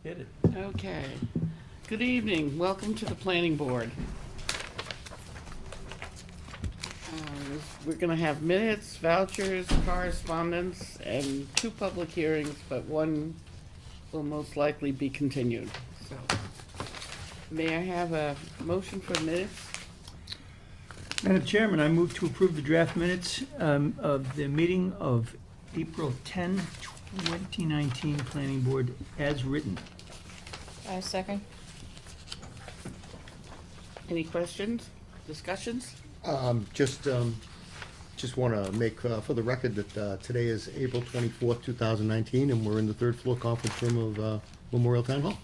Hit it. Okay. Good evening. Welcome to the planning board. We're gonna have minutes, vouchers, correspondence, and 2 public hearings, but one will most likely be continued. So, may I have a motion for minutes? Madam Chairman, I move to approve the draft minutes of the meeting of April 10, 2019 Planning Board as written. I second. Any questions, discussions? Just want to make for the record that today is April 24th, 2019, and we're in the third floor conference room of Memorial Town Hall.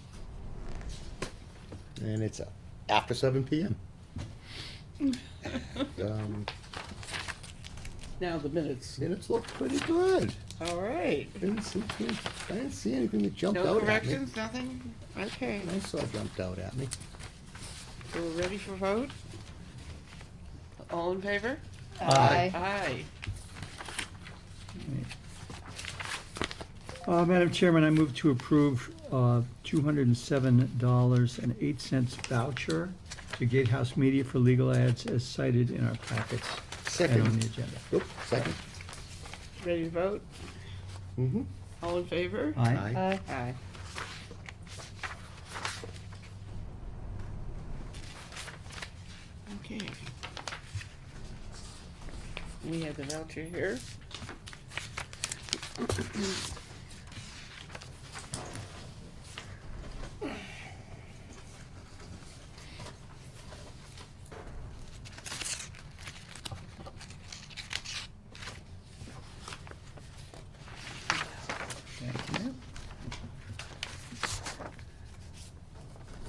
And it's after 7 p.m. Now the minutes. Minutes look pretty good. All right. I didn't see anything that jumped No out at me. corrections, nothing? Okay. I saw jumped out at me. So we're ready for vote? All in favor? Aye. Aye. Madam Chairman, I move to approve $207.08 voucher to Gatehouse Media for legal ads as cited in our packets and on the agenda. Oop, second. Ready to vote? Mm-hmm. All in favor? Aye. Aye. Aye. Okay. We have the voucher here. Thank you.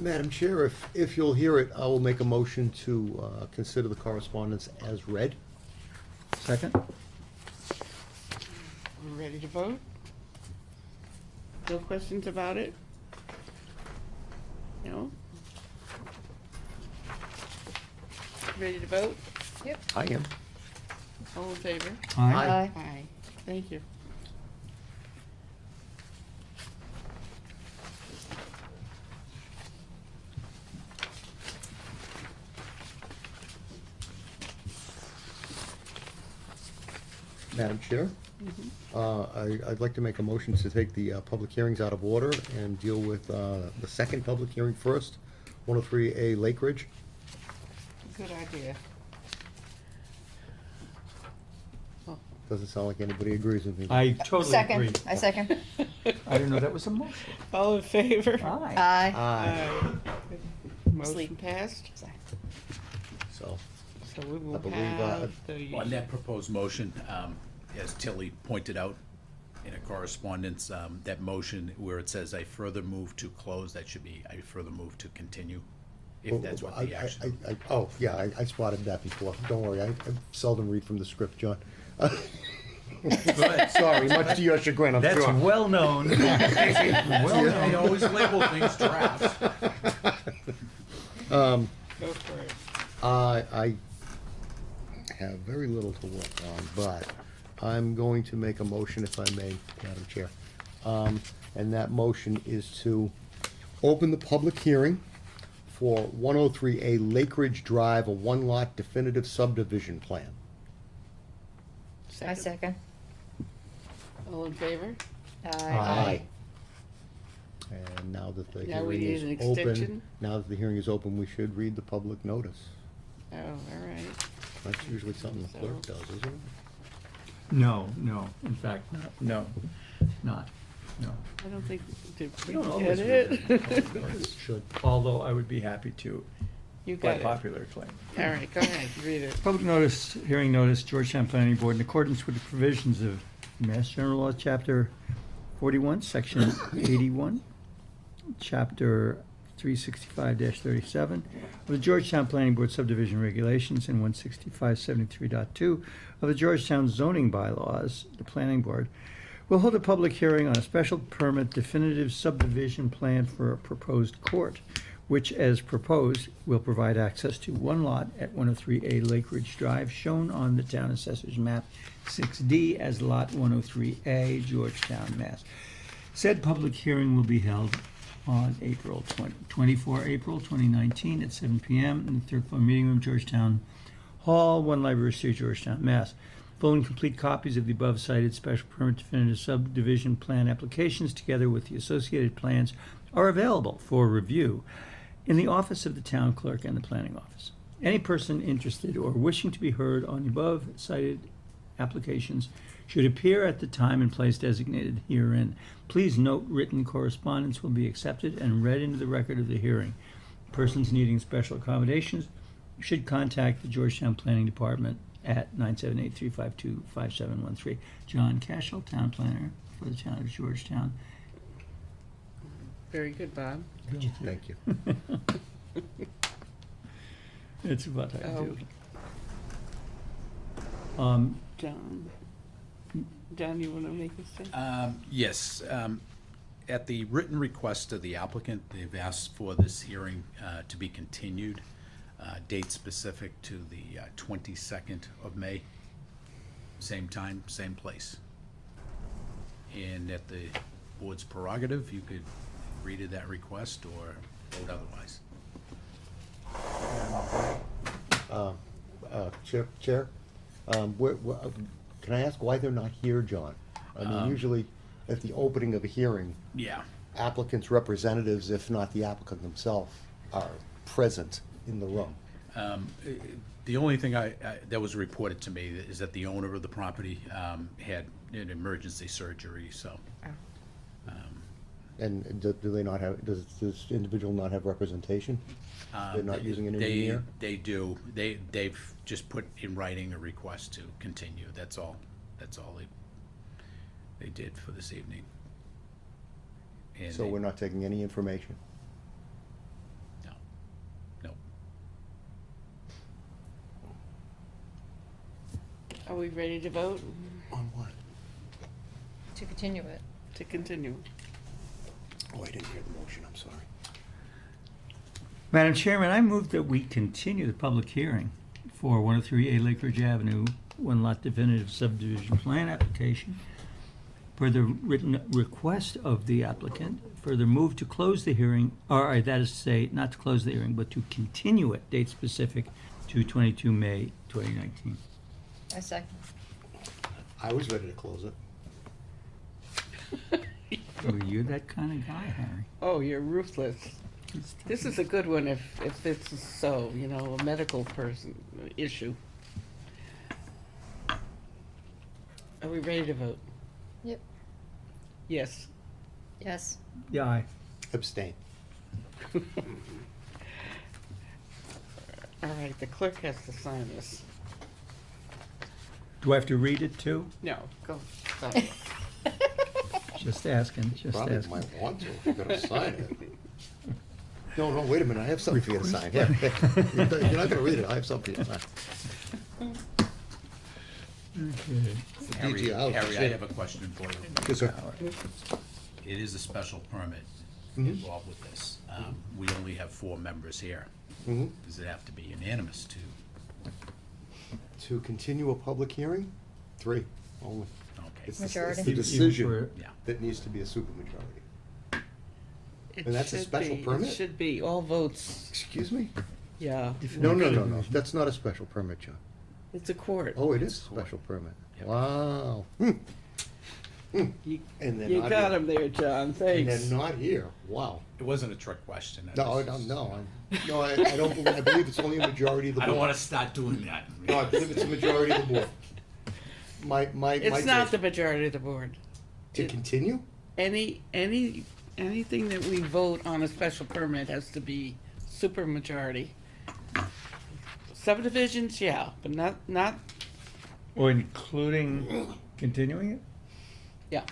Madam Chair, if you'll hear it, I will make a motion to consider the correspondence as read. Second? We're ready to vote? No questions about it? No? Ready to vote? Yep. I am. All in favor? Aye. Aye. Thank you. Madam Chair, I'd like to make a motion to take the public hearings out of order and deal with the second public hearing first, 103A Lake Ridge. Good idea. Oh, Doesn't sound like anybody agrees with me. I totally agree. Second. I second. I didn't know that was a motion. all in favor? Aye. Aye. Aye. Motion Sleep. passed, So, so we will I believe, have the. On that proposed motion, as Tilly pointed out in a correspondence, that motion where it says I further move to close, that should be I further move to continue, if that's what the action. Oh, yeah, I spotted that before. Don't worry, I seldom read from the script, John. Sorry, much to your chagrin, I'm That's sure. well known. They always label things drafts. Go for it. I have very little to work on, but I'm going to make a motion, if I may, Madam Chair. And that motion is to open the public hearing for 103A Lake Ridge Drive, a one-lot definitive subdivision plan. I second. All in favor? Aye. And now that the Now we hearing need is an open, extension? now that the hearing is open, we should read the public notice. Oh, all right. That's usually something the clerk does, isn't it? No, in fact, no. I don't think, did we don't get always it? It should. Although I would be happy to, You by got it. popular acclaim. All right, go ahead, read it. Public notice, hearing notice, Georgetown Planning Board, in accordance with the provisions of Mass General Law, Chapter 41, Section 81, Chapter 365-37 of the Georgetown Planning Board Subdivision Regulations and 165-73.2 of the Georgetown Zoning Bylaws, the Planning Board will hold a public hearing on a special permit definitive subdivision plan for a proposed court, which, as proposed, will provide access to one lot at 103A Lake Ridge Drive, shown on the Town Assessor's Map 6D as Lot 103A, Georgetown, Mass. Said public hearing will be held on 24 April 2019 at 7 p.m. in the third floor meeting room, Georgetown Hall, 1 Library Street, Georgetown, Mass. Full and complete copies of the above cited special permit definitive subdivision plan applications, together with the associated plans, are available for review in the office of the town clerk and the planning office. Any person interested or wishing to be heard on the above cited applications should appear at the time and place designated herein. Please note written correspondence will be accepted and read into the record of the hearing. Persons needing special accommodations should contact the Georgetown Planning Department at 978-352-5713. John Cashel, Town Planner for the town of Georgetown. Very good, Bob. Thank you. It's what I Oh. do. John, you want to make a statement? Yes, at the written request of the applicant, they've asked for this hearing to be continued, date specific to the 22nd of May, same time, same place. And at the board's prerogative, you could agree to that request or vote otherwise. Chair, can I ask why they're not here, John? I mean, usually at the opening of a hearing, Yeah. applicants' representatives, if not the applicant themselves, are present in the room. The only thing that was reported to me is that the owner of the property had an emergency surgery, so. And do they not have, does this individual not have representation? They're not using an engineer? They do. They've just put in writing a request to continue. That's all they did for this evening. And So we're not taking any information? No. No. Are we ready to vote On what? To continue it. to continue? Oh, I didn't hear the motion, I'm sorry. Madam Chairman, I move that we continue the public hearing for 103A Lake Ridge Avenue, one lot definitive subdivision plan application, per the written request of the applicant, further move to close the hearing, or that is to say, not to close the hearing, but to continue it, date specific to 22 May 2019. I second. I was ready to close it. Oh, you're that kind of guy, Harry. Oh, you're ruthless. This is a good one if this is so, you know, a medical person issue. Are we ready to vote? Yep. Yes. Yes. Yeah, aye. Abstain. All right, the clerk has to sign this. Do I have to read it too? No, go sign it. Just asking, just Probably asking. might want to, if you're gonna sign it. No, wait a minute, I have something for you to sign. Here, you're not gonna read it, I have something for you to sign. Okay. Harry, DG out. Harry, I have a question for you. Yes, sir. It is a special permit Mhm. involved with this. We only have 4 members here. Mhm. Does it have to be unanimous to? To continue a public hearing, 3 only. Okay. It's Majority. the Even decision for- Yeah. that needs to be a supermajority. It And that's a should special be- permit? It should be, all votes, Excuse me? yeah. No, that's not a special permit, John. It's a court. Oh, it is a special permit. Yep. Wow. You And they're you not got here. him there, John, And thanks. they're not here, wow. It wasn't a trick question. No, I don't believe, I believe it's only a majority of the board. I don't want to start doing that. No, I believe it's a majority of the board. My It's not the take- majority of the board. To continue? Anything that we vote on a special permit has to be supermajority. Subdivisions, yeah, but not, Or including continuing it? yeah.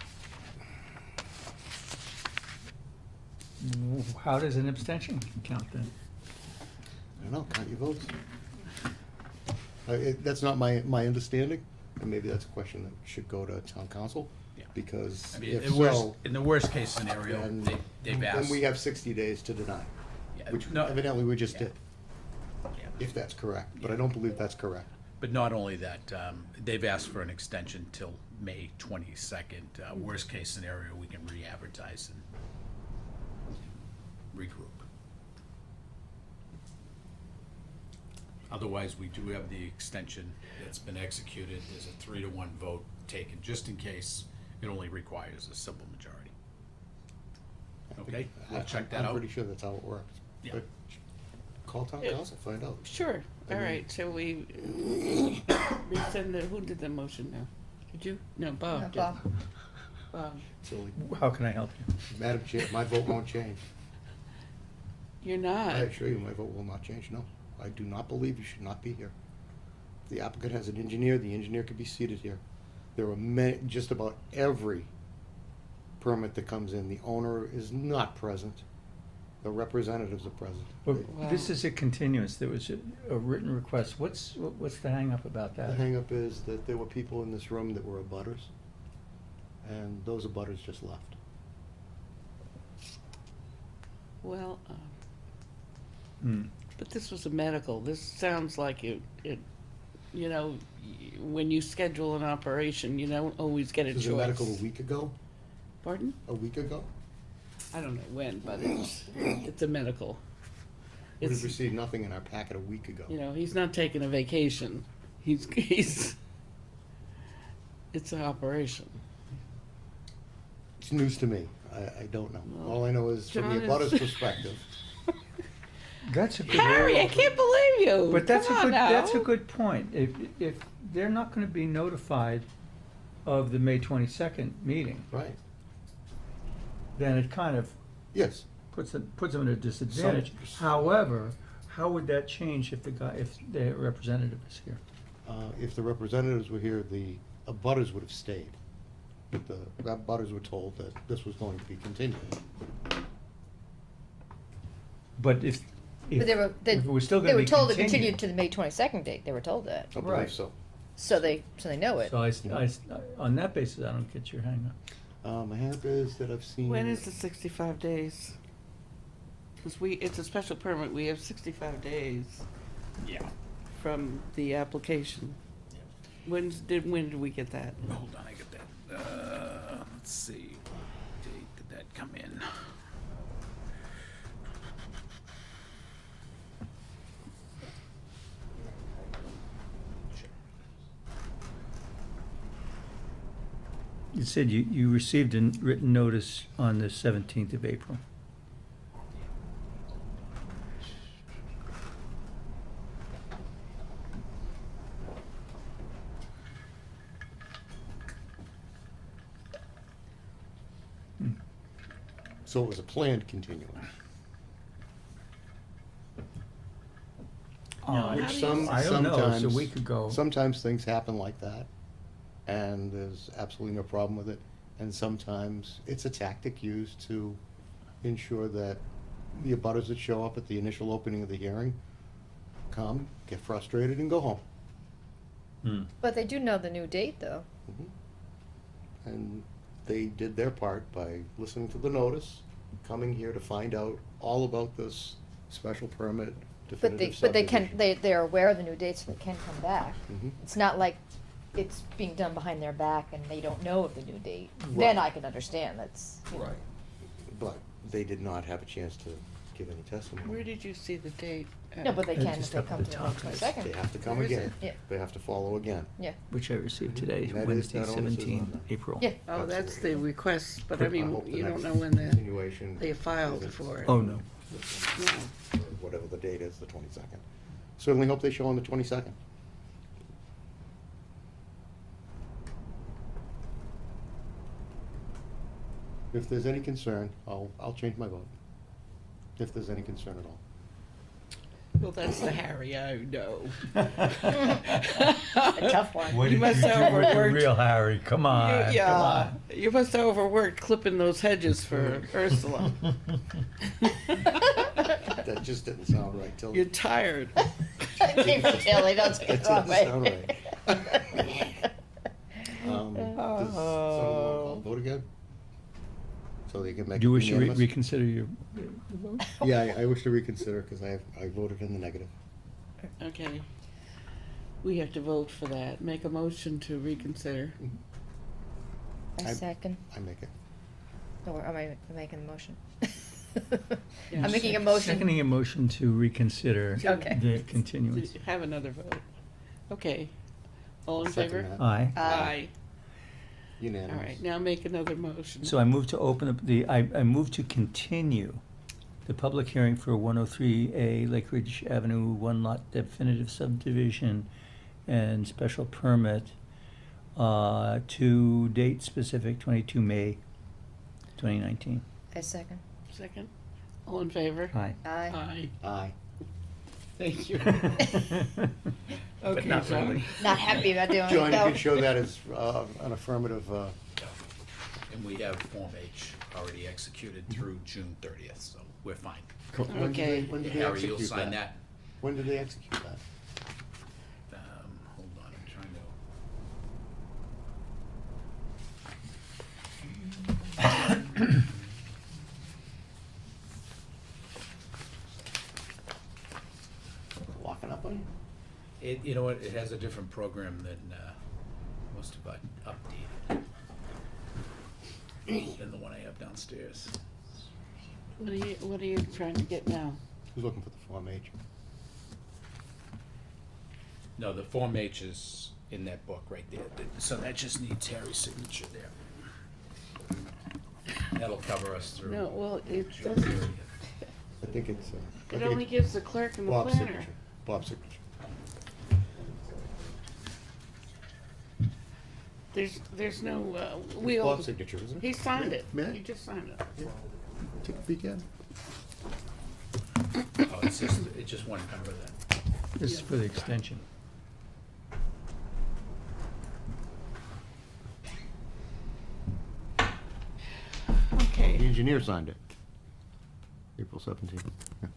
How does an abstention count then? I don't know, count your votes. That's not my understanding, and maybe that's a question that should go to town council, Yeah. because I mean, if in the worst case scenario, then, they've then asked. we have 60 days to deny, Yeah, which no, evidently we just yeah. did, yeah. if that's correct, but I don't believe that's correct. But not only that, they've asked for an extension till May 22nd. Worst case scenario, we can re-advertise and regroup. Otherwise, we do have the extension that's been executed. There's a 3-to-1 vote taken, just in case it only requires a simple majority. Okay, we'll check that I'm out. pretty sure that's how it works. Yeah. But call town Yeah. council, find out. Sure, I all mean- right, so we rescind the, who did the motion now? Did you? No, No, Bob did. Bob. Bob, Silly. How can I help you? Madam Chair, my vote won't change. you're I not. assure you, my vote will not change, no. I do not believe you should not be here. If the applicant has an engineer, the engineer could be seated here. There are many, just about every permit that comes in, the owner is not present. The representatives are present. But Wow. this is a continuance. There was a written request. What's the hangup about The that? hangup is that there were people in this room that were abutters, and those abutters just left. Well, Hmm. but this was a medical, this sounds like you know, when you schedule an operation, you don't always get a This choice. was a medical a week ago, Pardon? a week ago. I don't know when, but it's a medical. We It's, received nothing in our packet a week ago. you know, he's not taking a vacation, he's, it's an operation. It's news to me. I don't know. Well, All I know is from the John abutter's is- perspective. That's a good. Harry, I can't believe you. But that's Come a on good, that's a now. good point. If they're not gonna be notified of the May 22nd meeting, Right, then it kind of yes. puts them at a disadvantage. However, how would that change if if the representative is here? If the representatives were here, the abutters would have stayed. But the abutters were told that this was going to be continued. But if But they were, if it was still they gonna were be told to continued. continue to the May 22nd date, they were told that. I Right. believe so. So they know it. So on that basis, I don't get your hangup. My hang-up is that I've seen. When is the 65 days? Because it's a special permit, we have 65 days Yeah. from the application. When did we get that? Hold on, I get that. Let's see, what date did that come in? You said you received a written notice on the 17th of April. So it was a planned continuance. Which I don't know, it's a sometimes- week ago. Sometimes things happen like that, and there's absolutely no problem with it. And sometimes it's a tactic used to ensure that the abutters that show up at the initial opening of the hearing come, get frustrated, and go home. Hmm. But they do know the new date, though. And they did their part by listening to the notice, coming here to find out all about this special permit But definitive they can, subdivision. they're aware of the new dates, so they can come back. Mhm. It's not like it's being done behind their back and they don't know of the new date. Then I can understand, that's, you know. Right. But they did not have a chance to give any testimony. Where did you see the date? No, but they It's can if just they up at come the to the top. May 22nd. They have to come Where is again. it? Yeah. They have to follow again. Yeah, Which I received today, That is- Wednesday, that onus is on 17 them. April. yeah. Oh, that's the Absolutely. request, but I I mean, hope the you don't next know when the, continuation they filed is- for it. Oh, no. No. or whatever the date is, the 22nd. Certainly hope they show on the 22nd. If there's any concern, I'll change my vote. If there's any concern at all. Well, that's the Harry I know. A tough one. What You did must do have with the overworked. real Harry? Come on, Yeah, come on. you must have overworked clipping those hedges for Ursula. That just didn't sound right, Tilly. You're tired. Keep it Tilly, don't take it the wrong That doesn't way. sound Does someone wanna vote again? So they can make it Do you wish to unanimous? reconsider your vote? Yeah, I wish to reconsider, because I voted in the negative. Okay. We have to vote for that. Make a motion to reconsider. I second. I make it. Or am I making the motion? I'm making a motion. Seconding a motion to reconsider Okay. the continuance. Have another vote. Okay. All in Second favor? that. Aye. Aye. Unanimous. All right, now make another motion. So I move to open up I move to continue the public hearing for 103A Lake Ridge Avenue, one lot definitive subdivision and special permit to date specific 22 May 2019. I second. Second. All in favor? Aye. Aye. Aye. Aye. Thank you. But Okay, not John. really. Not happy about doing it, John, you though. can show that as an affirmative, And we have Form H already executed through June 30th, so we're fine. when did they, Okay. when did they Harry, you'll execute sign that? that. When did they execute that? Hold on, I'm trying to. Locking up on you? You know what, it has a different program than most of our updated than the one I have downstairs. What are you trying to get now? Who's looking for the Form H? No, the Form H is in that book right there, so that just needs Harry's signature there. That'll cover us through. No, well, it June doesn't, 30th. I think it's, I it think only it's gives the clerk and the Bob's planner. signature. Bob's signature. There's no, Bob's signature, isn't it? he signed it. May I? He just signed it. Take a peek at it. Oh, it's just one number then. This is for the extension. The Okay. engineer signed it. April 17th. Yeah.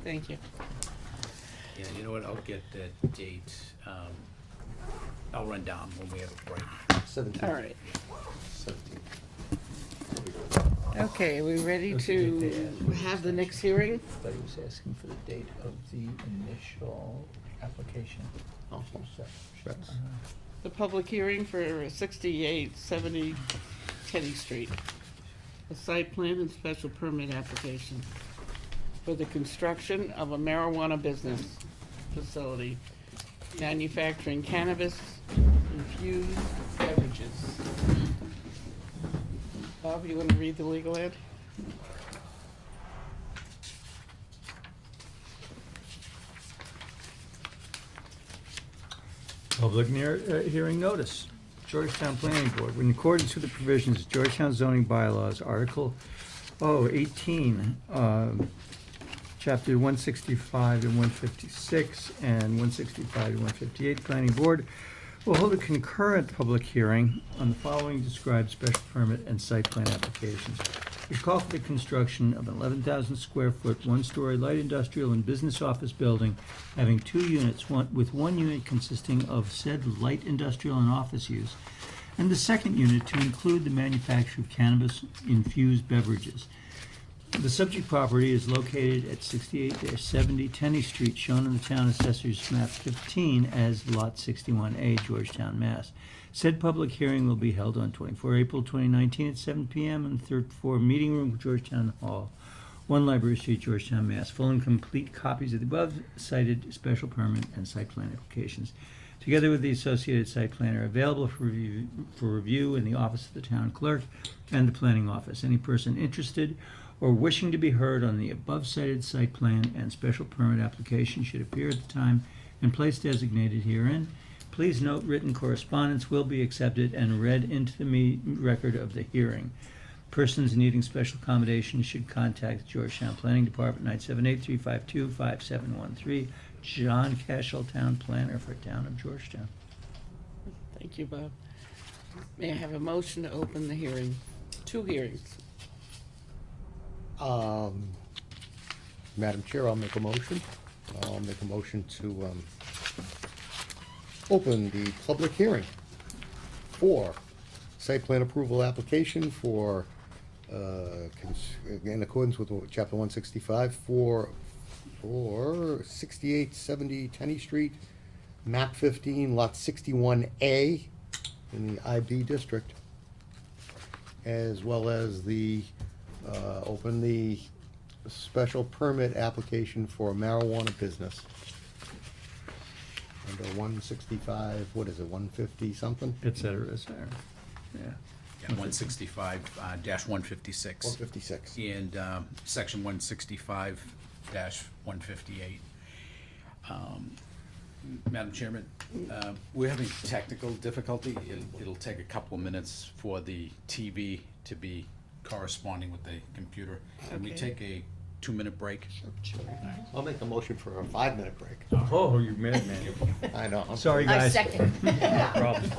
Thank you. Yeah, you know what, I'll get that date, I'll run down when we have a break. 17th. All right. 17th. Okay, are we ready Don't forget to to add- have the next hearing? But he was asking for the date of the initial application. Oh, shucks. The public hearing for 6870 Teddy Street. A site plan and special permit application for the construction of a marijuana business facility manufacturing cannabis infused beverages. Bob, you want to read the legal ad? Public hearing notice. Georgetown Planning Board, in accordance with the provisions of Georgetown zoning bylaws, Article 18, Chapter 165 and 156, and 165 and 158, Planning Board will hold a concurrent public hearing on the following described special permit and site plan applications. Which call for the construction of an 11,000 square foot, one-story light industrial and business office building having 2 units, with one unit consisting of said light industrial and office use, and the second unit to include the manufacture of cannabis-infused beverages. The subject property is located at 68-70 Tenney Street, shown in the Town Assessor's Map 15 as Lot 61A, Georgetown, Mass. Said public hearing will be held on 24 April 2019 at 7 p.m. in the third floor meeting room of Georgetown Hall, 1 Library Street, Georgetown, Mass. Full and complete copies of the above cited special permit and site plan applications, together with the associated site plan, are available for review in the office of the town clerk and the planning office. Any person interested or wishing to be heard on the above cited site plan and special permit application should appear at the time and place designated herein. Please note, written correspondence will be accepted and read into the record of the hearing. Persons needing special accommodation should contact the Georgetown Planning Department, 978-352-5713. John Cashel, Town Planner for Town of Georgetown. Thank you, Bob. May I have a motion to open the hearing? 2 hearings. Madam Chair, I'll make a motion. I'll make a motion to open the public hearing for site plan approval application for, in accordance with Chapter 165, for 6870 Tenney Street, map 15, lot 61A, in the IB district, as well as open the special permit application for marijuana business. Under 165, what is it, 150 something? Et cetera, et cetera. Yeah. Yeah, 165 dash 156. 156. And section 165 dash 158. Madam Chairman, we're having technical difficulty. It'll take a couple of minutes for the TV to be corresponding with the computer. Can we Okay. take a 2-minute break? I'll make a motion for a 5-minute break. Oh, you madman. I know. I'm Sorry, I guys. second. Problem.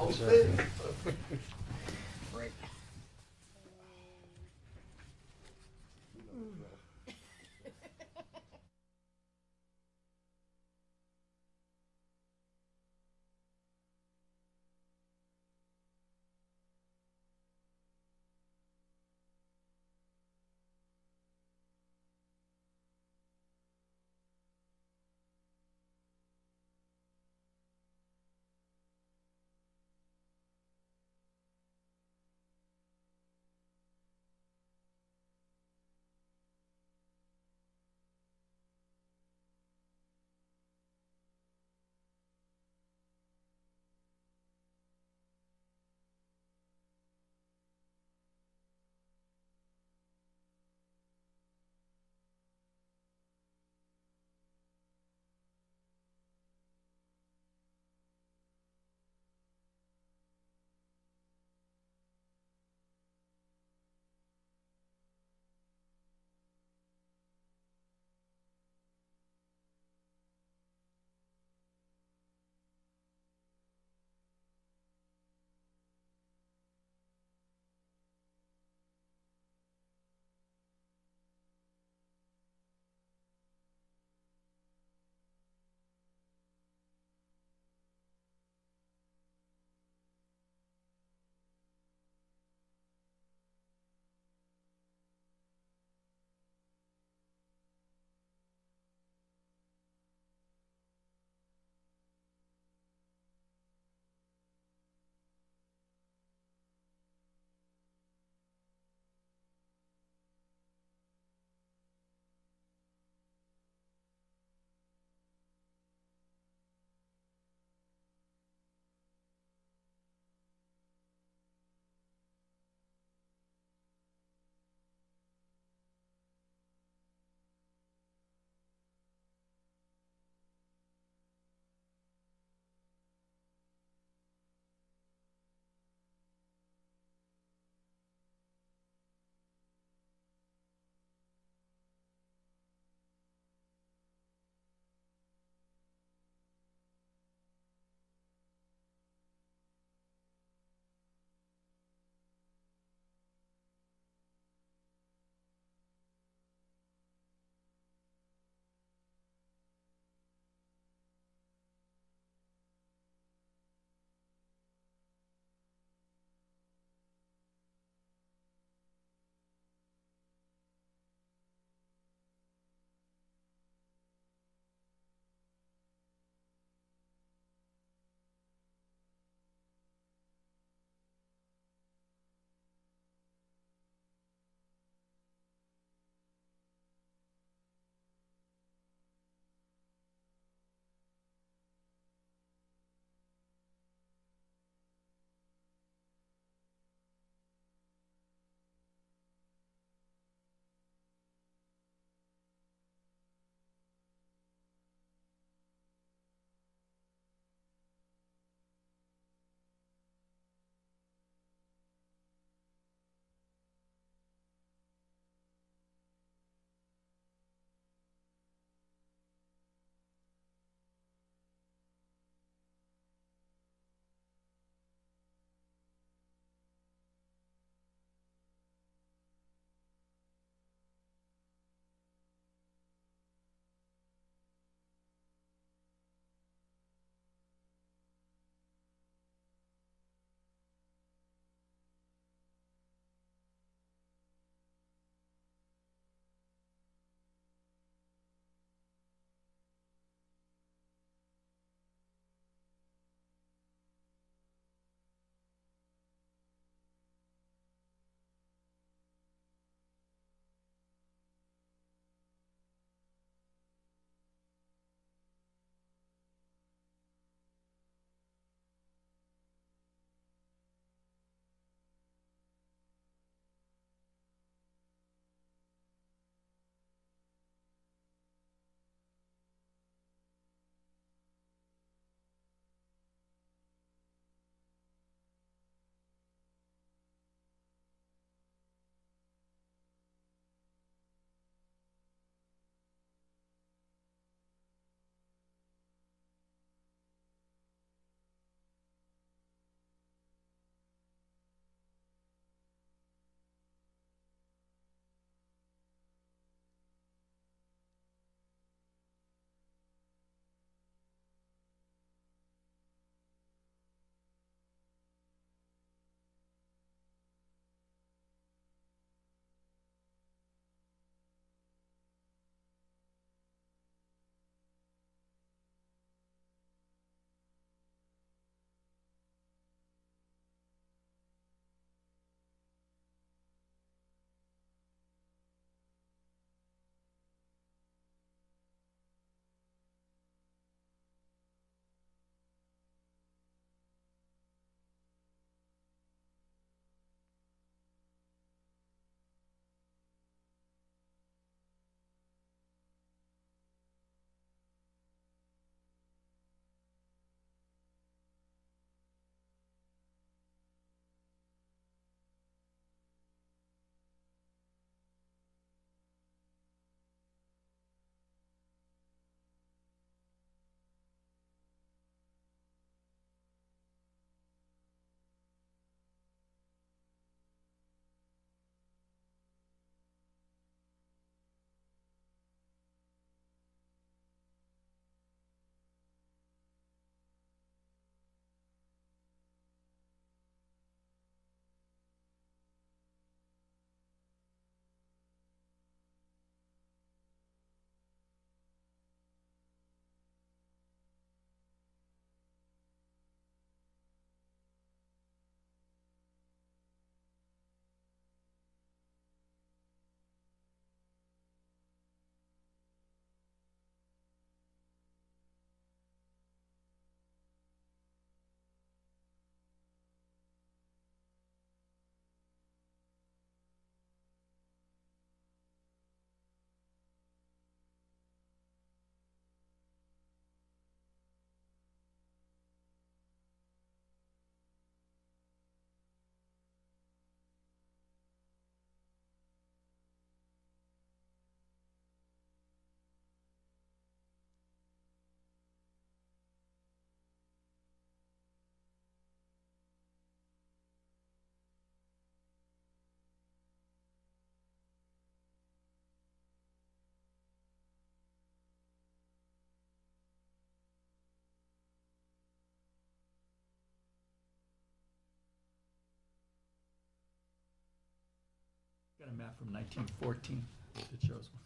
Got a map from 1914 that shows one.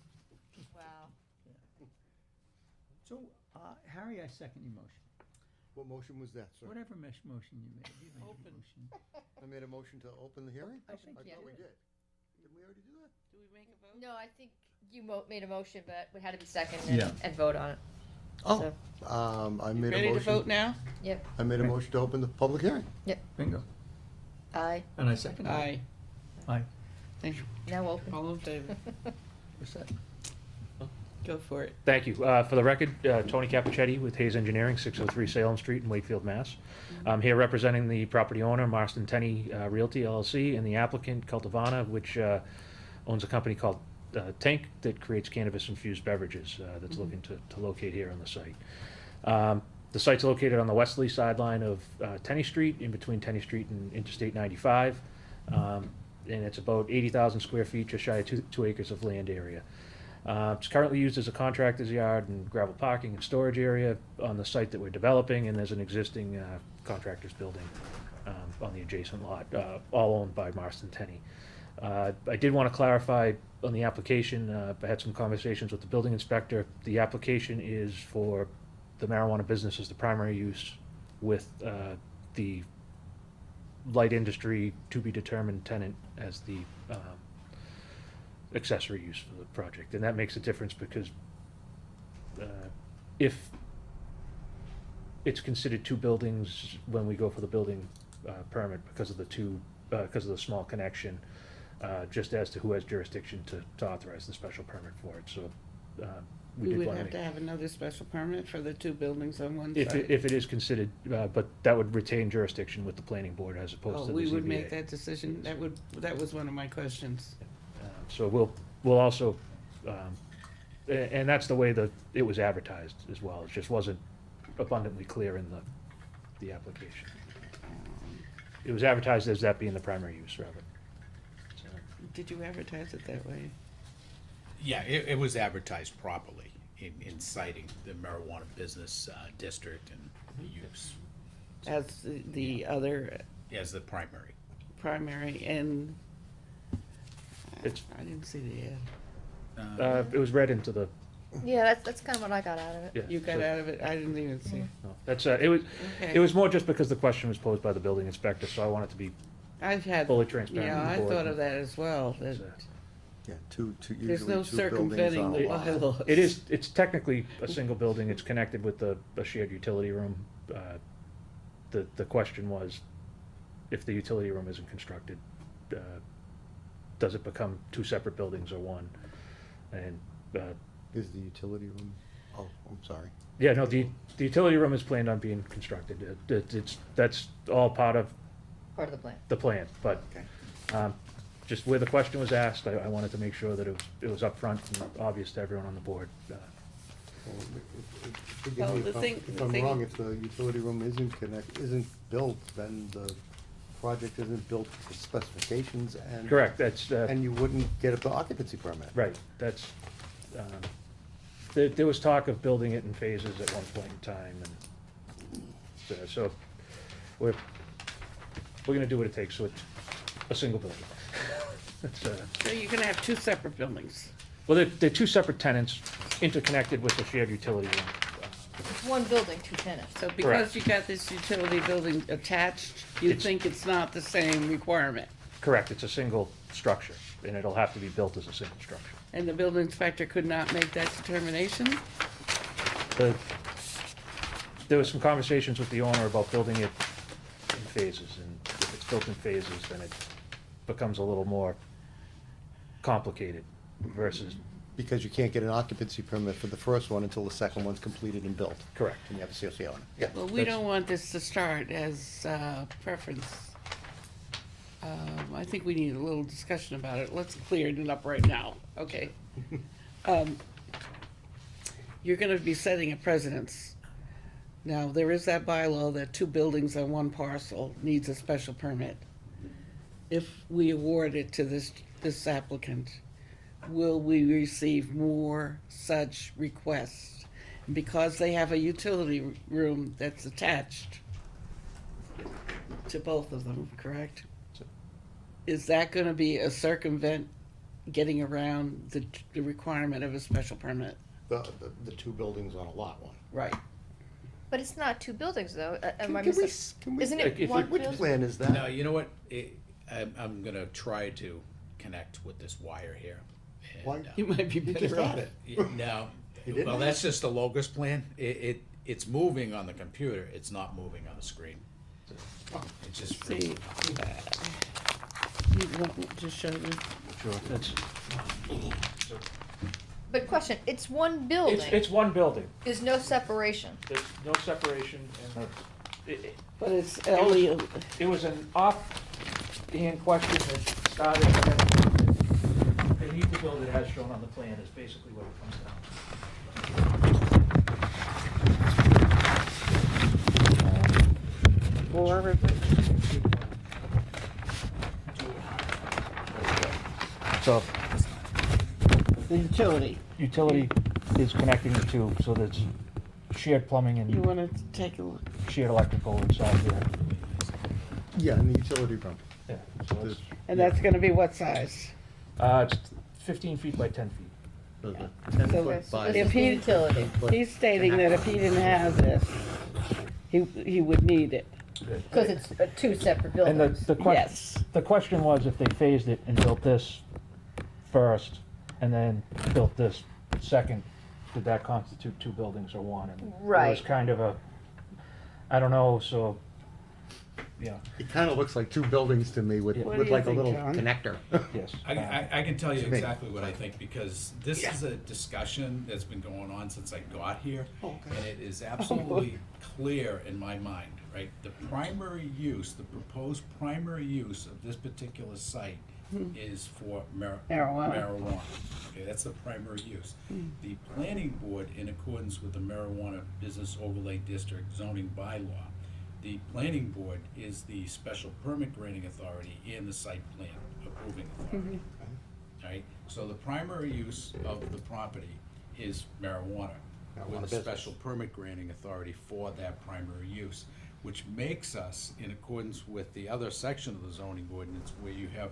Wow. So, Harry, I second your motion. What motion was that, sir? Whatever motion you made. You made a Open. motion. I made a motion to open the hearing? I think you thought we did. did. Didn't we already do that? Do we make a vote? No, I think you made a motion, but it had to be seconded Yeah. and vote on it. Oh, So, I made a Ready to vote motion. now? Yep, I made a motion to open the public hearing. Bingo. aye, And I second it. Aye. Aye. Thank you. now open. All in favor? What's that? Go for it. Thank you. For the record, Tony Capuchetti with Hayes Engineering, 603 Salem Street in Wakefield, Mass. I'm here representing the property owner, Marston Tenney Realty LLC, and the applicant, Cultivana, which owns a company called Tank that creates cannabis-infused beverages that's looking to locate here on the site. The site's located on the westerly sideline of Tenney Street, in between Tenney Street and Interstate 95. And it's about 80,000 square feet, just shy of 2 acres of land area. It's currently used as a contractor's yard and gravel parking and storage area on the site that we're developing, and there's an existing contractor's building on the adjacent lot, all owned by Marston Tenney. I did want to clarify on the application, I had some conversations with the building inspector. The application is for the marijuana business as the primary use, with the light industry to be determined tenant as the accessory use for the project. And that makes a difference because if it's considered two buildings when we go for the building permit because of the small connection, just as to who has jurisdiction to authorize the special permit for it. So we We did would want have to have another special permit for the two buildings on one if side. it is considered, but that would retain jurisdiction with the planning board as opposed Oh, to the we would ZBA. make that decision? That was one of my questions. So we'll also, and that's the way that it was advertised as well. It just wasn't abundantly clear in the application. It was advertised as that being the primary use, rather. So, Did you advertise it that way? Yeah, it was advertised properly in citing the marijuana business district and the use As the other as the primary. primary and It's- I didn't see the ad. It was read into the, Yeah, that's kind of what I got out of it. yeah. You got so- out of it? I didn't even see. no, That's, it was, Okay. it was more just because the question was posed by the building inspector, so I wanted to be, I've had, Fully transparent yeah, with I the board. thought of that as well. that so- Yeah, usually There's no two buildings circumventing on a the lot. bylaws. it's technically a single building. It's connected with a shared utility room. The question was, if the utility room isn't constructed, does it become two separate buildings or one? And, Is the utility room, oh, I'm sorry. yeah, no, the utility room is planned on being constructed. That's all part of Part of the plan. the plan, but, Okay. just where the question was asked, I wanted to make sure that it was upfront and obvious to everyone on the board. Well, forgive Well, me the thing- if the I'm thing- wrong, if the utility room isn't built, then the project isn't built to specifications and. Correct, that's, And you wouldn't get the occupancy permit. right, that's, there was talk of building it in phases at one point in time, and so we're gonna do what it takes, so it's a single building. It's, So you're gonna have two separate buildings. well, they're two separate tenants interconnected with the shared utility room. It's one building, two tenants. So because Correct. you got this utility building attached, you It's- think it's not the same requirement? Correct, it's a single structure, and it'll have to be built as a single structure. And the building inspector could not make that determination? The- There was some conversations with the owner about building it in phases, and if it's built in phases, then it becomes a little more complicated versus, Because you can't get an occupancy permit for the first one until the second one's completed and built. correct. And you have a COC on it. Yeah, Well, we that's- don't want this to start as preference. I think we need a little discussion about it. Let's clear it up right now, okay? You're gonna be setting a precedence. Now, there is that bylaw that two buildings on one parcel needs a special permit. If we award it to this applicant, will we receive more such requests? And because they have a utility room that's attached to both of them, correct? So- Is that gonna be a circumvent getting around the requirement of a special permit. The two buildings on a lot one. Right. But it's not two buildings though. Am I Can we, missing? can we? Isn't If it you- one Which building? plan is that? No, you know what? I'm gonna try to connect with this wire here. and, Why? You might be You just better off. had it. No, You didn't well, have that's just the locus plan. It's moving on the computer, it's not moving on the screen. It's just See, freezing. you want to show this? Sure, it's, But question, it's one building. it's one building. There's no separation. There's no separation and But it's only, it was an offhand question that started, and they need to build it as shown on the plan is basically what it comes down to. or So the utility. utility is connecting the two, so there's shared plumbing You and wanna take a look? shared electrical inside here. Yeah, and the utility room. Yeah, so it's, And that's gonna be what size? it's 15 feet by 10 feet. So the 10 So foot by. if he- Utility. He's stating that if he didn't have this, he would need it. Because it's two separate And buildings. the question, Yes. the question was if they phased it and built this first and then built this second, did that constitute two buildings or one? And It was Right. kind of a, I don't know, so, yeah, It kinda looks like two buildings to me with, What do with you like a think, little John? connector. yes. I can tell you To me. exactly what I think, because this is a discussion that's been going on since I got here. Okay. And it is absolutely clear in my mind, right? The primary use, the proposed primary use of this particular site is for Marijuana. marijuana. Okay, that's the primary use. The planning board, in accordance with the marijuana business overlay district zoning bylaw, the planning board is the special permit granting authority and the site plan approving authority. Right, so the primary use of the property is marijuana, Marijuana with a business. special permit granting authority for that primary use, which makes us, in accordance with the other section of the zoning ordinance, where you have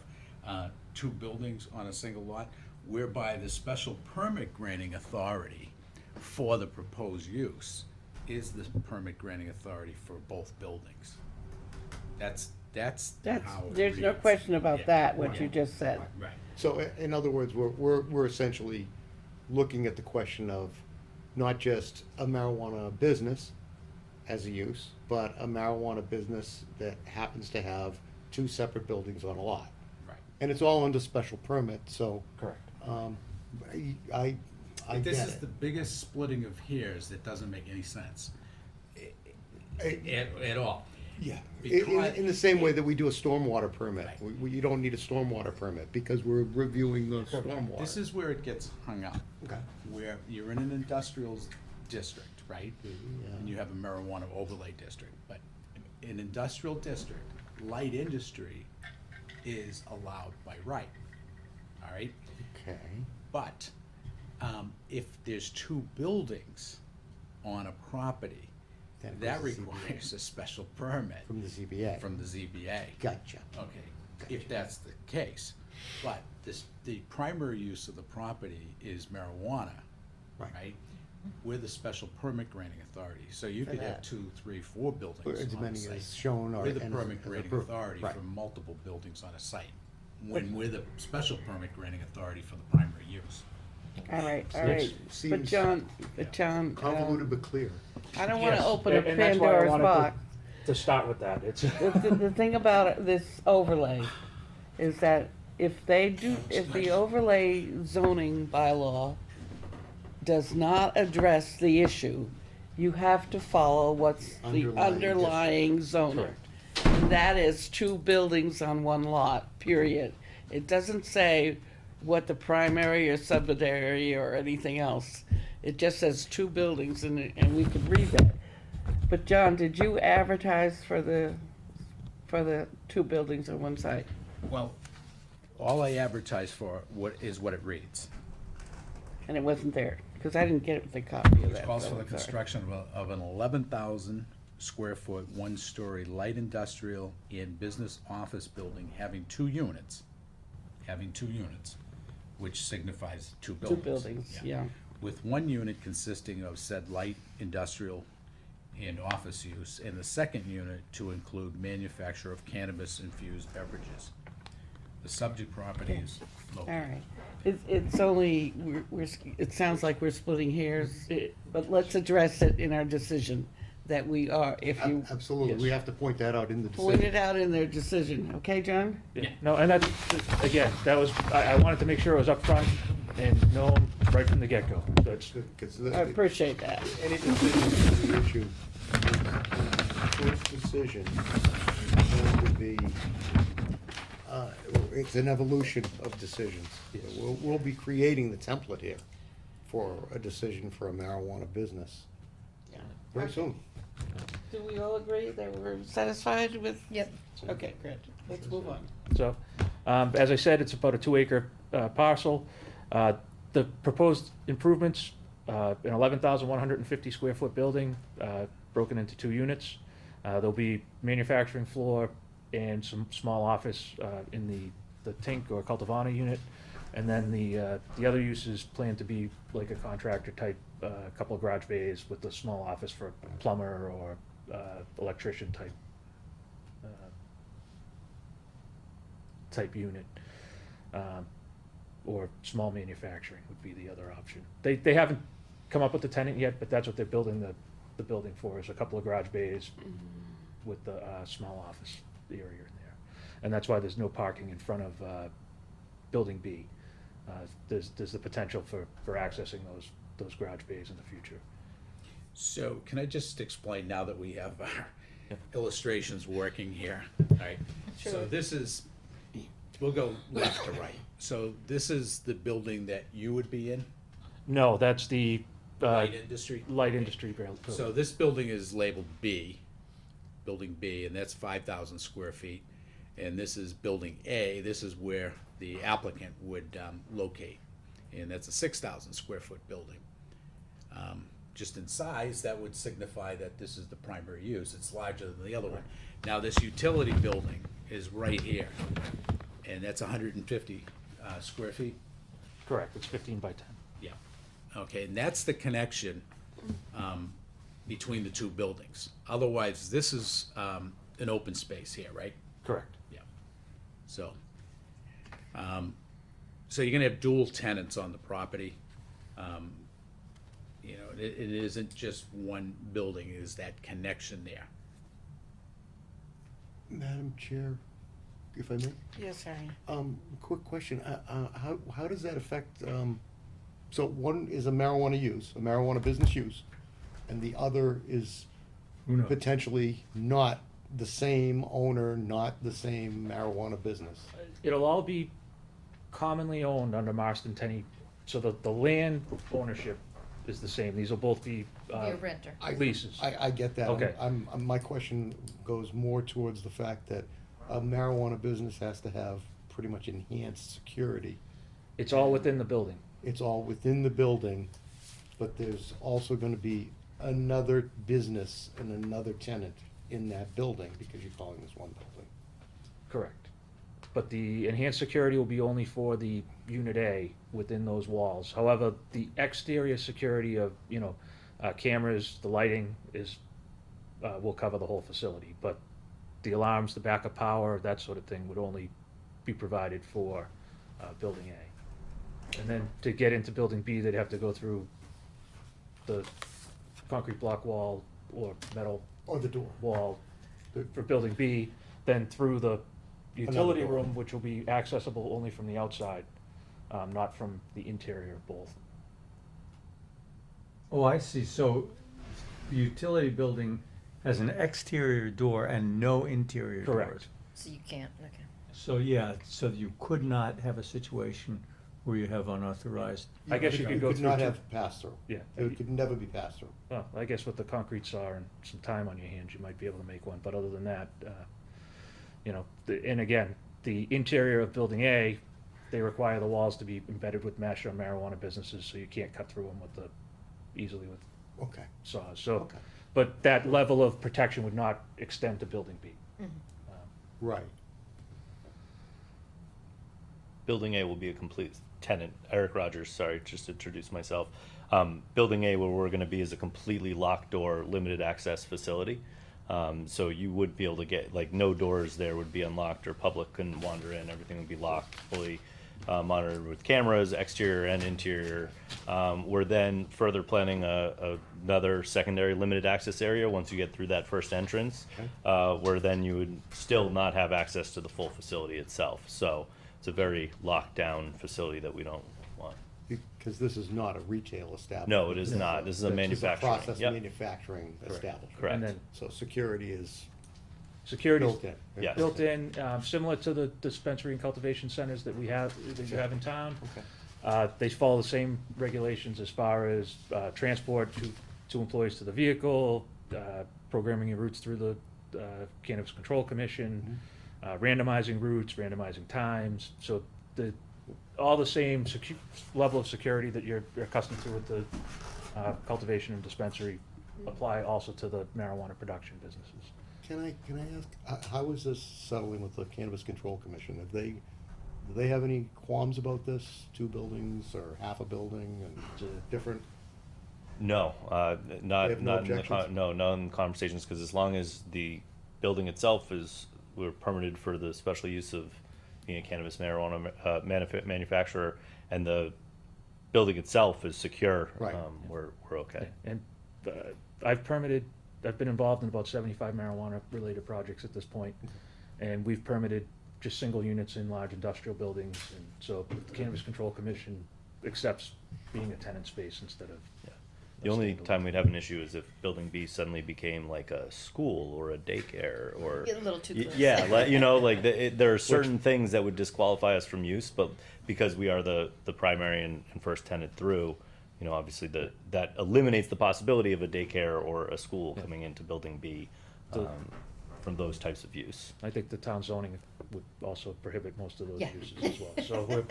two buildings on a single lot, whereby the special permit granting authority for the proposed use is the permit granting authority for both buildings. That's how it There's no reads. question about Yeah, that, what yeah. you just said. Right. So in other words, we're essentially looking at the question of not just a marijuana business as a use, but a marijuana business that happens to have two separate buildings on a lot. Right. And it's all under special permit, so, Correct. I But this get is it. the biggest splitting of hairs that doesn't make any sense. At all. Yeah, Because- in the same way that we do a stormwater permit, Right. you don't need a stormwater permit, because we're reviewing the stormwater. This is where it gets hung up, Okay. where you're in an industrial district, right? Yeah. And you have a marijuana overlay district, but in industrial district, light industry is allowed by right, all right? Okay, But, if there's two buildings on a property, Then it that goes to requires a special permit from the ZBA. from the ZBA. Gotcha. Okay, if that's the case. But the primary use of the property is marijuana, Right. right? We're the special permit granting authority, so you For could have that. 2, 3, 4 Or buildings as on many a site. as shown or. We're the and as- permit as granting approved. authority Right. for multiple buildings on a site, when we're the special permit granting authority for the primary use. All right, all It's- right. But seems John, Convoluted but clear. I don't wanna Yes, open a and that's why I Pandora's wanted box. To start with that, it's, The thing about this overlay is that if the overlay zoning bylaw does not address the issue, you have to follow what's the Underlying underlying zoning. And that is two buildings on one lot, period. It doesn't say what the primary or secondary or anything else. It just says two buildings and we could read that. But John, did you advertise for the two buildings on one site? Well, all I advertise for what it reads. And it wasn't there, because I didn't get the copy of Which that. calls so for the I'm sorry. construction of an 11,000 square foot, one-story light industrial and business office building having two units, which signifies two Two buildings. buildings, yeah. With one unit consisting of said light industrial and office use, and the second unit to include manufacture of cannabis-infused beverages. The subject property is All located. right. It's only, it sounds like we're splitting hairs, but let's address it in our decision, that we are, if you Absolutely, we have to point that out in the point decision. it out in their decision, okay, John? Yeah, no, and that's, again, that was, I wanted to make sure it was upfront and known right from the get-go. So it's, Because I appreciate that. any decision to the issue, first decision is going to be, it's an evolution of decisions. We'll be creating the template here for a decision for a marijuana business Yeah. very soon. Do we all agree that we're satisfied with? Yep. Okay, great. Let's move on. so, as I said, it's about a 2-acre parcel. The proposed improvements, an 11,150 square foot building, broken into 2 units. There'll be manufacturing floor and some small office in the Tink or Cultivana unit. And then the other uses planned to be like a contractor type, a couple of garage bays with a small office for a plumber or electrician type unit. Or small manufacturing would be the other option. They haven't come up with the tenant yet, but that's what they're building the building for, is a couple of garage bays with the small office area in there. And that's why there's no parking in front of Building B. There's the potential for accessing those garage bays in the future. So can I just explain now that we have our Yep. illustrations working here, all right? So Sure. this is, we'll go left to right. So this is the building that you would be in, No, that's the light industry? light industry building. So this building is labeled B, Building B, and that's 5,000 square feet. And this is Building A, this is where the applicant would locate. And that's a 6,000 square foot building. Just in size, that would signify that this is the primary use, it's larger than the other one. Now, this utility building is right here, and that's 150 square feet. Correct, it's 15 by 10. Yeah, okay, and that's the connection between the two buildings. Otherwise, this is an open space here, right? Correct. Yeah. So, so you're gonna have dual tenants on the property. You know, it isn't just one building, it is that connection there. Madam Chair, if I may? Yes, Harry. Quick question, how does that affect, so one is a marijuana use, a marijuana business use, and the other is Who knows? potentially not the same owner, not the same marijuana business? It'll all be commonly owned under Marston Tenney, so the land ownership is the same. These will both be Be a renter. leases. I get that. Okay. My question goes more towards the fact that a marijuana business has to have pretty much enhanced security. It's all within the building. It's all within the building, but there's also gonna be another business and another tenant in that building, because you're calling this one building. Correct. But the enhanced security will be only for the Unit A within those walls. However, the exterior security of, cameras, the lighting is, will cover the whole facility. But the alarms, the backup power, that sort of thing would only be provided for Building A. And then to get into Building B, they'd have to go through the concrete block wall or metal Or the door. wall The- for Building B, then through the utility door. room, which will be accessible only from the outside, not from the interior of both. Oh, I see. So the utility building has an exterior door and no interior doors. Correct. So you can't, okay. So, yeah, so you could not have a situation where you have unauthorized. I guess you could go could through not two- have pass-through. Yeah. It could never be pass-through. Well, I guess with the concrete saw and some time on your hands, you might be able to make one, but other than that, and again, the interior of Building A, they require the walls to be embedded with mesh on marijuana businesses, so you can't cut through them easily with Okay, saws, so. okay, But that level of protection would not extend to Building B. right. Building A will be a complete tenant, Eric Rogers, sorry, just to introduce myself. Building A, where we're gonna be, is a completely locked door, limited access facility. So you would be able to get, like, no doors there would be unlocked or public couldn't wander in, everything would be locked, fully monitored with cameras, exterior and interior. We're then further planning another secondary limited access area once you get through that first entrance, where then you would still not have access to the full facility itself. So it's a very locked down facility that we don't want. Because this is not a retail establishment. No, it is not. This is a It's just manufacturing. process Yep. manufacturing establishment. Correct. And then So security is security's built in. Yes. built in, similar to the dispensary and cultivation centers that we have, that you have in town. Okay. They follow the same regulations as far as transport to employees to the vehicle, programming your routes through the Cannabis Control Commission, randomizing routes, randomizing times. So all the same level of security that you're accustomed to with the cultivation and dispensary apply also to the marijuana production businesses. Can I ask, how is this settling with the Cannabis Control Commission? Do they have any qualms about this? 2 buildings or half a building and different? No, They not, have no not in the, objections? no, not in the conversations, because as long as the building itself we're permitted for the special use of being a cannabis marijuana manufacturer, and the building itself is secure, Right. we're okay. And I've been involved in about 75 marijuana-related projects at this point, and we've permitted just single units in large industrial buildings, and so the Cannabis Control Commission accepts being a tenant space instead of. Yeah. The only time we'd have an issue is if Building B suddenly became like a school or a daycare or. Get a little too close. Yeah, like there are certain things that would disqualify us from use, but because we are the primary and first tenant through, obviously that eliminates the possibility of a daycare or a school coming into Building B from those types of use. I think the town zoning would also prohibit most of those Yeah. uses as well, so we're.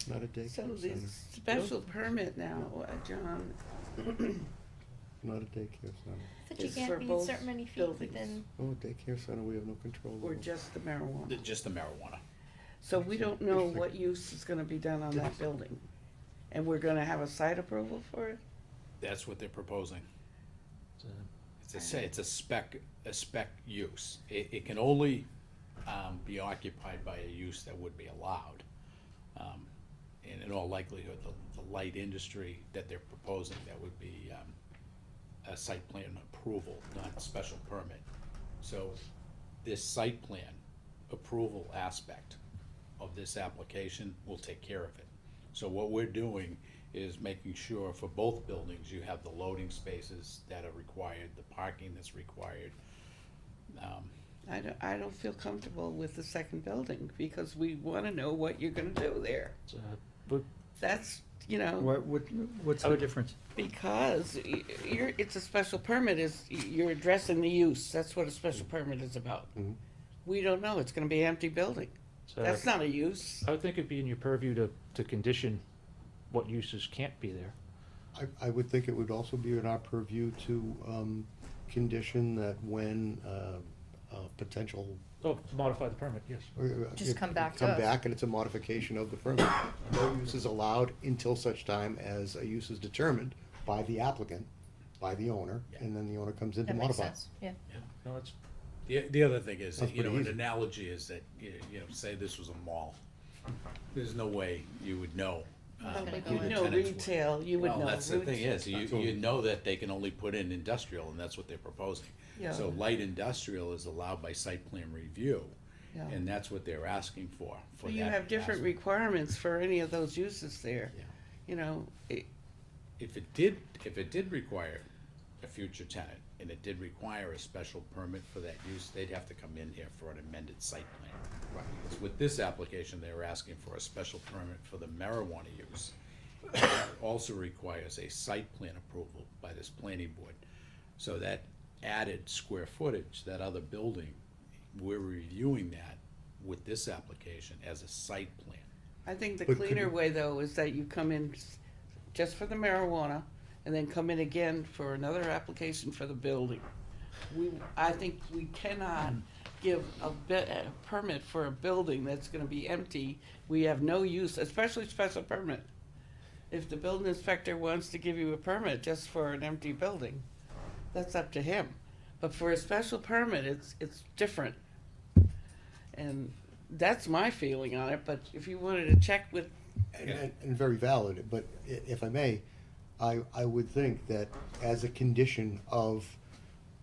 Not a daycare So center? the special permit now, John, Not a daycare center. But you It's can't for be both certain many feet buildings. within. Oh, daycare center, we have no control or over. just the marijuana? Just the marijuana. So we don't know what use is gonna be done on that building. And we're gonna have a site approval for it? That's what they're proposing. It's a spec use. It can only be occupied by a use that would be allowed. And in all likelihood, the light industry that they're proposing, that would be a site plan approval, not a special permit. So this site plan approval aspect of this application will take care of it. So what we're doing is making sure for both buildings, you have the loading spaces that are required, the parking that's required. I don't feel comfortable with the second building, because we wanna know what you're gonna do there. But That's, What's the difference? because it's a special permit, you're addressing the use, that's what a special permit is about. Mhm. We don't know, it's gonna be an empty building, so that's not a use. I would think it'd be in your purview to condition what uses can't be there. I would think it would also be in our purview to condition that when potential. Oh, modify the permit, yes. Just come back to Come us. back and it's a modification of the permit. No use is allowed until such time as a use is determined by the applicant, by the owner, and then the owner comes in to That makes modify. sense, yeah. No, that's, The other thing is, That's pretty an easy. analogy is that, say this was a mall. There's no way you would know. gonna who go the in. You'd know tenants were. retail, you would know. Well, that's the thing is, That's you know that they can only put in industrial, and that's what they're proposing. Yeah. So light industrial is allowed by site plan review, Yeah. and that's what they're asking for Well, you that have different aspect. requirements for any of those uses there. Yeah. If it did require a future tenant, and it did require a special permit for that use, they'd have to come in here for an amended site plan. Right. With this application, they were asking for a special permit for the marijuana use. It also requires a site plan approval by this planning board. So that added square footage, that other building, we're reviewing that with this application as a site plan. I think the But could cleaner you- way, though, is that you come in just for the marijuana, and then come in again for another application for the building. I think we cannot give a permit for a building that's gonna be empty. We have no use, especially special permit. If the building inspector wants to give you a permit just for an empty building, that's up to him. But for a special permit, it's different. And that's my feeling on it, but if you wanted to check with, And very valid, but if I may, I would think that as a condition of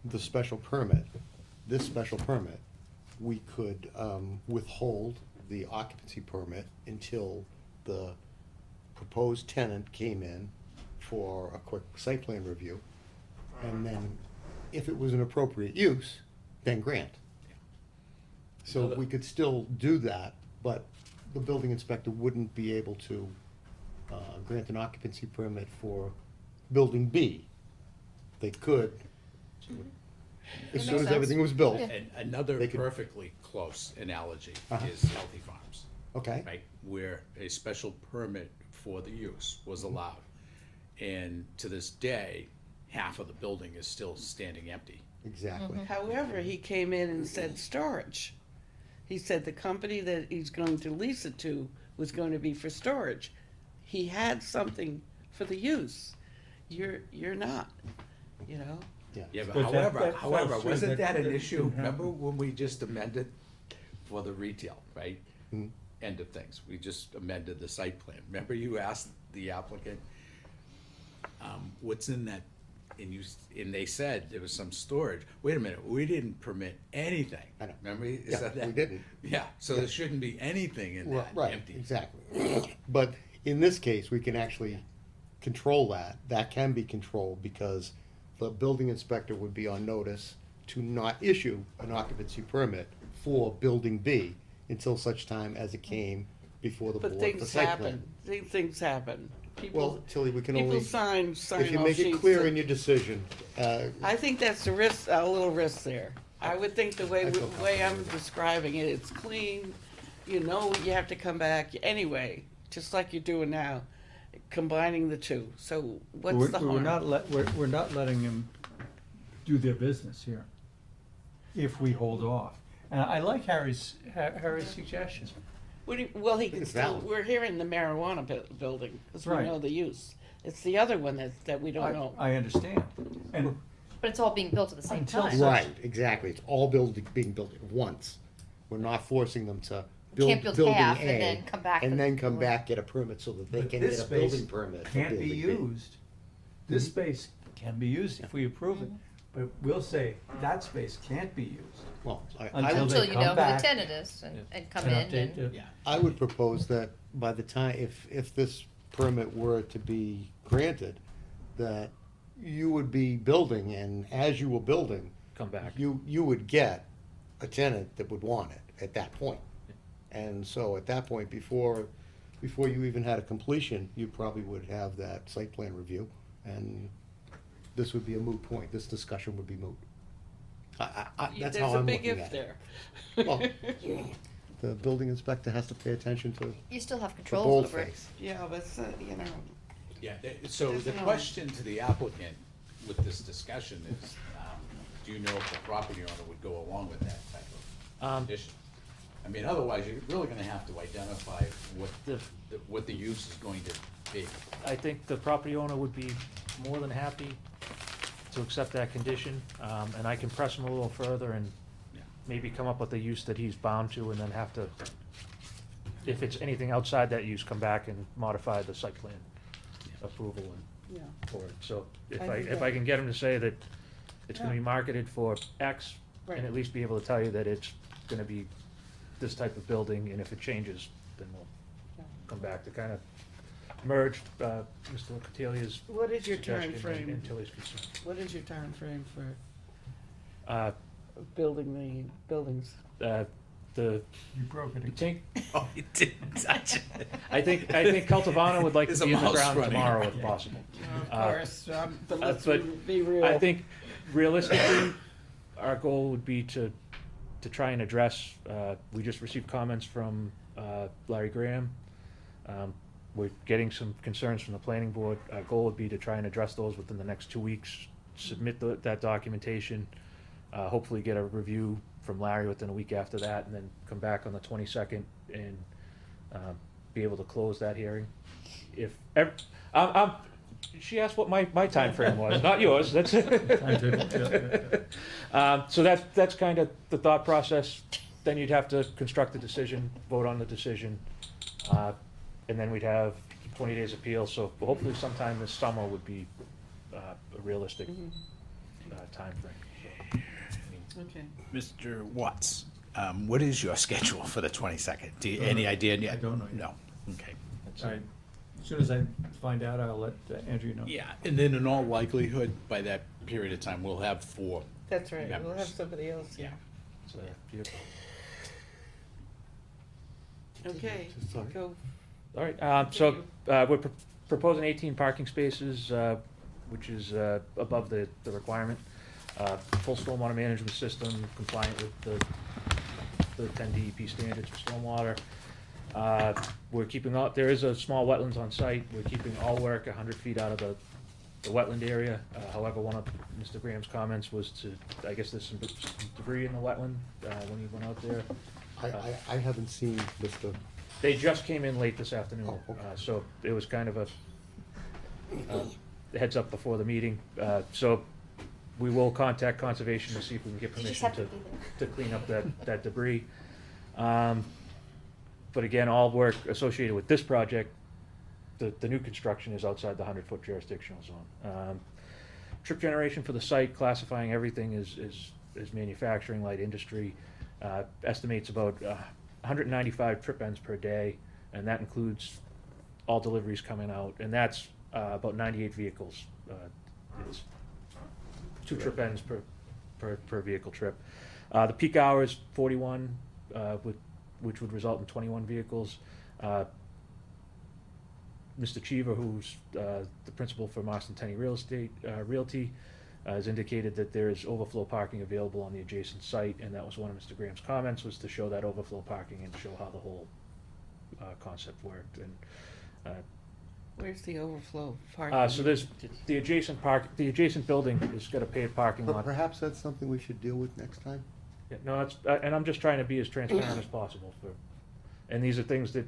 the special permit, this special permit, we could withhold the occupancy permit until the proposed tenant came in for a quick site plan review. And then, if it was an appropriate use, then grant. So we could still do that, but the building inspector wouldn't be able to grant an occupancy permit for building B. They could, as soon as sense. everything was built. Yeah. And another They could- perfectly close analogy Uh-huh. is Healthy Farms, Okay, right? Where a special permit for the use was allowed. And to this day, half of the building is still standing empty. exactly. however, he came in and said storage. He said the company that he's going to lease it to was going to be for storage. He had something for the use. You're not, you know? Yeah, but But that however, falls through. wasn't That- that an that issue? didn't happen. Remember when we just amended for the retail, right? Mhm. End of things. We just amended the site plan. Remember you asked the applicant, what's in that? And they said there was some storage. Wait a minute, we didn't permit anything. I know. Remember you Yeah, said that? we didn't. Yeah, so there shouldn't be anything in that Right, empty. exactly. But in this case, we can actually control that. That can be controlled because the building inspector would be on notice to not issue an occupancy permit for building B until such time as it came before the board But for things site plan. happen, things happen. Well, People, Tilly, we can people only, sign if you off make it sheets clear that- in your decision, I think that's a risk, a little risk there. I would think the way, I feel way I'm describing it, it's clean, you know, you have to come back anyway, just like you're doing now, combining the two. So what's the We're not harm? we're not letting them do their business here, if we hold off. And I like Harry's suggestion. Well, he can It's still, valid. we're hearing the marijuana building, because we Right. know the use. It's the other one that we don't know. I understand. And But it's all being built at the same Until time. such- right, exactly. It's all being built at once. We're not forcing them to build Can't build building half and A then come back and with- then come back, get a permit so that they But can this get a space building permit for can't be building B. used. This space can be used if we approve it, but we'll say that space can't be used. Well, I Until would, Until they you come know who the back tenant is and come And in update and. the- Yeah. I would propose that by the time, if this permit were to be granted, that you would be building, and as you were building, Come back. you would get a tenant that would want it at that point. And so at that point, before you even had a completion, you probably would have that site plan review, and this would be a moot point, this discussion would be moot. That's how I'm looking at it. There's a Well, big if there. The building inspector has to pay attention to You still have the control over it. boldface. Yeah, but, you know, Yeah, so the Doesn't question to the applicant with this discussion is, do you know if the property owner would go along with that type of condition? I mean, otherwise, you're really gonna have to identify what the use is going to be. I think the property owner would be more than happy to accept that condition, and I can press him a little further and Yeah. maybe come up with a use that he's bound to, and then have to, if it's anything outside that use, come back and modify the site plan approval and yeah. for it. So if I I, think if that- I can get him to say that it's gonna be Yeah. marketed for X, Right. and at least be able to tell you that it's gonna be this type of building, and if it changes, then we'll come back to kind of merge, Mr. Catalia's What is your suggestion time frame? and Tilly's concern. What is your time frame for Uh, building the buildings? the, You broke it I again. think, Oh, you didn't touch it. I think Cultivana would like to There's a be in the mouse ground running tomorrow around. if possible. Of Uh, course, but let's but be real. I think realistically, our goal would be to try and address, we just received comments from Larry Graham. We're getting some concerns from the planning board. Our goal would be to try and address those within the next 2 weeks, submit that documentation, hopefully get a review from Larry within a week after that, and then come back on the 22nd and be able to close that hearing. If she asked what my timeframe was, not yours. That's so that's kind of the thought process. Then you'd have to construct a decision, vote on the decision, and then we'd have 20 days appeal. So hopefully sometime this summer would be a realistic timeframe. Okay. Mr. Watts, what is your schedule for the 22nd? Any idea yet? I don't know yet. No, okay. All right. As soon as I find out, I'll let Andrew know. Yeah, and then in all likelihood, by that period of time, we'll have 4. That's right, we'll have Members. somebody else, yeah. So, beautiful. Okay, Sorry. go. All right, so we're proposing 18 parking spaces, which is above the requirement. Full stormwater management system compliant with the 10 DEP standards for stormwater. We're keeping all, there is a small wetlands on site. We're keeping all work 100 feet out of the wetland area. However, one of Mr. Graham's comments was to, I guess there's some debris in the wetland when he went out there. I haven't seen Mr. They just came in late this afternoon, Oh, okay. so it was kind of a heads up before the meeting. So we will contact conservation to see if we can get You just permission have to be there. to clean up that debris. But again, all work associated with this project, the new construction is outside the 100-foot jurisdictional zone. Trip generation for the site, classifying everything is manufacturing, light industry, estimates about 195 trip ends per day, and that includes all deliveries coming out, and that's about 98 vehicles. It's 2 trip ends per vehicle trip. The peak hours, 41, which would result in 21 vehicles. Mr. Cheever, who's the principal for Marston Tenney Realty, has indicated that there is overflow parking available on the adjacent site, and that was one of Mr. Graham's comments, was to show that overflow parking and show how the whole concept worked. And Where's the overflow parking? so there's the adjacent building has got a paved parking But lot. perhaps that's something we should deal with next time? Yeah, no, that's, and I'm just trying to be as transparent as possible for, and these are things that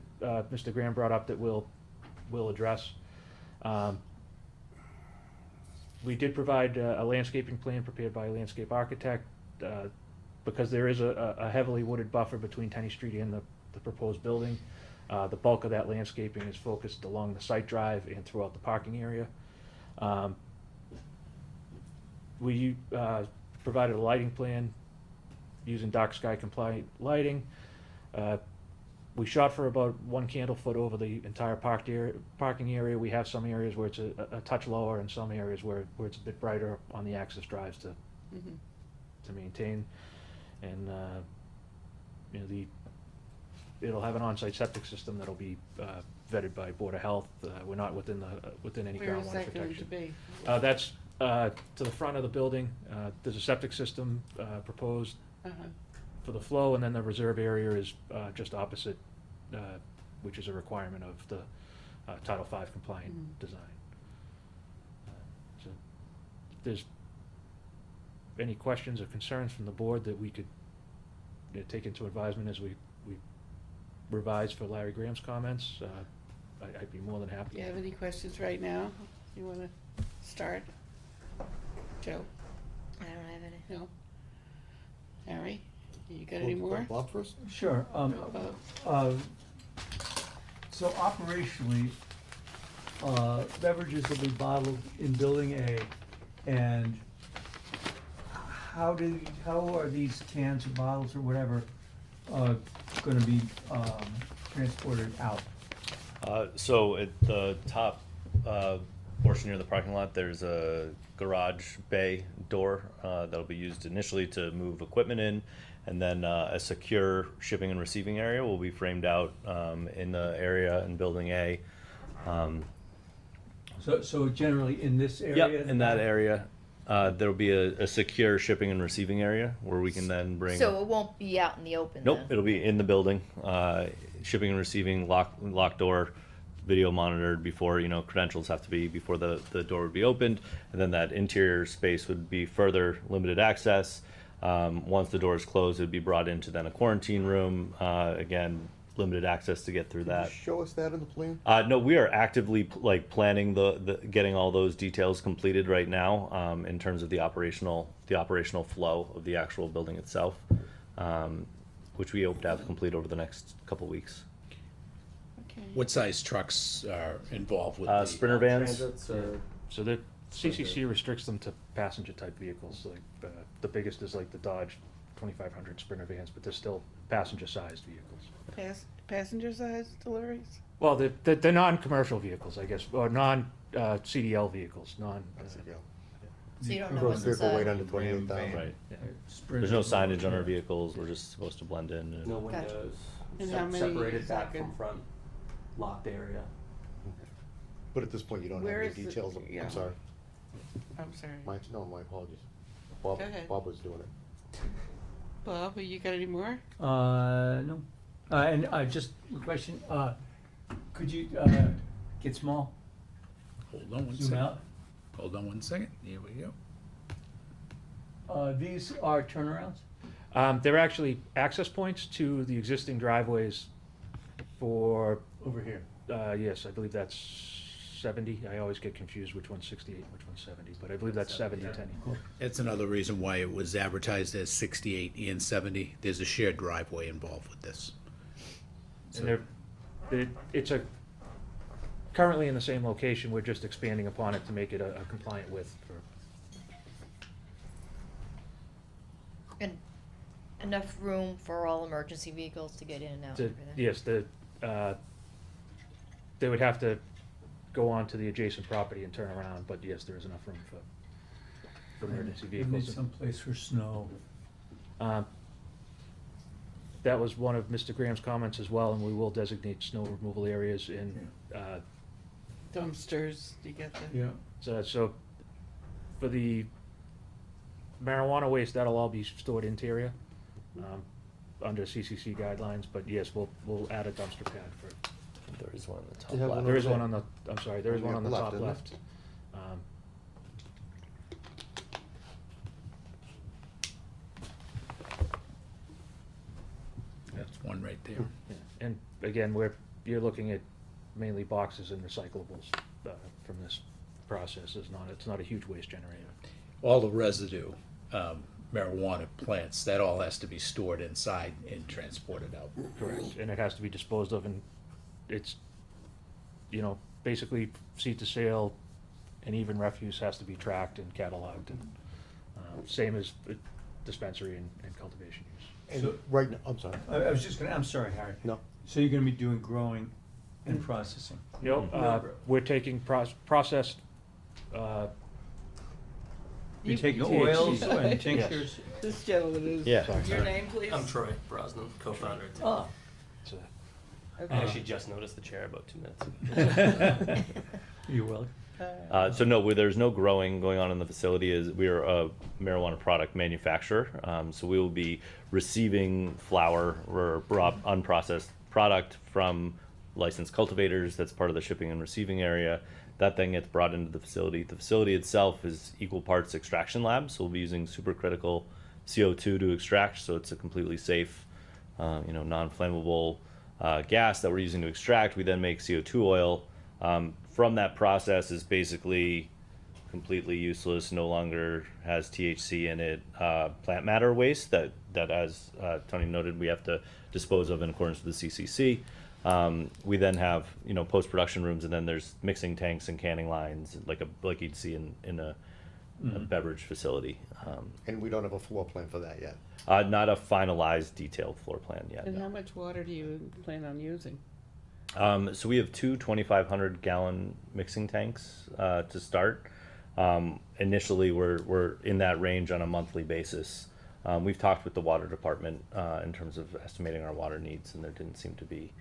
Mr. Graham brought up that we'll address. We did provide a landscaping plan prepared by a landscape architect, because there is a heavily wooded buffer between Tenney Street and the proposed building. The bulk of that landscaping is focused along the site drive and throughout the parking area. We provided a lighting plan using dark sky compliant lighting. We shot for about 1 candle foot over the entire parking area. We have some areas where it's a touch lower and some areas where it's a bit brighter on the access drives to maintain. And it'll have an on-site septic system that'll be vetted by Board of Health. We're not within any Where is groundwater that going to protection. be? That's to the front of the building. There's a septic system proposed Uh-huh. for the flow, and then the reserve area is just opposite, which is a requirement of the Title V compliant design. So if there's any questions or concerns from the board that we could take into advisement as we revise for Larry Graham's comments, I'd be more than happy. Do you have any questions right now? You wanna start? Joe? I don't have any. No? Harry? You got any more? Bob first? Sure. Bob? So operationally, beverages will be bottled in Building A, and how are these cans or bottles or whatever gonna be transported out? So at the top portion near the parking lot, there's a garage bay door that'll be used initially to move equipment in, and then a secure shipping and receiving area will be framed out in the area in Building A. So generally in this area? Yep, in that area, there'll be a secure shipping and receiving area where we can then bring. So it won't be out in the open Nope, then? it'll be in the building, shipping and receiving, lock door, video monitored before, credentials have to be before the door would be opened. And then that interior space would be further limited access. Once the doors close, it'd be brought into then a quarantine room. Again, limited access to get through Can you that. show us that in the plan? No, we are actively planning the getting all those details completed right now, in terms of the operational flow of the actual building itself, which we hope to have complete over the next couple weeks. Okay. What size trucks are involved with Sprinter vans. So the CCC restricts them to passenger type vehicles, like, the biggest is like the Dodge 2500 Sprinter vans, but they're still passenger sized vehicles. Passenger size deliveries? Well, they're non-commercial vehicles, I guess, or CDL vehicles, So you don't know Gross what's vehicle weight inside. under 28,000. Right. yeah. There's no signage on our vehicles. We're just supposed to blend in. And No Gotcha. windows, And how many separated is back that from front, locked area. But at this point, you don't Where have is any the- details. yeah. I'm sorry. I'm sorry. My apologies. Bob, Go ahead. Bob was doing it. Bob, you got any more? No. And just a question, could you get small, Hold on one zoom second. out? Hold on one second. Here we go. These are turnarounds? They're actually access points to the existing driveways for, Over here. yes, I believe that's 70. I always get confused which one's 68 and which one's 70, but I believe that's 70, Tenny. That's another reason why it was advertised as 68 and 70. There's a shared driveway involved with this. And it's currently in the same location, we're just expanding upon it to make it a compliant width for. And enough room for all emergency vehicles to get in and out. To, and everything? yes, they would have to go onto the adjacent property and turn around, but yes, there is enough room for emergency We need vehicles. someplace for snow. That was one of Mr. Graham's comments as well, and we will designate snow removal areas in, Dumpsters, you get that? Yeah. so for the marijuana waste, that'll all be stored interior, under CCC guidelines, but yes, we'll add a dumpster pad for. there is one on the top You have left. one There is over one on the, I'm sorry, there is one on the top isn't there? left. Um, That's one right there. yeah. And again, you're looking at mainly boxes and recyclables, from this process. It's not a huge waste generator. All the residue, marijuana plants, that all has to be stored inside and transported out. Correct. And it has to be disposed of, and it's, basically seed to sale, and even refuse has to be tracked and cataloged, and, same as dispensary and cultivation use. And right now, I'm sorry. I was just I'm sorry, Harry. No. So you're gonna be doing growing and processing? We're taking processed, You're You- taking you- oils Yes. and tinctures? This gentleman is. Yeah. Sorry. Your name, please? I'm Troy Brosnan, co-founder. of Tick. Oh. so, I Okay. actually just noticed the chair about 2 minutes ago. You're welcome. So no, there's no growing going on in the facility. We are a marijuana product manufacturer. So we will be receiving flower or unprocessed product from licensed cultivators. That's part of the shipping and receiving area. That then gets brought into the facility. The facility itself is equal parts extraction lab. So we'll be using supercritical CO2 to extract. So it's a completely safe, non-flammable gas that we're using to extract. We then make CO2 oil. From that process is basically completely useless, no longer has THC in it, plant matter waste that as Tony noted, we have to dispose of in accordance with the CCC. We then have, post-production rooms, and then there's mixing tanks and canning lines, like you'd see in a beverage facility. And we don't have a floor plan for that yet. Not a finalized detailed floor plan yet. And no. how much water do you plan on using? So we have two 2,500 gallon mixing tanks to start. Initially, we're in that range on a monthly basis. We've talked with the water department in terms of estimating our water needs, and there didn't seem to be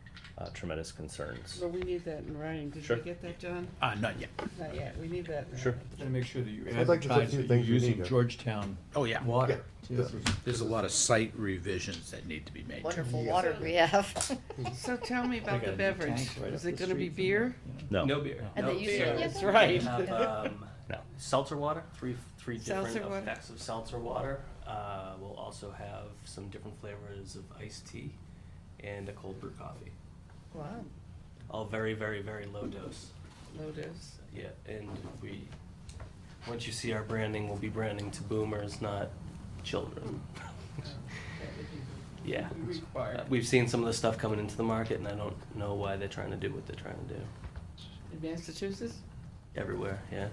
tremendous concerns. Well, we need that in writing. Did Sure. you get that, John? Not yet. Not yet. We need that in Sure. writing. Gotta make sure that you I'd like to put a advertise few that you're things we need using here. Georgetown Oh, yeah. water. Yeah, this is- There's a lot of site revisions that need to be made. too. Wonderful water we have. So tell me about They got the a new beverage. tank right Is up it the gonna be street from beer? No. No beer. And No they use beer. it, That's yeah. right. We have No. Seltzer water, three different Seltzer water? effects of seltzer water. We'll also have some different flavors of iced tea and a cold brew coffee. Wow, All very, very, very low dose. Lotus. Yeah, and once you see our branding, we'll be branding to boomers, not children. Yeah. We've seen some of the stuff coming into the market, and I don't know why they're trying to do what they're trying to do. In Massachusetts? Everywhere, yeah.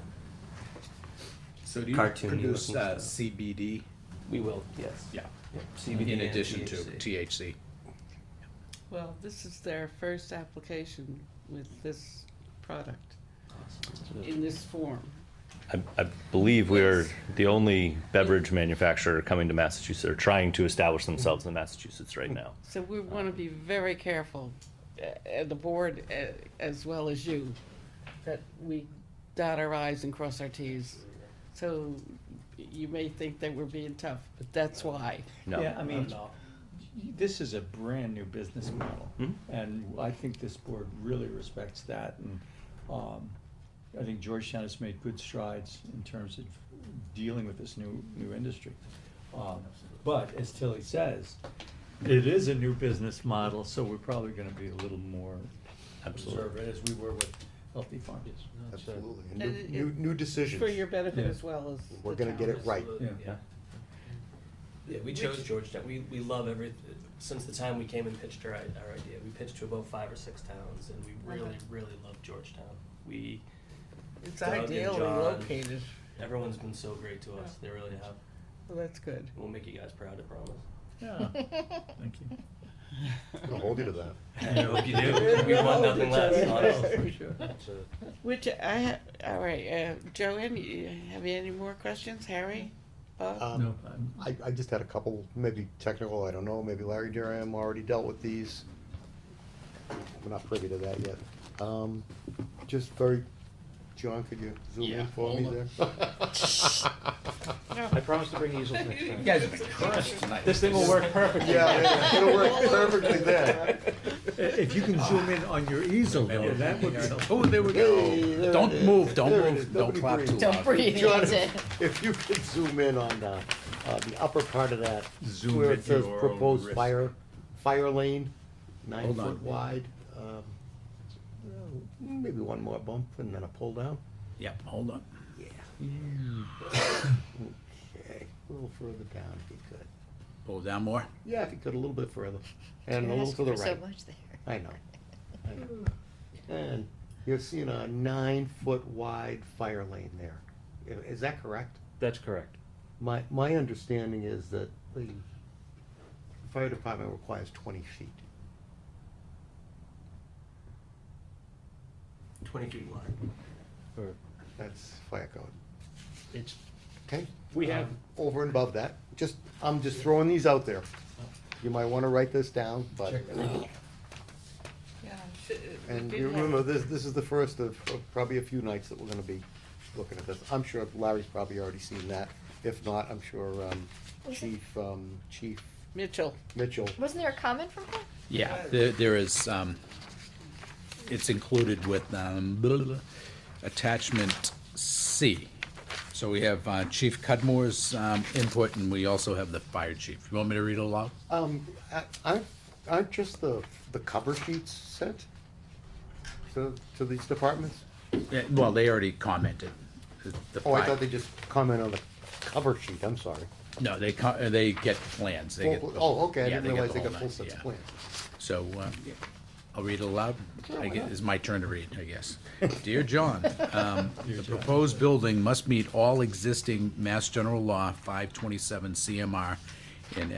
So do you Cartoony produce looking stuff. CBD? We will, yes. Yeah. Yep, CBD In and addition to THC. THC? Well, this is their first application with this product in this form. I believe we're the only beverage manufacturer coming to Massachusetts, or trying to establish themselves in Massachusetts right now. So we want to be very careful, and the board as well as you, that we dot our i's and cross our t's. So you may think that we're being tough, but that's why. No. Yeah, I mean, this is a brand-new business model, Mhm. and I think this board really respects that, and, I think Georgetown has made good strides in terms of dealing with this new industry. But as Tilly says, it is a new business model, so we're probably gonna be a little more Absolutely. observant as we were with Healthy Farms. Absolutely. A And new decisions. For your benefit Yeah. as well as We're the gonna get it town. right. Absolutely, Yeah. Yeah, we chose Georgetown. We love since the time we came and pitched our idea. We pitched to about 5 or 6 towns, and we really, really love Georgetown. It's Doug and ideally John. located. Everyone's been so great to us. They really have. Well, that's good. We'll make you guys proud, I promise. Yeah, thank you. I'm gonna hold you to that. I hope you do. We want nothing less, honestly. Sure. Which all right, Joanne, you have any more questions? Harry? Bob? No, I just had a couple, maybe technical, I don't know, maybe Larry Durham already dealt with these. We're not privy to that yet. Just very, John, could you zoom Yeah, in for me hold there? I promise to bring easels next time. You guys have been cursed tonight. This thing will work perfectly. Yeah, it'll work perfectly then. If you can zoom in on your easel, though, that would be helpful. Oh, there we Hey, there go. Don't it is. move, don't There it move, is. don't Nobody clap breathe. too Don't loud. breathe John, into it. if you could zoom in on the upper part of that, Zoom where it into says your own proposed wrist. fire lane, 9 Hold on. foot wide. Maybe one more bump and then a pull down. Yep, hold on. Okay, a little further down if you could. Pull down more. Yeah, if you could, a little bit further. And a You're little asking to the for right. So much there. I know. And you're seeing a 9 foot wide fire lane there. Is that correct? That's correct. My understanding is that the fire department requires 20 feet. 20 feet wide. Or That's fire code. it's, Okay? we have, Over and above that, I'm just throwing these out there. You might wanna write this down, but, Yeah. and you remember, this is the first of probably a few nights that we're gonna be looking at this. I'm sure Larry's probably already seen that. If not, I'm sure, Chief Mitchell. Mitchell. Wasn't there a comment from him? Yeah, there is, it's included with, blah, blah, blah, attachment C. So we have Chief Cudmore's input, and we also have the fire chief. You want me to read it aloud? Aren't just the cover sheets sent to these departments? Yeah, well, they already commented. The Oh, I fire- thought they just comment on the cover sheet, I'm sorry. No, they get plans. They get the- Oh, okay, I yeah, didn't realize the they whole got full nine, sets of yeah. plans. So, I'll read it aloud. Sure, I why guess not? it's my turn to read, I guess. Dear John, the proposed building must meet all existing Mass General Law 527 CMR and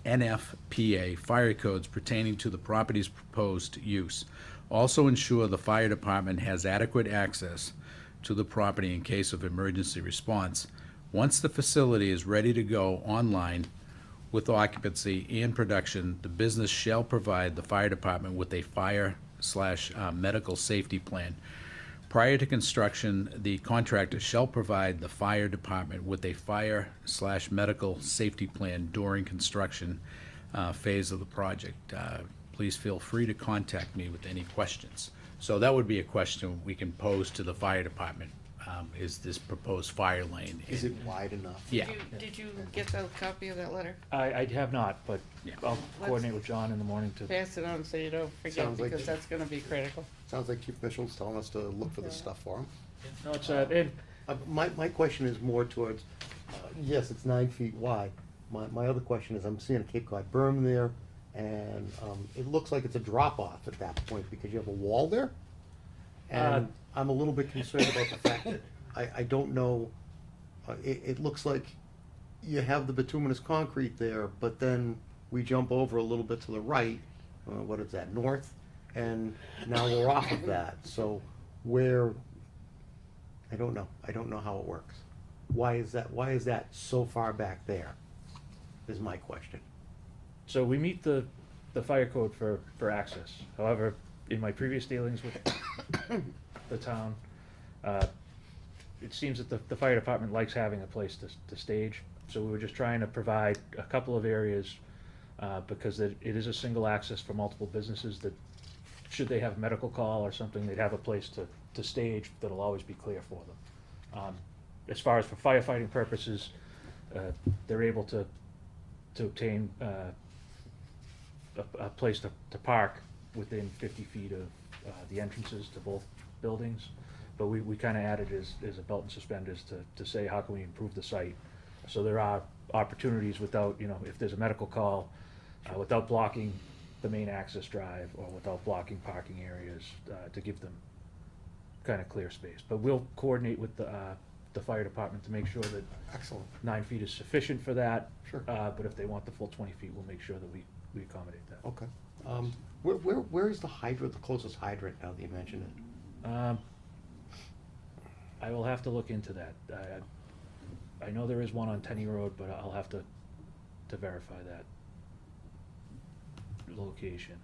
NFPA fire codes pertaining to the property's proposed use. Also ensure the fire department has adequate access to the property in case of emergency response. Once the facility is ready to go online with occupancy and production, the business shall provide the fire department with a fire/medical safety plan. Prior to construction, the contractor shall provide the fire department with a fire/medical safety plan during construction phase of the project. Please feel free to contact me with any questions. So that would be a question we can pose to the fire department is this proposed fire lane. Is it wide enough? Yeah. Did you get a copy of that letter? I have not, but Yeah. I'll coordinate with John in the morning to. Pass it on so you don't forget, Sounds like because it. that's gonna be critical. Sounds like Chief Mitchell's telling us to look for this stuff for him. No, it's, and My question is more towards, yes, it's 9 feet wide. My other question is, I'm seeing a Cape Cod berm there, and it looks like it's a drop-off at that point, because you have a wall there. And I'm a little bit concerned about the fact that I don't know, it looks like you have the bituminous concrete there, but then we jump over a little bit to the right, what is that, north? And now we're off of that, so where, I don't know how it works. Why is that so far back there, is my question. so we meet the fire code for access. However, in my previous dealings with the town, it seems that the fire department likes having a place to stage. So we were just trying to provide a couple of areas, because it is a single access for multiple businesses, that should they have a medical call or something, they'd have a place to stage that'll always be clear for them. As far as for firefighting purposes, they're able to obtain a place to park within 50 feet of the entrances to both buildings. But we kind of added as a belt and suspenders to say, how can we improve the site? So there are opportunities without, if there's a medical call, without blocking the main access drive or without blocking parking areas, to give them kind of clear space. But we'll coordinate with the fire department to make sure that Excellent. 9 feet is sufficient for that. Sure. But if they want the full 20 feet, we'll make sure that we accommodate that. Okay. Where is the hydrant, the closest hydrant, now that you mention it? I will have to look into that. I know there is one on Tenny Road, but I'll have to verify that location.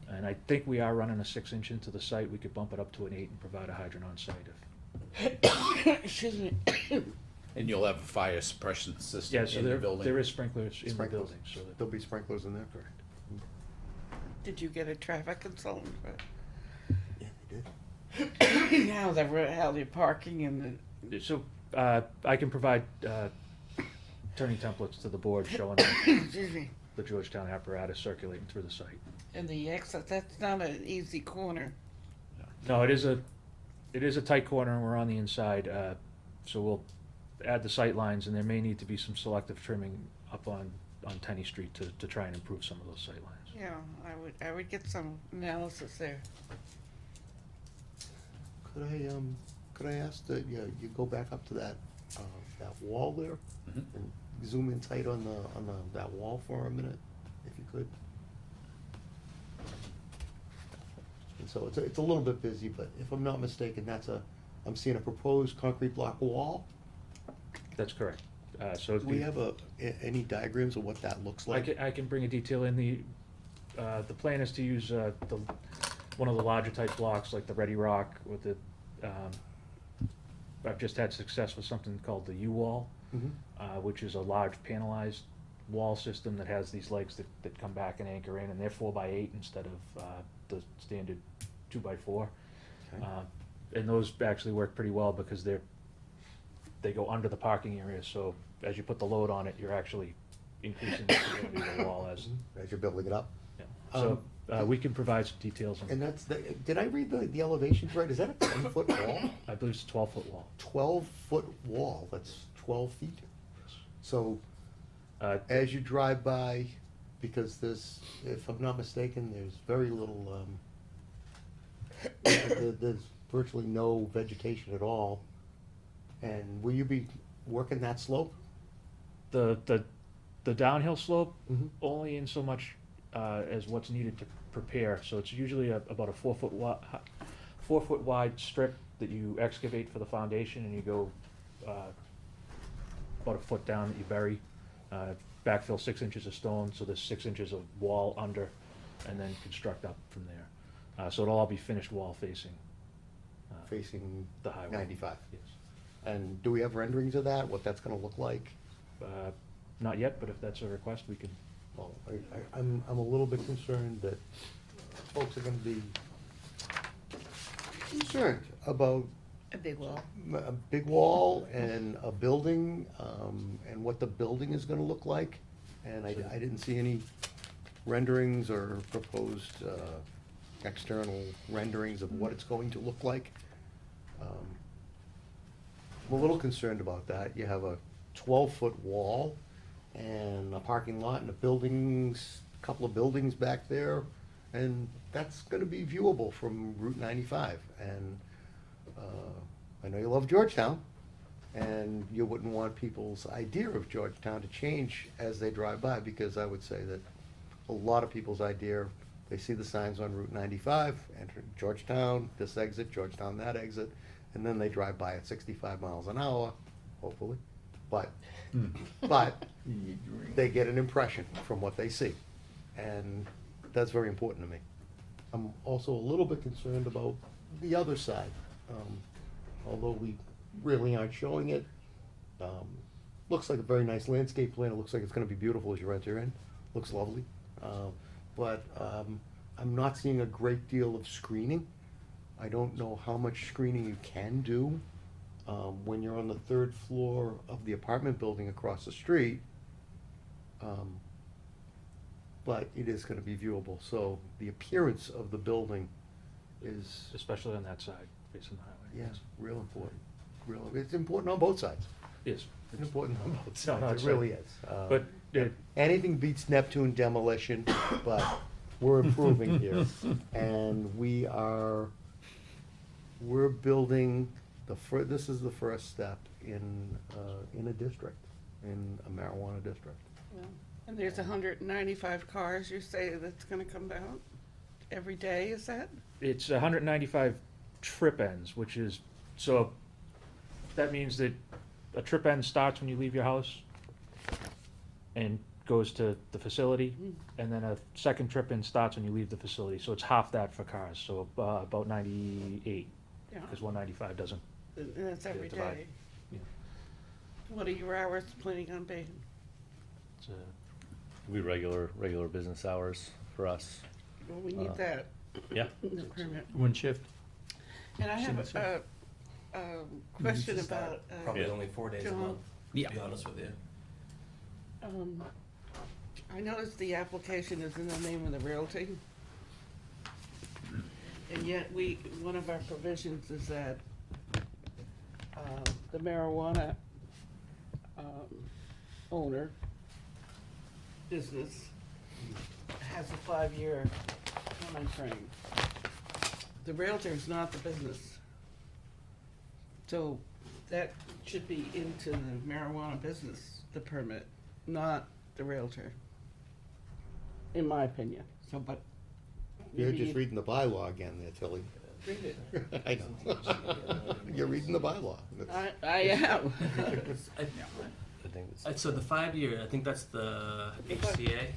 And I think we are running a 6-inch into the site. We could bump it up to an 8 and provide a hydrant on site if. Excuse me. And you'll have a fire suppression system Yeah, so in the there building? is sprinklers in the Sprinklers. building, so that. There'll be sprinklers in there? Correct. Did you get a traffic consultant for Yeah, they did. how the parking and So, I can provide, turning templates to the board showing excuse me, the Georgetown apparatus circulating through the site. and the exit, that's not an easy corner. No, it is a tight corner and we're on the inside, so we'll add the sight lines and there may need to be some selective trimming up on Tenny Street to try and improve some of those sight lines. Yeah, I would get some analysis there. Could I ask that you go back up to that wall there? Mhm. And zoom in tight on that wall for a minute, if you could? And so it's a little bit busy, but if I'm not mistaken, I'm seeing a proposed concrete block wall. That's correct. So Do we have any diagrams of what that looks like? I can bring a detail in. The plan is to use one of the larger type blocks like the Ready Rock with the, I've just had success with something called the U-wall, Mhm. which is a large panelized wall system that has these legs that come back and anchor in, and they're 4x8 instead of the standard 2x4. Okay. And those actually work pretty well because they go under the parking area, so as you put the load on it, you're actually increasing the stability of the wall as. As you're building it up? Yeah. So, we can provide some details, And that's, did I read the elevations right? Is that a 10-foot wall? I believe it's a 12-foot wall. 12-foot wall, that's 12 feet? So Uh, as you drive by, because if I'm not mistaken, there's very little, there's virtually no vegetation at all. And will you be working that slope? The downhill slope, Mhm. only in so much as what's needed to prepare, so it's usually about a 4-foot wide strip that you excavate for the foundation, and you go about a foot down that you bury, backfill 6 inches of stone, so there's 6 inches of wall under, and then construct up from there. So it'll all be finished wall facing Facing the highway. 95. Yes. And do we have renderings of that, what that's gonna look like? Not yet, but if that's a request, we can. Well, I'm a little bit concerned that folks are gonna be concerned about A big wall. a big wall and a building, and what the building is gonna look like. And I didn't see any renderings or proposed, external renderings of what it's going to look like. I'm a little concerned about that. You have a 12-foot wall and a parking lot and a couple of buildings back there, and that's gonna be viewable from Route 95. And I know you love Georgetown, and you wouldn't want people's idea of Georgetown to change as they drive by, because I would say that a lot of people's idea, they see the signs on Route 95, enter Georgetown, this exit, Georgetown, that exit, and then they drive by at 65 miles an hour, hopefully. But they get an impression from what they see, and that's very important to me. I'm also a little bit concerned about the other side. Although we really aren't showing it. Looks like a very nice landscape plan. It looks like it's gonna be beautiful as you enter in. Looks lovely. But I'm not seeing a great deal of screening. I don't know how much screening you can do when you're on the third floor of the apartment building across the street. But it is gonna be viewable, so the appearance of the building is, Especially on that side, facing the highway. yeah, real important. It's important on both sides. Yes. It's important on both No, no, sides, it's it really is. But, Anything beats Neptune demolition, but we're improving here. And we're building this is the first step in a district, in a marijuana district. And there's 195 cars, you say, that's gonna come out every day, is that? it's 195 trip ends, which is, so that means that a trip end starts when you leave your house and goes to the facility, and then a second trip in starts when you leave the facility, so it's half that for cars, so about 98, Yeah, because 195 doesn't. and that's every divide. day. Yeah. What are your hours planning on being? It's We regular business hours for us. Well, we need that, Yeah. the permit. One shift. And I have Sure. a question about, Probably Yeah. only 4 days a John. month, Yeah. to be honest with you. I noticed the application is in the name of the realty. And yet one of our provisions is that, the marijuana, owner, business, has a 5-year time frame. The realtor is not the business. So that should be into the marijuana business, the permit, not the realtor. In my opinion, so, but. You're maybe just you- reading the bylaw again there, Tilly. Read it. I know. You're reading the bylaw. I am. I think it's. So the 5-year, I think that's the HCA,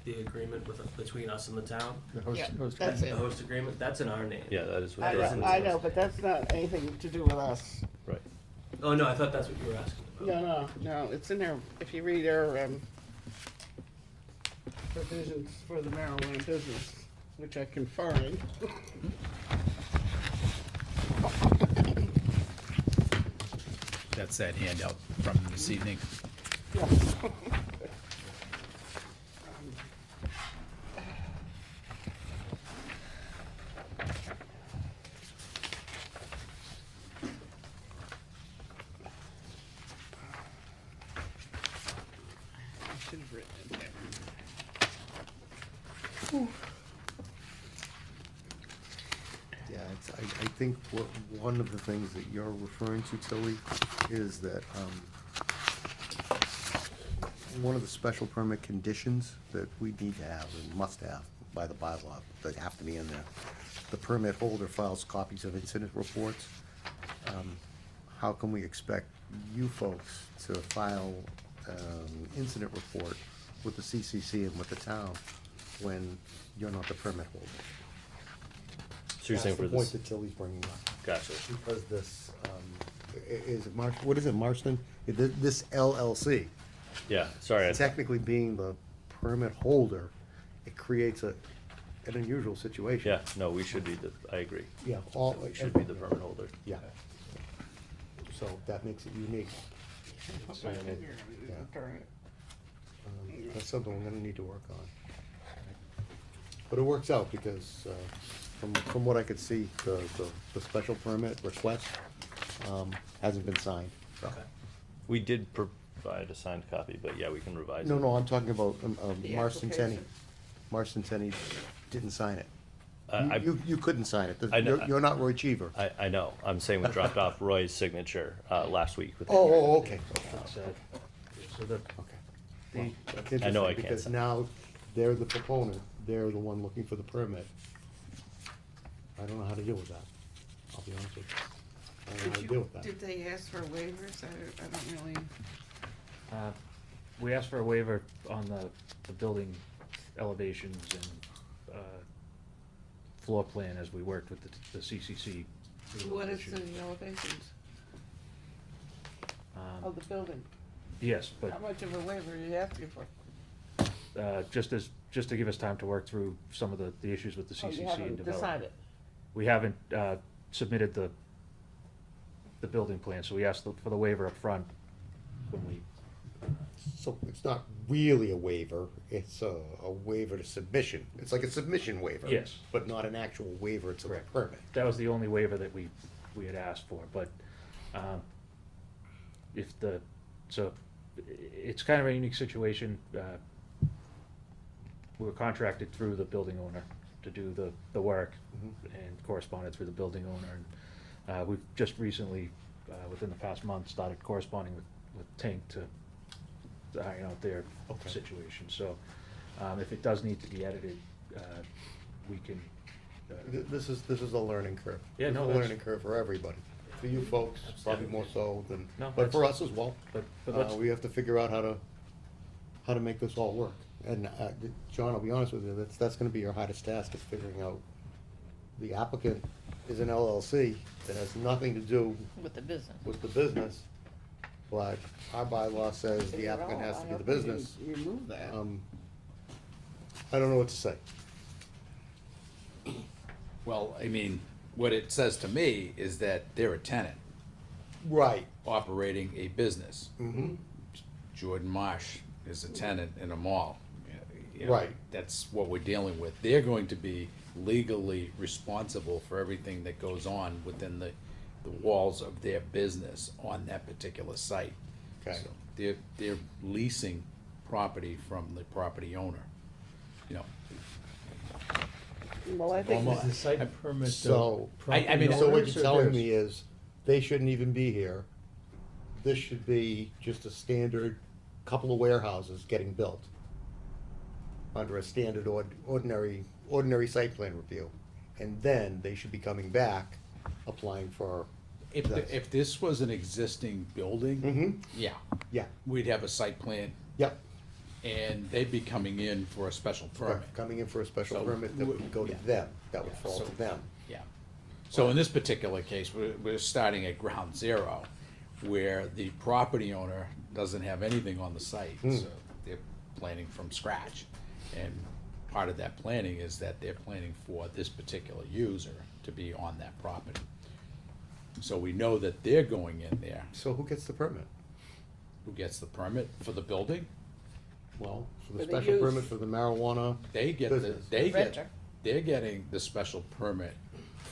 the agreement between us and the town, Yeah, that's the it. host agreement, that's in our name. Yeah, that is what. I that is know, what I it know, is. but that's not anything to do with us. Right. Oh, no, I thought that's what you were asking about. No, it's in there, if you read our, provisions for the marijuana business, which I can find. That's that handout from this evening. Yeah. I should have written it there. Yeah, I think one of the things that you're referring to, Tilly, is that, one of the special permit conditions that we need to have and must have by the bylaw, that have to be in there, the permit holder files copies of incident reports. How can we expect you folks to file, incident report with the CCC and with the town when you're not the permit holder? So you're saying for That's the point this, that Tilly's bringing up. gotcha. Because this, is it what is it, Marston? This LLC, Yeah, sorry, technically being the permit holder, it creates an unusual situation. Yeah, no, we should be I agree. Yeah, all. We should be the permit holder. Yeah. So that makes it unique. Put my finger in it, Yeah. turn it. That's something we're gonna need to work on. But it works out because, from what I could see, the special permit request, hasn't been signed. Okay. We did provide a signed copy, but yeah, we can revise it. No, no, I'm talking about, The Marston Tenney. application. Marston Tenney didn't sign it. I- You couldn't sign it. I know. You're not Roy Cheever. I know, I'm saying we dropped off Roy's signature, last week with. Oh, okay. It's, so the, Okay. the, That's I know I interesting, can't because sign. now they're the proponent, they're the one looking for the permit. I don't know how to deal with that, I'll be honest with you. I don't know how to deal with that. Did they ask for waivers? I don't really. we asked for a waiver on the building elevations and, floor plan as we worked with the CCC. What is issue. the elevations Um, of the building? Yes, but, How much of a waiver are you asking for? just to give us time to work through some of the issues with the Oh, you CCC and haven't develop. decided. We haven't, submitted the building plan, so we asked for the waiver up front when we, So it's not really a waiver, it's a waiver to submission, it's like a submission waiver. Yes. But not an actual waiver, it's a Correct. permit. that was the only waiver that we had asked for, but, if the, so, it's kind of a unique situation. We were contracted through the building owner to do the work and corresponded through the building owner. And we've just recently, within the past month, started corresponding with Tink to iron out their Okay. situation. So if it does need to be edited, we can. This is a learning curve. Yeah, This no, is a that's- learning curve for everybody. For you folks, probably more so than, No, but for that's- us as well. But let's, We have to figure out how to make this all work. And, John, I'll be honest with you, that's gonna be your hardest task, is figuring out, the applicant is an LLC that has nothing to do With the business. with the business, but our bylaw says the applicant has to be the business. Remove that. I don't know what to say. Well, I mean, what it says to me is that they're a tenant Right. operating a business. Mm-hmm. Jordan Marsh is a tenant in a mall. You know, Right. That's what we're dealing with. They're going to be legally responsible for everything that goes on within the walls of their business on that particular site. Okay. So they're leasing property from the property owner, you know. Well, I think. Almost. Is the site permit? So, I mean, so what owners you're or telling theirs? me is, they shouldn't even be here. This should be just a standard couple of warehouses getting built under a standard ordinary site plan review. And then they should be coming back, applying for. If this was an existing building, Mhm. yeah, Yeah, we'd have a site plan yep. and they'd be coming in for a special permit. Coming in for a special So, permit that would go to yeah. them, that would Yeah, fall so- to them. Yeah. So in this particular case, we're starting at ground zero, where the property owner doesn't have anything on the site, so they're planning from scratch. And part of that planning is that they're planning for this particular user to be on that property. So we know that they're going in there. So who gets the permit? Who gets the permit for the building? Well, for For the the special use. permit for the marijuana. They get Business. Renter. they're getting the special permit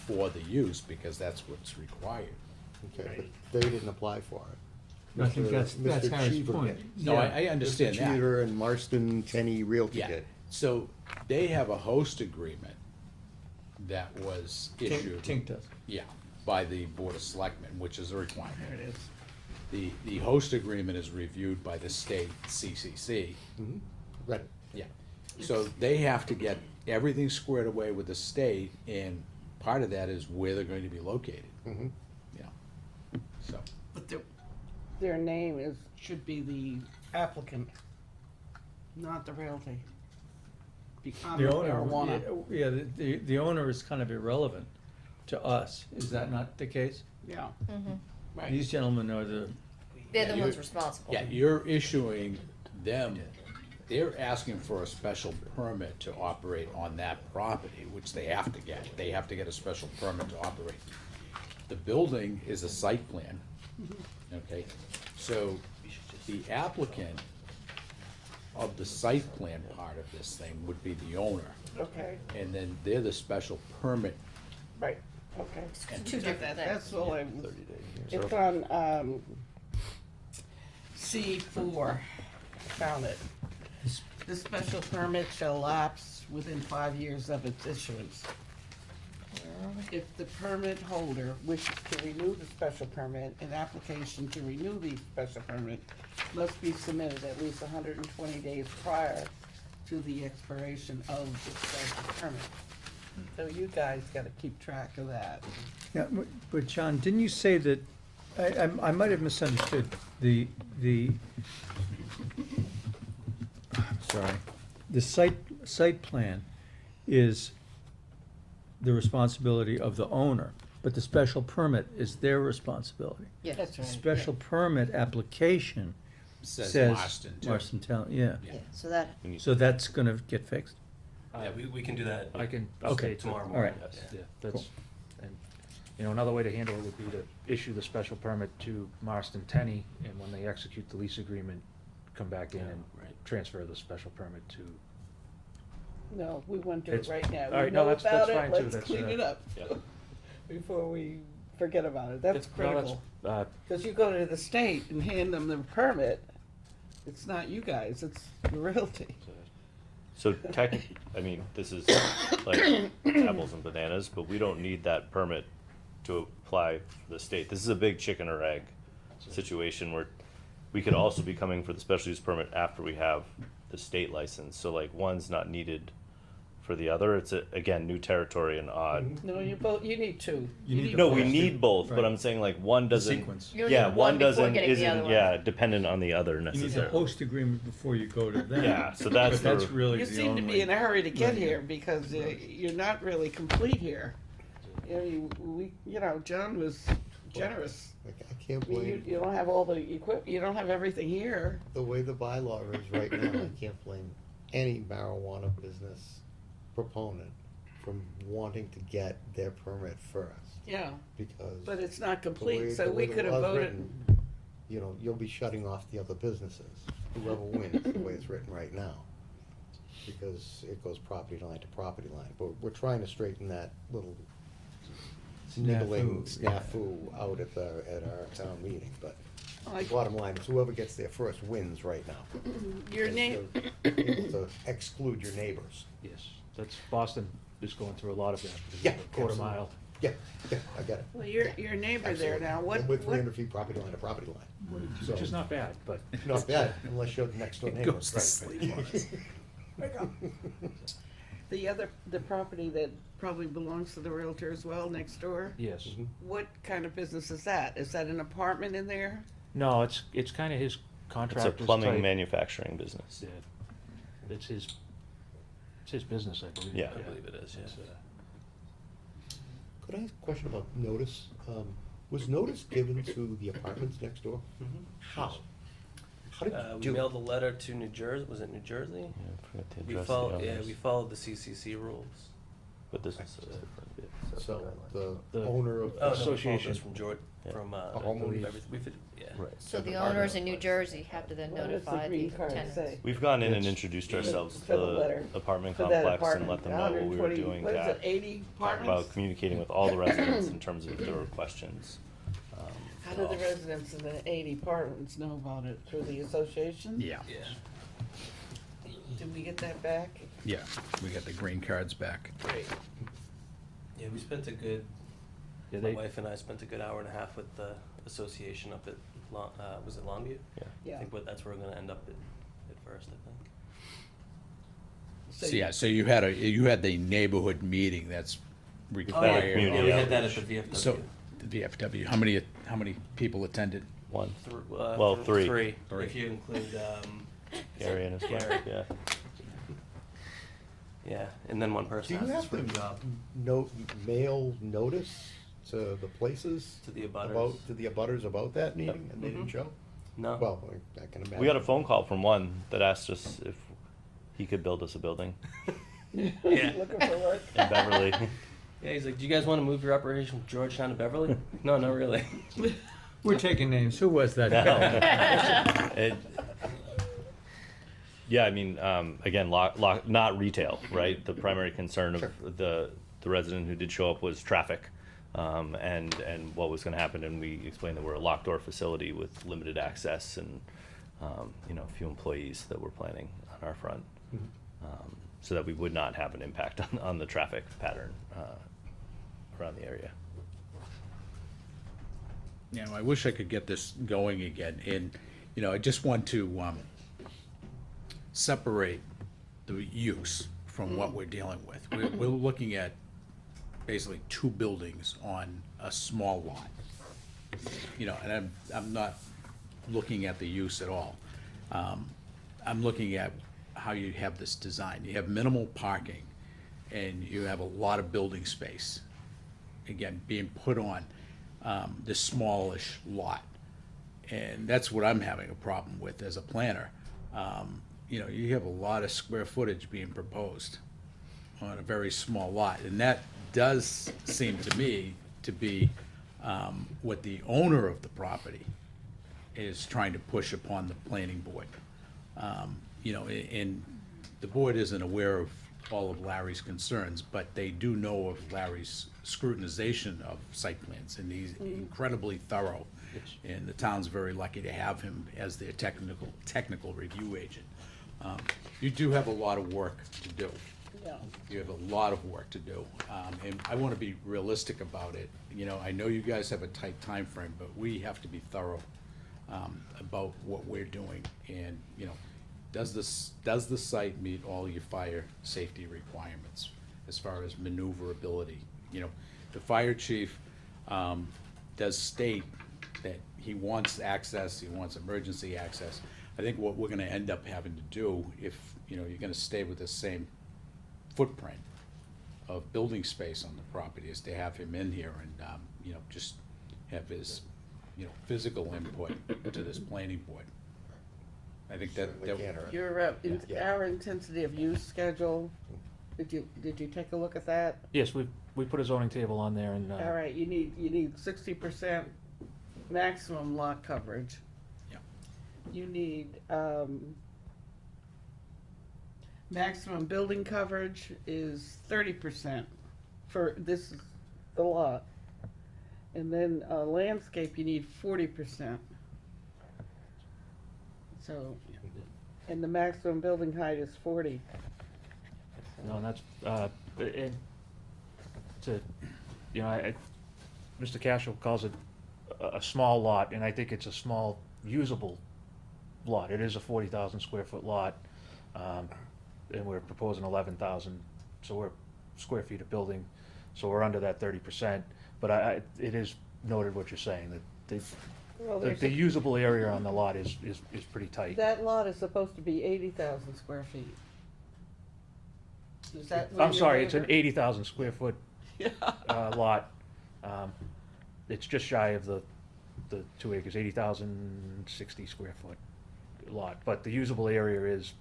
for the use, because that's what's required. Okay, but they didn't apply for it. I think that's Mr. Harry's Cheever point. did. No, I understand Mr. that. Cheever and Marston Tenney Realty Yeah, did. so they have a host agreement that was issued. Tink does. Yeah, by the Board of Selectmen, which is a requirement. There it is. The host agreement is reviewed by the state CCC. Right. Yeah, so they have to get everything squared away with the state, and part of that is where they're going to be located. Mhm. Yeah, so, But their name should be the applicant, not the realty. On The the owner, marijuana. yeah, the owner is kind of irrelevant to us. Is that not the case? Yeah. right. These gentlemen are the, They're Yeah, the you're- ones responsible. Yeah, you're issuing them they're asking for a special permit to operate on that property, which they have to get. They have to get a special permit to operate. The building is a site plan, okay? So the applicant of the site plan part of this thing would be the owner. Okay, And then they're the special permit. right, okay. Two different things. That's all I'm, 30 days. it's on, C4, found it. The special permit shall lapse within 5 years of its issuance. If the permit holder wishes to renew the special permit, an application to renew the special permit must be submitted at least 120 days prior to the expiration of the special permit. So you guys gotta keep track of that. Yeah, but John, didn't you say that, I might have misunderstood, the, sorry, the site plan is the responsibility of the owner, but the special permit is their responsibility. Yes. That's The right. special permit application Says says Marston, too. Marston Town, yeah. Yeah, so that, So that's gonna get fixed? Yeah, we can do that. I'll Okay. stay Tomorrow All morning. right. yes. Yeah, that's, and, you know, another way to handle it would be to issue the special permit to Marston Tenney, and when they execute the lease agreement, come back in and Yeah, right. transfer the special permit to, No, we want to do it It's- right now. all right, We no, know that's about it, fine, too. let's That's, clean it up yeah. before we forget about it. That's No, critical. that's, Because you go to the state and hand them the permit, it's not you guys, it's the realty. So technically, I mean, this is like apples and bananas, but we don't need that permit to apply for the state. This is a big chicken or egg situation where we could also be coming for the special use permit after we have the state license. So like one's not needed for the other. It's again, new territory and odd. No, you need two. You need No, the we first need two, both, but right. I'm saying like one doesn't. sequence. You Yeah, need one one before doesn't, getting the other isn't, one. yeah, dependent on the other You need the necessarily. host agreement before you go to them. Yeah, so that's But that's the- really You the seem to be only- in a hurry to get Right. here because you're not really complete here. You know, John was generous. I can't I mean, blame, you don't have all the you don't have everything here. the way the bylaw is right now, I can't blame any marijuana business proponent from wanting to get their permit first, Yeah, because. but it's not the way- complete, so the way we the could have law's voted. written, you know, you'll be shutting off the other businesses, whoever wins, the way it's written right now. Because it goes property line to property line, but we're trying to straighten that little niggling snafu out at our town meeting, but Like- bottom line is whoever gets there first wins right now. Your name, To exclude your neighbors. yes, that's, Boston is going through a lot of that. Yeah, Quarter absolutely. mile. Yeah, I get it. well, your neighbor there now, what, And with three what, hundred feet property line to property line. So, Which is not bad, but. not bad, unless you're the next door It neighbor. goes to right. sleep on us. the property that probably belongs to the realtor as well, next door? Yes. Mhm. What kind of business is that? Is that an apartment in there? No, it's kind of his It's a contractor's plumbing type. manufacturing business. Yeah. It's his business, I believe. Yeah, I believe it is, yeah. It's, Could I ask a question about notice? Was notice given to the apartments next door? How? How did you We do it? mailed a letter to New Jersey, was it New Jersey? Yeah, I forgot to We address the followed, yeah, owners, we followed the CCC rules. but this is different. yeah. So, the The- owner of. Oh, no, we followed Association. this from George, Yeah. from, A homeowner. everything, we fit, yeah. Right. so the owners in New Jersey have to then What does the notify the green card tenants. say? We've gone in and Yes. introduced ourselves to For the letter. the apartment For that complex and apartment, let them know what we were 120 doing What is it, to 80 talk about apartments? communicating with all the residents in terms of if there were questions. How do the residents in the 80 apartments know about it? Through the association? Yeah, Yeah. Did we get that back? yeah, we got the green cards back. Great. Yeah, we spent a good, Yeah, my they, wife and I spent a good hour and a half with the association up at, was it Longview? Yeah. Yeah. I think that's where we're gonna end up at first, I think. So, yeah, so you had the neighborhood meeting that's required. community Yeah, we had that at outreach. the VFW. So, the VFW, how many people attended? One, Well, three. Three, Three. if you include, Gary and his wife, Gary. yeah. yeah, and then one Do person you has to have split to job mail notice to the places? to the abutters. About, to the abutters about that meeting, and they didn't Mhm. show? No. Well, I can imagine. We got a phone call from one that asked us if He could build us a building Yeah. Looking for work? in Beverly. Yeah, he's like, do you guys want to move your operation from Georgetown to Beverly? No, not really. We're taking names. Who was that? It- yeah, I mean, again, not retail, right? The primary concern of the resident who did show up was traffic, and what was going to happen. And we explained that we're a locked door facility with limited access and you know, a few employees that we're planning on our front, so that we would not have an impact on the traffic pattern around the area. You know, I wish I could get this going again, and, you know, I just want to separate the use from what we're dealing with. We're looking at basically 2 buildings on a small lot. You know, and I'm not looking at the use at all. I'm looking at how you have this design. You have minimal parking, and you have a lot of building space, again, being put on this smallish lot. And that's what I'm having a problem with as a planner. You know, you have a lot of square footage being proposed on a very small lot, and that does seem to me to be what the owner of the property is trying to push upon the planning board. You know, and the board isn't aware of all of Larry's concerns, but they do know of Larry's scrutinization of site plans, and he's incredibly thorough. And the town's very lucky to have him as their technical review agent. You do have a lot of work to do. Yeah. You have a lot of work to do, and I want to be realistic about it. You know, I know you guys have a tight time frame, but we have to be thorough about what we're doing. And, you know, does the site meet all your fire safety requirements as far as maneuverability? You know, the fire chief does state that he wants access, he wants emergency access. I think what we're gonna end up having to do, if, you know, you're gonna stay with the same footprint of building space on the property, is to have him in here and, you know, just have his, you know, physical input to this planning board. I think that, Certainly can, or- Your, Yeah. our intensity of use schedule, did you take a look at that? Yes, we put a zoning table on there and, All right, you need 60% maximum lot coverage. Yeah. You need, maximum building coverage is 30% for, this is the lot. And then, landscape, you need 40%. So, and the maximum building height is 40. no, and that's, and to, you know, Mr. Cashel calls it a small lot, and I think it's a small usable lot. It is a 40,000 square foot lot, and we're proposing 11,000, so we're square feet of building, so we're under that 30%. But it is noted what you're saying, that Well, the usable area on the lot is pretty tight. that lot is supposed to be 80,000 square feet. Is that? what I'm you're sorry, it's an waiver? 80,000 square foot Yeah. lot. It's just shy of the 2 acres, 80,060 square foot lot. But the usable area is,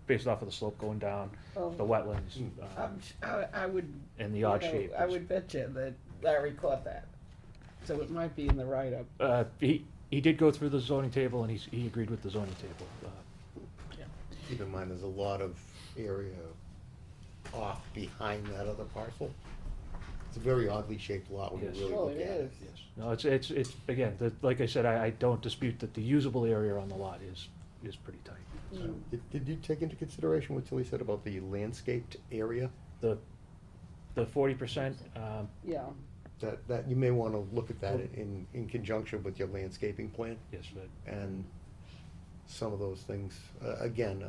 based off of the slope going down, Oh. the wetlands, I would. and the odd you know, shape. I would bet you that Larry caught that. So it might be in the write-up. He did go through the zoning table, and he agreed with the zoning table. Keep in mind, there's a lot of area off behind that other parcel. It's a very oddly shaped lot when you Yes. really Oh, look at it it. is. Yes. No, it's again, like I said, I don't dispute that the usable area on the lot is pretty tight. Mm. Did you take into consideration what Tilly said about the landscaped area? The 40%, Yeah, That you may wanna look at that in conjunction with your landscaping plan. yes, but And some of those things, again,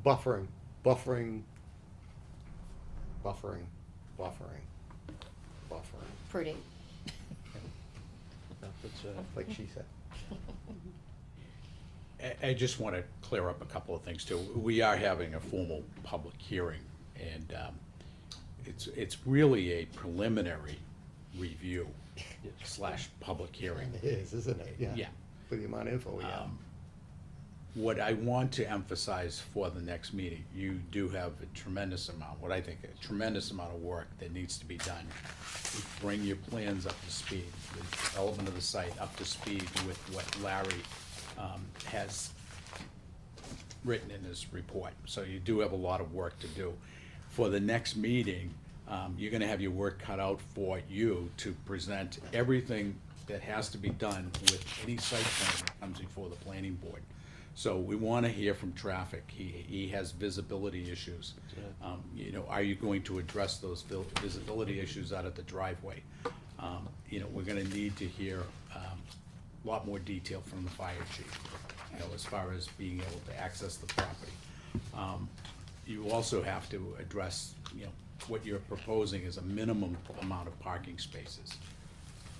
buffering, Pretty. no, it's, like she said. I just want to clear up a couple of things too. We are having a formal public hearing, and it's really a preliminary review / public hearing. It is, isn't it? Yeah. For the amount of info we have. what I want to emphasize for the next meeting, you do have a tremendous amount, what I think, a tremendous amount of work that needs to be done. Bring your plans up to speed, the development of the site up to speed with what Larry has written in his report. So you do have a lot of work to do. For the next meeting, you're gonna have your work cut out for you to present everything that has to be done with any site plan that comes before the planning board. So we wanna hear from traffic. He has visibility issues. You know, are you going to address those visibility issues out of the driveway? You know, we're gonna need to hear a lot more detail from the fire chief, you know, as far as being able to access the property. You also have to address, you know, what you're proposing is a minimum amount of parking spaces.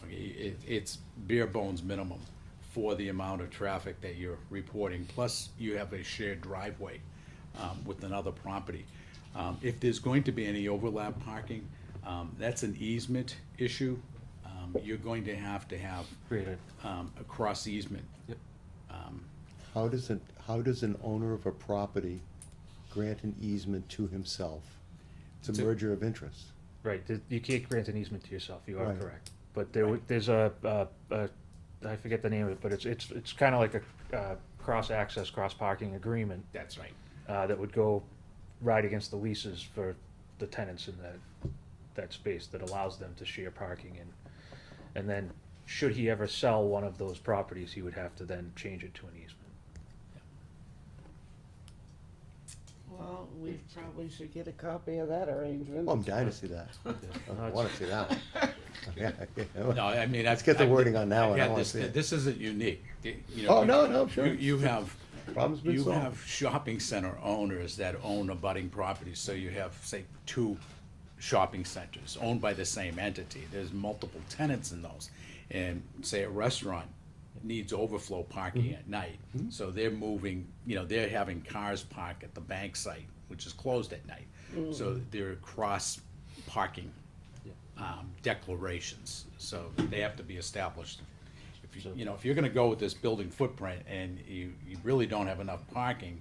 Okay, it's bare bones minimum for the amount of traffic that you're reporting, plus you have a shared driveway with another property. If there's going to be any overlap parking, that's an easement issue. You're going to have Create a cross easement. Yep. How does an owner of a property grant an easement to himself? It's a merger of interest. Right, you can't grant an easement to yourself, you are Right. correct. But there's I forget the name of it, but it's kind of like a cross-access, cross-parking agreement That's right. that would go right against the leases for the tenants in that space that allows them to share parking and then, should he ever sell one of those properties, he would have to then change it to an easement. Well, we probably should get a copy of that arrangement. Oh, I'm dying to see that. I wanna see that one. Yeah, No, I mean, Let's get the wording on that one. I Yeah, wanna see it. this isn't unique. You know, Oh, no, sure. You have, Problem's been you solved. have shopping center owners that own abutting properties, so you have, say, 2 shopping centers owned by the same entity. There's multiple tenants in those. And say a restaurant needs overflow parking at night, so they're moving, you know, they're having cars park at the bank site, which is closed at night. So they're cross parking declarations, so they have to be established. If you know, if you're gonna go with this building footprint and you really don't have enough parking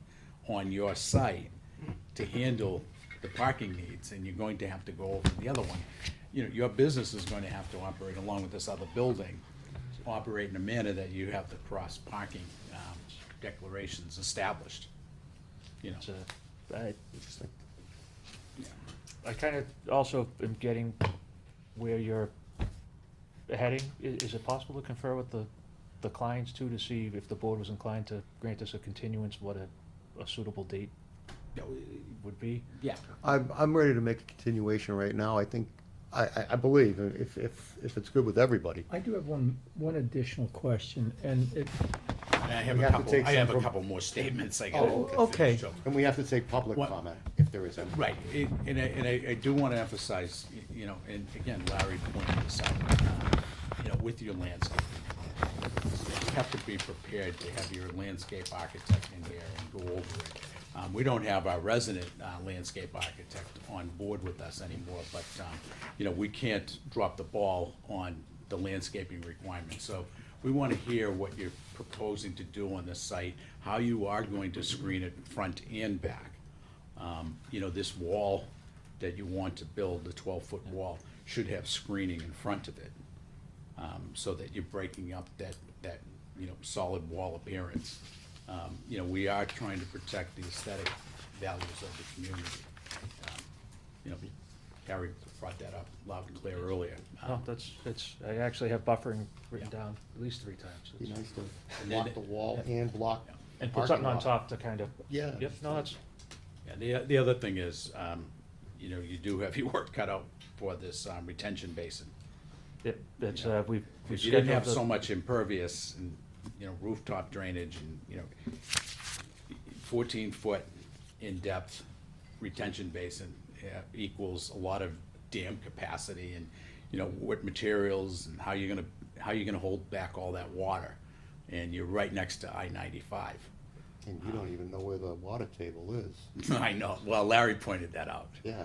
on your site to handle the parking needs, and you're going to have to go over to the other one, you know, your business is going to have to operate along with this other building, operate in a manner that you have the cross parking declarations established, you know. Interesting. I kind of also am getting where you're heading. Is it possible to confer with the clients too, to see if the board was inclined to grant us a continuance, what a suitable date would be? Yeah. I'm ready to make a continuation right now. I think, I believe, if it's good with everybody. I do have one additional question, and it, I have We a have to couple, take I have some a from- couple more statements I gotta. Oh, finish, okay. so- And we have to take public What- comment, if there is any. Right, and I do wanna emphasize, you know, and again, Larry pointed this out, you know, with your landscape. You have to be prepared to have your landscape architect in here and go over it. We don't have our resident landscape architect on board with us anymore, but, you know, we can't drop the ball on the landscaping requirements. So we wanna hear what you're proposing to do on the site, how you are going to screen it front and back. You know, this wall that you want to build, the 12-foot wall, should have screening in front of it, so that you're breaking up that, you know, solid wall appearance. You know, we are trying to protect the aesthetic values of the community. You know, Harry brought that up loud and clear earlier. No, I actually have buffering written down at least 3 times. Be nice to block the wall and block. And put parking something on lot. top to kind of. Yeah. Yep, no, that's, Yeah, the other thing is, you know, you do have your work cut out for this retention basin. that's, we've If you didn't have scheduled so much impervious and, you know, rooftop drainage and, you know, 14-foot in-depth retention basin equals a lot of dam capacity and, you know, what materials and how you're gonna hold back all that water. And you're right next to I-95. And you don't even know where the water table is. I know, well, Larry pointed that out. Yeah.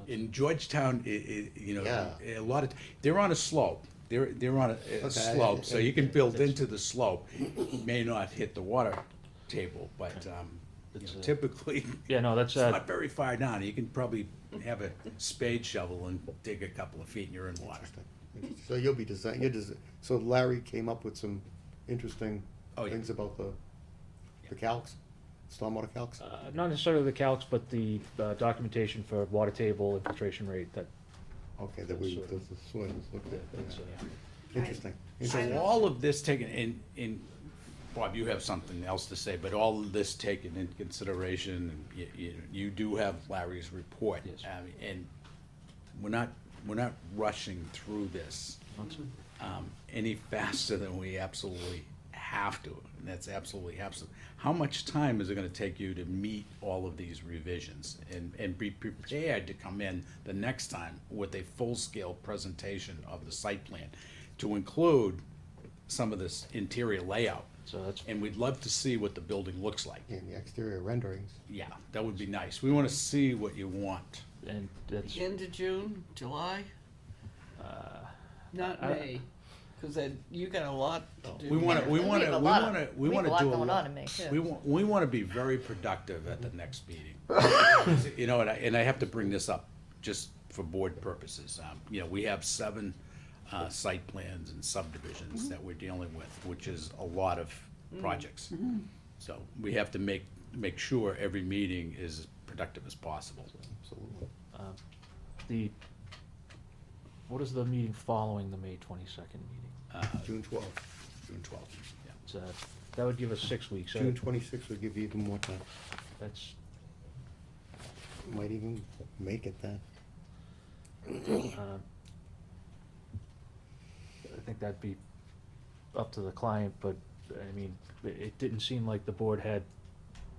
In Georgetown, you know, Yeah. a lot of, they're on a slope. They're on a Okay, slope, so you can build into the slope. You may not hit the water table, but, It's, typically, Yeah, no, that's, it's not very far down. You can probably have a spade shovel and dig a couple of feet and you're in water. Interesting. So you'll be so Larry came up with some interesting Oh, yeah. things about the calcs, stormwater calcs? not necessarily the calcs, but the documentation for water table, infiltration rate, that, Okay, Sort of. the soils look at. that's, Interesting. So all of this taken in, Bob, you have something else to say, but all of this taken into consideration, and you do have Larry's report. Yes. And we're not rushing through this any faster than we absolutely have to, and that's absolutely. How much time is it gonna take you to meet all of these revisions and be prepared to come in the next time with a full-scale presentation of the site plan to include some of this interior layout? so that's, And we'd love to see what the building looks like. In the exterior renderings. Yeah, that would be nice. We wanna see what you want. and that's, End of June, July? Not I- May, cause you got a lot to do. We wanna, we We wanna, have a we lot wanna, of- we we have wanna a lot do a going lot. on in May, too. We wanna be very productive at the next meeting. You know, and I have to bring this up just for board purposes. We have 7 site plans and subdivisions that we're dealing with, which is a lot of projects. So we have to make sure every meeting is as productive as possible. Absolutely. the, what is the meeting following the May 22nd meeting? June 12th. June 12th, yeah. It's, that would give us 6 weeks. June 26th would give you even more time. That's, Might even make it then. I think that'd be up to the client, but, I mean, it didn't seem like the board had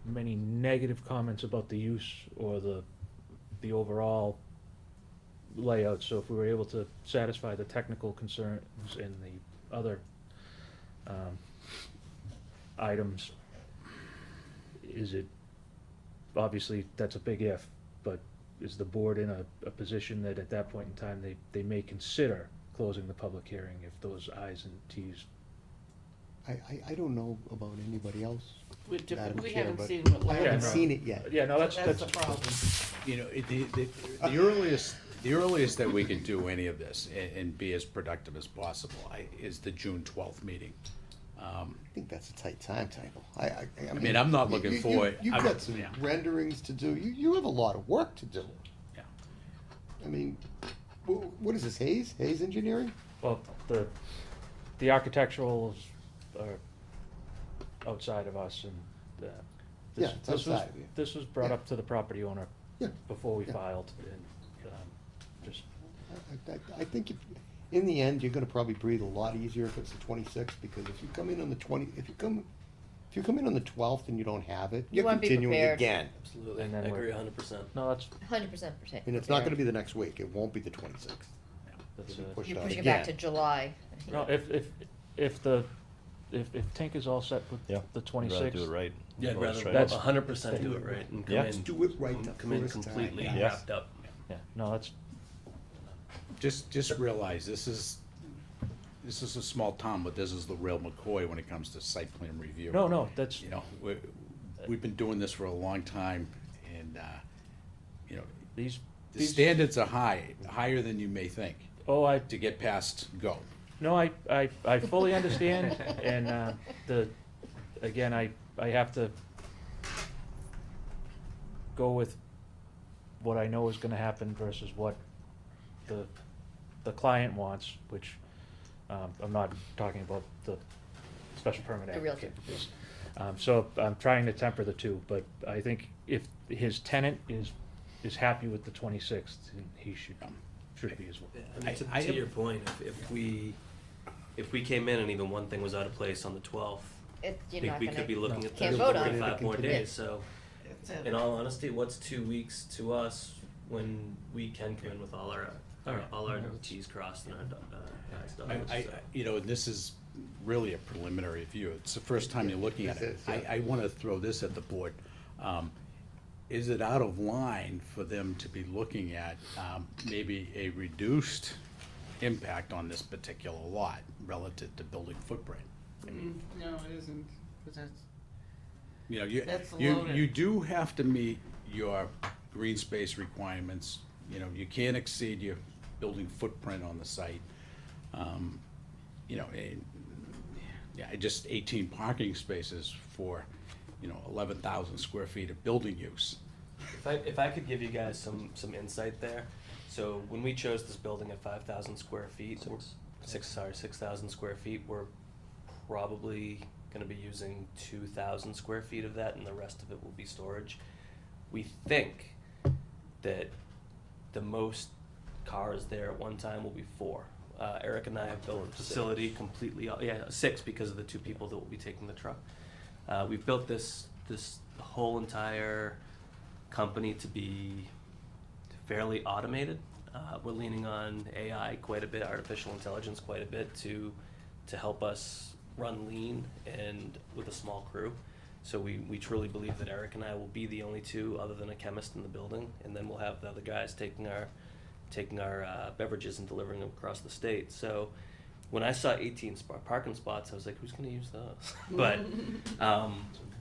many negative comments about the use or the overall layout, so if we were able to satisfy the technical concerns and the other, items, is it, obviously, that's a big if, but is the board in a position that at that point in time, they may consider closing the public hearing if those i's and t's? I don't know about anybody else. We Madam we Chair, haven't but seen what I Larry. haven't no. seen it yet. Yeah, no, that's That's the problem. You know, the earliest that we can do any of this and be as productive as possible is the June 12th meeting. I think that's a tight timetable. I mean, I'm not looking forward- You've I'm- got some yeah. renderings to do. You have a lot of work to do. Yeah. I mean, what is this, Hayes? Hayes Engineering? Well, the architecturals are outside of us, and, Yeah, this, it's this was, outside of you. this was brought Yeah. up to the property owner Yeah. before we Yeah. filed, and, just, I think in the end, you're gonna probably breathe a lot easier if it's the 26th, because if you come in on the 20, if you come in on the 12th and you don't have it, You you're wanna be continuing prepared. again. Absolutely, I And then agree we're- 100%. no, that's, 100% And it's not gonna be the next week. It won't be the 26th. that's, It'll be pushed You're out pushing it back to again. July. no, if Tink is all set with Yeah. the I'd rather 26th. do it right. Yeah, I'd Go rather straight. That's- 100% do it right and come Yeah. in. Let's do it right the Come in first time. completely Yeah. wrapped up. Yeah, no, that's, Just realize this is a small town, but this is the real McCoy when it comes to site plan review. no, that's, You know, we've been doing this for a long time, and, you know, these, the standards are higher than you may think, oh, to get past go. no, I fully understand, and, again, I have to go with what I know is gonna happen versus what the client wants, which, I'm not talking about the special permit The realtor. applicant. So I'm trying to temper the two, but I think if his tenant is happy with the 26th, then he should be as well. Yeah, I mean, I- to your point, if we came in and even one thing was out of place on the 12th, You're not we gonna. could be looking at Can't vote on it. 45 more Yeah. days, so That's it. in all honesty, what's 2 weeks to us when we can come in with all our T's crossed and our I's dotted? You know, this is really a preliminary view. It's the first time you're looking at it. This is, yeah. I wanna throw this at the board. Is it out of line for them to be looking at, maybe a reduced impact on this particular lot relative to building footprint? No, it isn't, 'cause that's, You know, you, That's you, loaded. you do have to meet your green space requirements. You know, you can't exceed your building footprint on the site. You know, yeah, just 18 parking spaces for, 11,000 square feet of building use. If I could give you guys some insight there, so when we chose this building at 5,000 square feet, 6,000 square feet, we're probably gonna be using 2,000 square feet of that, and the rest of it will be storage. We think that the most cars there at one time will be 4. Eric and I have built the facility completely, 6 because of the 2 people that will be taking the truck. We've built this whole entire company to be fairly automated. We're leaning on AI quite a bit, artificial intelligence quite a bit to help us run lean and with a small crew. So we truly believe that Eric and I will be the only 2 other than a chemist in the building, and then we'll have the other guys taking our beverages and delivering them across the state. So when I saw 18 parking spots, I was like, who's going to use those? But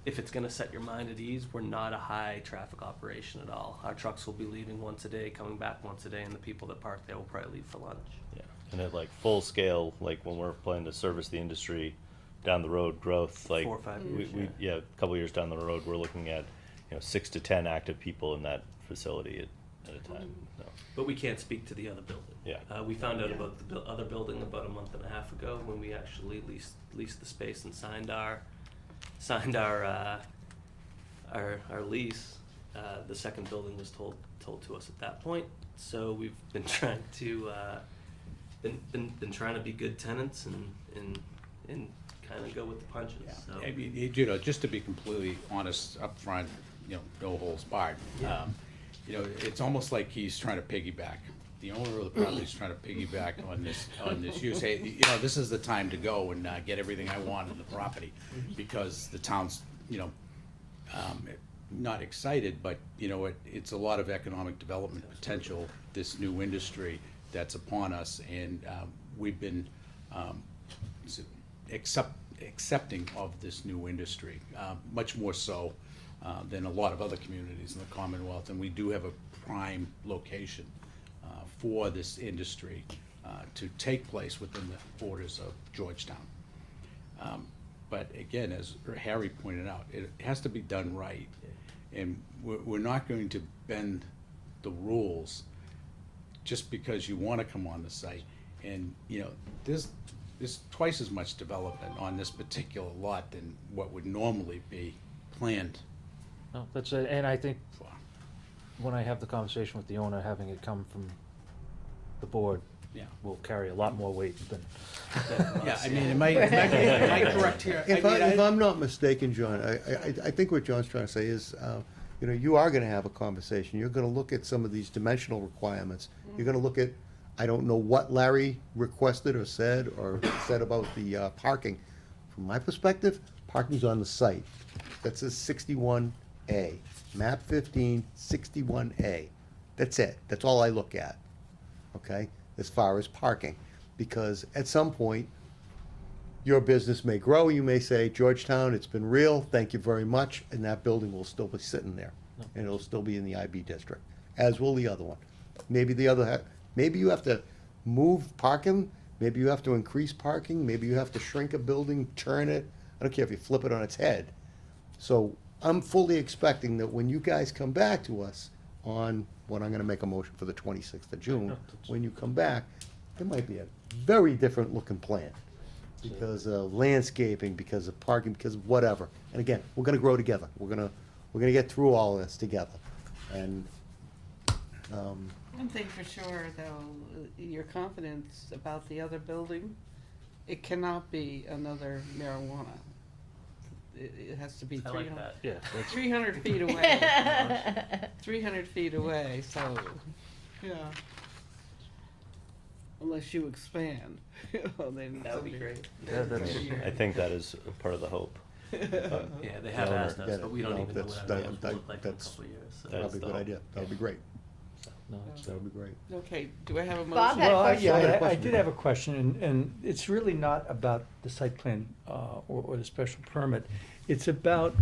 if it's going to set your mind at ease, we're not a high traffic operation at all. Our trucks will be leaving once a day, coming back once a day, and the people that park there will probably leave for lunch. Yeah, and at like full scale, like when we're planning to service the industry down the road, growth, like 4 or 5 years, yeah, a couple years down the road, we're looking at 6 to 10 active people in that facility at a time. So. But we can't speak to the other building. Yeah. We found out about the other building about a month and a half ago when we actually leased the space and signed our lease. The second building was told to us at that point. So we've been trying to been trying to be good tenants and kind of go with the punches. Yeah, So. I mean, just to be completely honest up front, no holds barred. Yeah. It's almost like he's trying to piggyback. The owner of the property is trying to piggyback on this use. Hey, this is the time to go and get everything I want in the property, because the town's, not excited, but it's a lot of economic development potential. This new industry that's upon us, and we've been accepting of this new industry, much more so than a lot of other communities in the Commonwealth, and we do have a prime location for this industry to take place within the borders of Georgetown. But again, as Harry pointed out, it has to be done right, and we're not going to bend the rules just because you want to come on the site. And there's twice as much development on this particular lot than what would normally be planned No, that's it, and I think for. when I have the conversation with the owner, having it come from the board Yeah. will carry a lot more weight than. Yeah, I mean, am I correct here? If I'm not mistaken, John, I think what John's trying to say is, you are gonna have a conversation. You're gonna look at some of these dimensional requirements. You're gonna look at, I don't know what Larry requested or said about the parking. From my perspective, parking's on the site. That says 61A, map 15, 61A. That's it. That's all I look at, okay, as far as parking. Because at some point, your business may grow. You may say, Georgetown, it's been real, thank you very much, and that building will still be sitting there. And it'll still be in the IB district, as will the other one. Maybe maybe you have to move parking, maybe you have to increase parking, maybe you have to shrink a building, turn it. I don't care if you flip it on its head. So I'm fully expecting that when you guys come back to us on what I'm gonna make a motion for the 26th of June, when you come back, there might be a very different looking plan. Because of landscaping, because of parking, because of whatever. And again, we're gonna grow together. We're gonna get through all this together. And, One thing for sure, though, your confidence about the other building, it cannot be another marijuana. It has to be I like that. Yeah, that's, 300 feet away. 300 feet away, so, yeah. Unless you expand, then. That would be great. yeah, that's, I think that is a part of the hope. Yeah, they have No, asked get us, it. but we don't No, even know that's- what our that- buildings will look like in a that's- couple of years. So. that'd be a good idea. That'd be great. No, it's, That would be great. Okay, do I have a motion? Bob had a Well, question. yeah, I had a I question. did have a question, and it's really not about the site plan or the special permit. It's about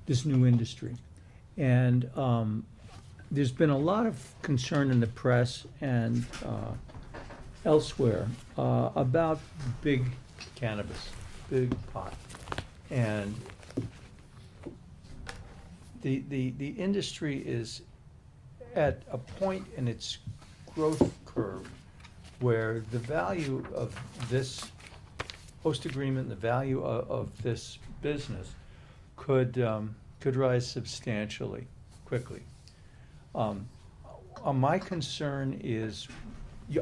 this new industry. And there's been a lot of concern in the press and elsewhere about big cannabis, big pot. And the industry is at a point in its growth curve where the value of this host agreement, the value of this business could rise substantially, quickly. My concern is,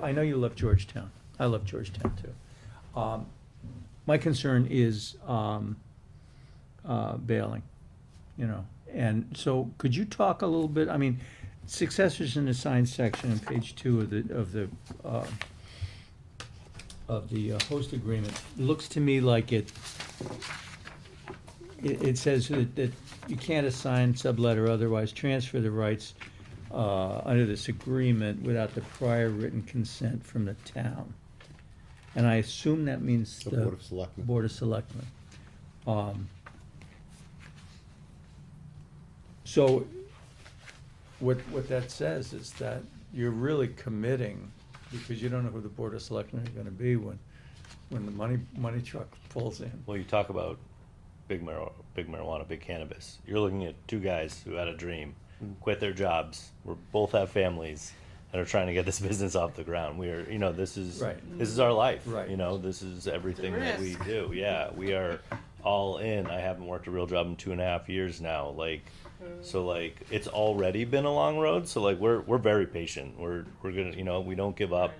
I know you love Georgetown, I love Georgetown too. My concern is bailing, you know, and so could you talk a little bit, I mean, successors in the sign section on page 2 of the host agreement, looks to me like it says that you can't assign, sublet, or otherwise transfer the rights under this agreement without the prior written consent from the town. And I assume that means The Board of Selectmen. Board of Selectmen. So what that says is that you're really committing, because you don't know who the Board of Selectmen are gonna be when the money truck pulls in. Well, you talk about big marijuana, big cannabis. You're looking at two guys who had a dream, quit their jobs, we both have families, and are trying to get this business off the ground. We are, you know, this is our life. Right. You know, this is everything that we risk. do. Yeah, we are all in. I haven't worked a real job in 2.5 years now. Like, so like it's already been a long road. So like we're very patient. We're gonna, you know, we don't give up.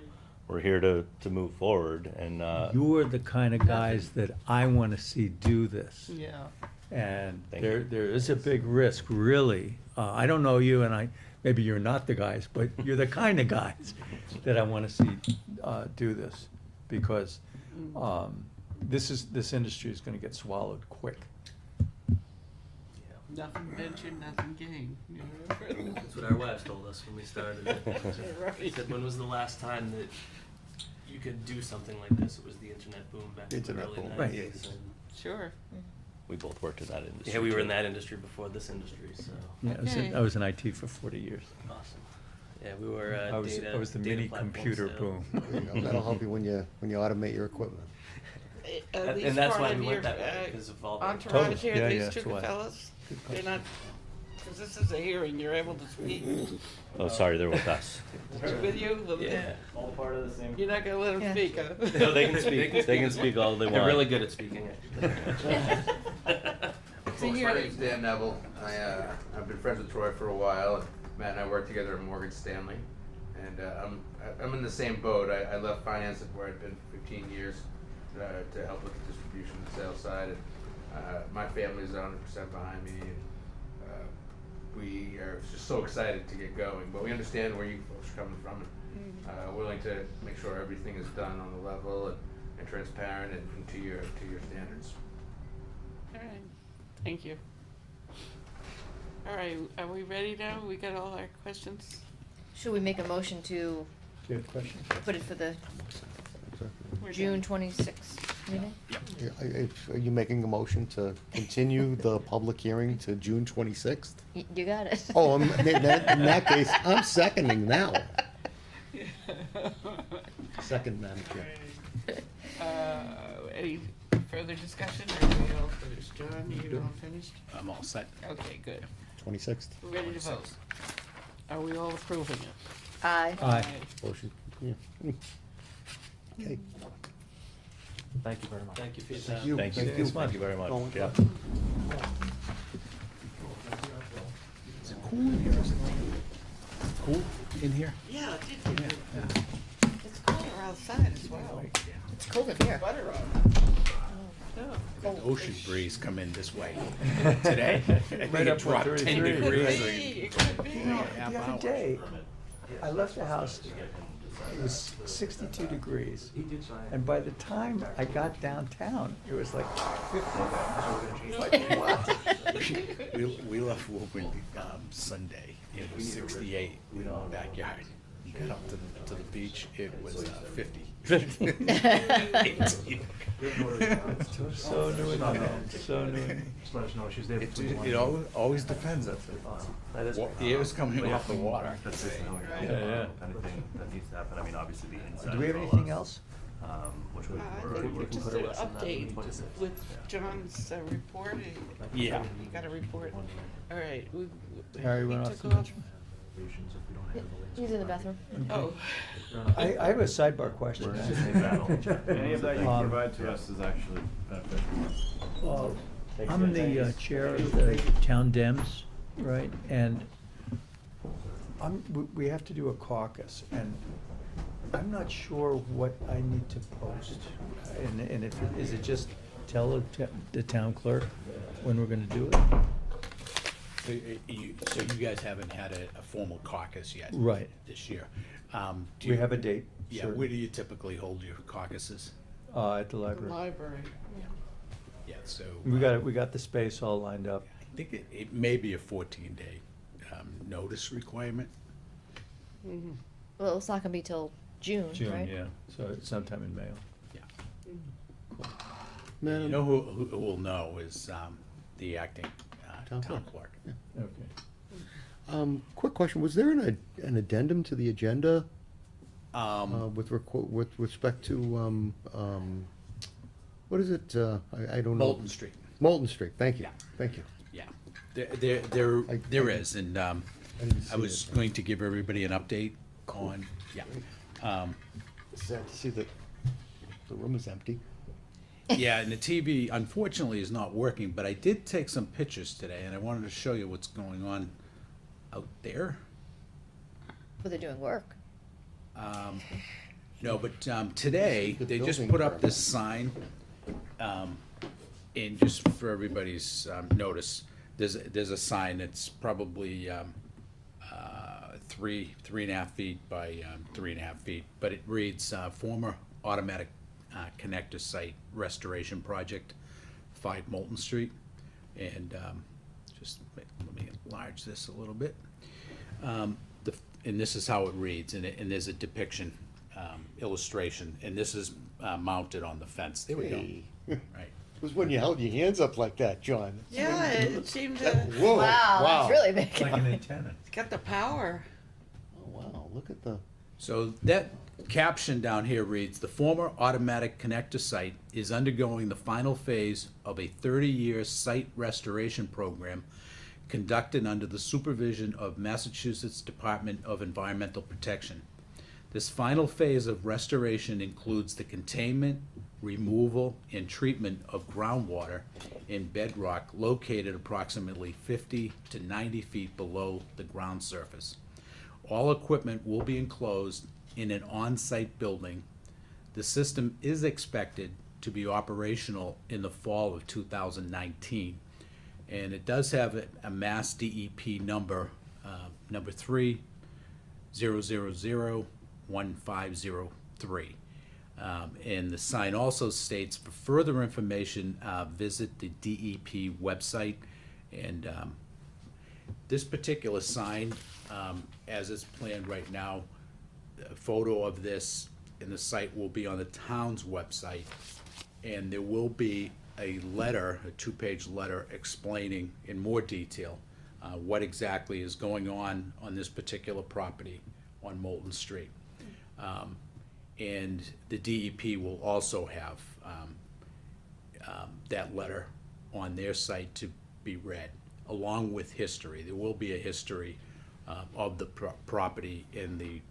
We're here to move forward. And You're the kind of guys that I wanna see do this. Yeah. And Thank there you. is a big risk, really. I don't know you, and maybe you're not the guys, but you're the kind of guys that I wanna see do this. Because this industry is gonna get swallowed quick. Nothing ventured, nothing gained. you know? That's what our wives told us when we started. They Right. said, when was the last time that you could do something like this? It was the internet boom back in the Internet early boom, 90s. right. and- Sure. we both worked in that industry. Yeah, we were too. in that industry before this industry, so Yeah, Okay. I was in IT for 40 years. awesome. Yeah, we were I was the data mini platform computer sales. boom. There you go. That'll help you when you automate your equipment. And that's why we went that way, because of all the. Entourage here, Yeah, these yeah, two that's why. fellas, they're not, because this is a hearing, you're able to speak. Oh, sorry, they're with us. With you? Yeah, all part of the same. You're not gonna let them Yeah. speak, huh? No, they can speak. They can speak all they want. They're really good at speaking. It's a My hearing. name's Dan Neville. I've been friends with Troy for a while. Matt and I worked together at Morgan Stanley, and I'm in the same boat. I left finance where I'd been for 15 years to help with the distribution and sales side. And my family's 100% behind me, and we are just so excited to get going. But we understand where you folks are coming from, and willing to make sure everything is done on the level and transparent and to your standards. All right, thank you. All right, are we ready now? We got all our questions? Should we make a motion to Do you have a question? put it for the We're June done. 26th meeting? Are you making a motion to continue the public hearing to June 26th? You got it. Oh, in that case, I'm seconding that one. Second, Madam Chair. Any further discussion, or are we all finished? John, you all finished? I'm all set. Okay, good. 26th. We're ready to vote. Are we all approving it? Aye. Aye. Motion, yeah. Okay. Thank you very much. Thank you for your Thank time. you. Thank you. Thank you very much. Going. Yeah. Is it cool in here? Cool in here? Yeah, it did. It's colder outside as well. It's cold in here. Butter on. Yeah. The ocean breeze come in this way. Today, I think Right it up to dropped 10 33. degrees. Hey, it could be. Half The other hour. day, I left the house, it was 62 degrees. And by the time I got downtown, it was like 50. Like, what? We left Woburn, Sunday, it was 68 in the backyard. You got up to the beach, it was 50. 50. So New England, so New England. Just let us know, she's there for It always depends. That is. The air is coming off the water. That's just how Yeah, yeah. anything that needs to happen. I mean, obviously the inside. Do we have is all anything us, else? Which would. I think just an update with John's reporting. Yeah. You got a report. All right. Harry we went off took to off. lunch. He's in the bathroom. Oh, I have a sidebar question. Any of that you Um, can provide to us is actually beneficial. I'm the chair of the town Dems, right? And we have to do a caucus, and I'm not sure what I need to post. And if, is it just tell the town clerk when we're gonna do it? So you guys haven't had a formal caucus yet? Right. This year. Do We you- have a date. Yeah, certain. where do you typically hold your caucuses? At the the library. library. Yeah, so. We got the space all lined up. I think it may be a 14-day notice requirement. Well, it's not gonna be till June, right? June, yeah, so it's sometime in May. Yeah. You Madam, know who will know is the acting Town town clerk. clerk. Okay. quick question, was there an addendum to the agenda with respect to, what is it, I don't know. Bolton Street. Molten Street, thank you, Yeah. thank you. Yeah, there is, and didn't see I was it. going to give everybody an update on, yeah. Sad to see that the room is empty. Yeah, and the TV unfortunately is not working, but I did take some pictures today, and I wanted to show you what's going on out there. But they're doing work. No, but today, The they just building put up permit. this sign, and just for everybody's notice, there's a sign that's probably 3.5 feet by 3.5 feet, but it reads, former automatic connector site restoration project, 5 Molten Street. And let me enlarge this a little bit. And this is how it reads, and there's a depiction, illustration, and this is mounted on the fence. There we go. Hey. Right. It was when you held your hands up like that, John. Yeah, it seemed to, Whoa, Wow, wow. that's really big. Like an antenna. it's got the power. Oh, wow, look at the, So that caption down here reads, "The former automatic connector site is undergoing the final phase of a 30-year site restoration program conducted under the supervision of Massachusetts Department of Environmental Protection. This final phase of restoration includes the containment, removal, and treatment of groundwater in bedrock located approximately 50 to 90 feet below the ground surface. All equipment will be enclosed in an on-site building. The system is expected to be operational in the fall of 2019. And it does have a Mass DEP number, number 3000150 and the sign also states, for further information, visit the DEP website. And this particular sign, as it's planned right now, a photo of this and the site will be on the town's website. And there will be a letter, a 2-page letter explaining in more detail what exactly is going on this particular property on Molten Street. And the DEP will also have that letter on their site to be read, along with history. There will be a history of the property and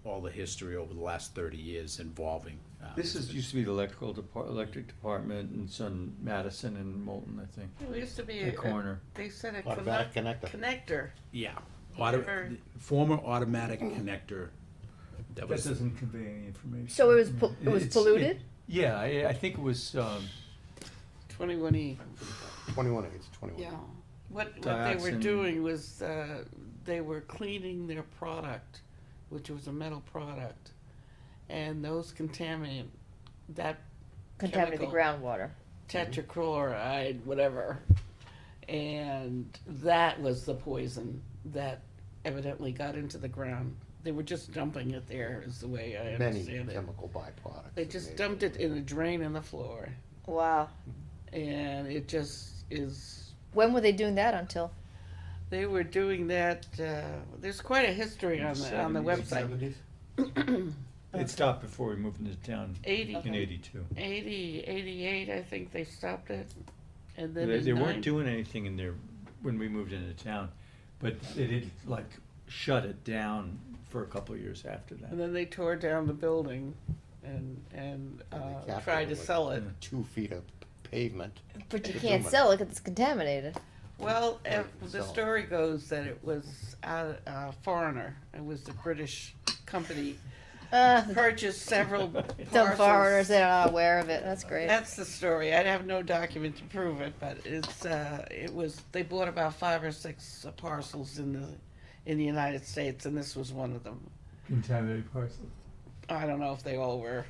all the history over the last 30 years involving. This used to be the electric department, and Sun Madison and Molten, I think. It used to be The corner. they said a Automatic connector. connector. Yeah, Never- former automatic connector. That was, doesn't convey any information. So it was It's- polluted? Yeah, I think it was, 21E. 21, it's 21. Yeah. What they were Dioxin. doing was they were cleaning their product, which was a metal product, and those contaminate that Contaminated chemical, groundwater. tetrachloride, whatever, And that was the poison that evidently got into the ground. They were just dumping it there, is the way I Many understand it. chemical byproducts. They just dumped it in a drain in the floor, Wow. and it just is. When were they doing that until? They were doing that. There's quite a history on the website. 70s? It stopped before we moved into town 80. in '82. 80, 88, I think they stopped it, and then They, in they weren't 90 doing anything in there when we moved into town, but they did like shut it down for a couple of years after that. And then they tore down the building, and They capped tried it to with sell it. 2 feet of pavement. But you They're can't doing sell it because it's contaminated. Well, Right, the so- story goes that it was a foreigner. It was the British company purchased several Some parcels. foreigners that are not aware of it. That's great. That's the story. I have no document to prove it, but it was they bought about 5 or 6 parcels in the United States, and this was one of them. Contaminated parcel. I don't know if they all were.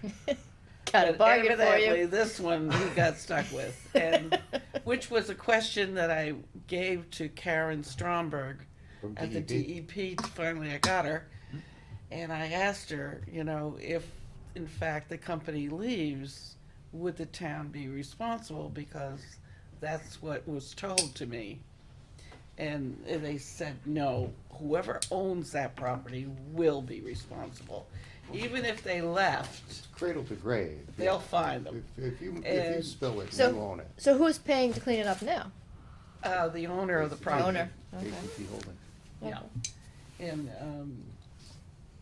Got a But bargain for evidently you. this one he got stuck with, and which was a question that I gave to Karen Stromberg From at the DEP. DEP. Finally, I got her, and I asked her, if in fact the company leaves, would the town be responsible? Because that's what was told to me, and they said no. Whoever owns that property will be responsible, even if they left. Cradle to grave. They'll find them. If you And spill it, So- you own it. So who's paying to clean it up now? The owner of the The property. owner. Okay. AT&T Holding. Yeah. And,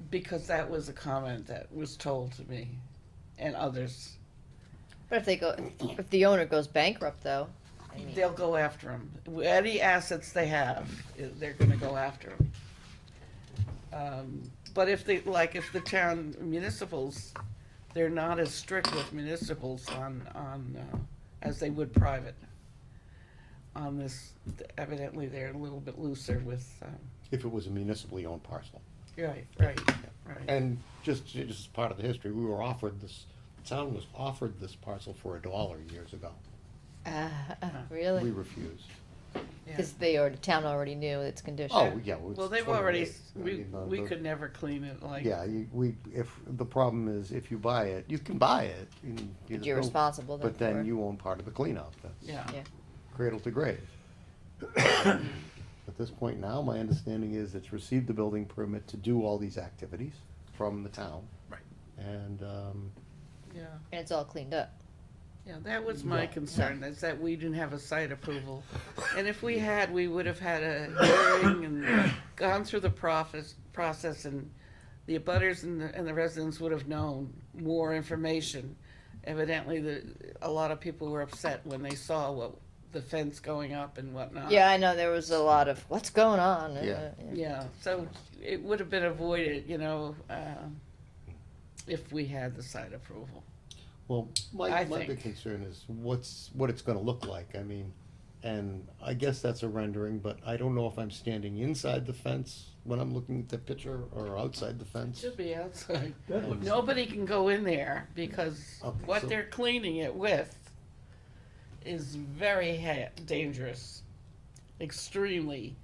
because that was a comment that was told to me and others. But if the owner goes bankrupt, though, I mean, They'll go after them. Any assets they have, they're gonna go after them. But if the town municipals, they're not as strict with municipals as they would private. On this, evidently they're a little bit looser with, If it was a municipally owned parcel. right. And just as part of the history, we were offered this, the town was offered this parcel for $1 years ago. We really? refused. Yeah. Because the town already knew its condition. Oh, yeah. it's Well, they've 20 already, years. I mean, we the- could never clean it like. Yeah, if, the problem is, if you buy it, you can buy it. But you're responsible then But then for it. you own part of the cleanup. That's Yeah. Yeah. cradle to grave. At this point now, my understanding is it's received the building permit to do all these activities from the town. Right. And, Yeah. And it's all cleaned up. Yeah, that was my concern, is that we didn't have a site approval. And if we had, we would have had a hearing and gone through the process, and the abutters and the residents would have known more information. Evidently, a lot of people were upset when they saw the fence going up and whatnot. Yeah, I know there was a lot of what's going on. Yeah. Yeah, so it would have been avoided, if we had the site approval. well, I my big think. concern is what it's gonna look like. I mean, and I guess that's a rendering, but I don't know if I'm standing inside the fence when I'm looking at the picture or outside the fence. Should be outside. That looks- Nobody can go in there because Okay, what so- they're cleaning it with is very dangerous, extremely.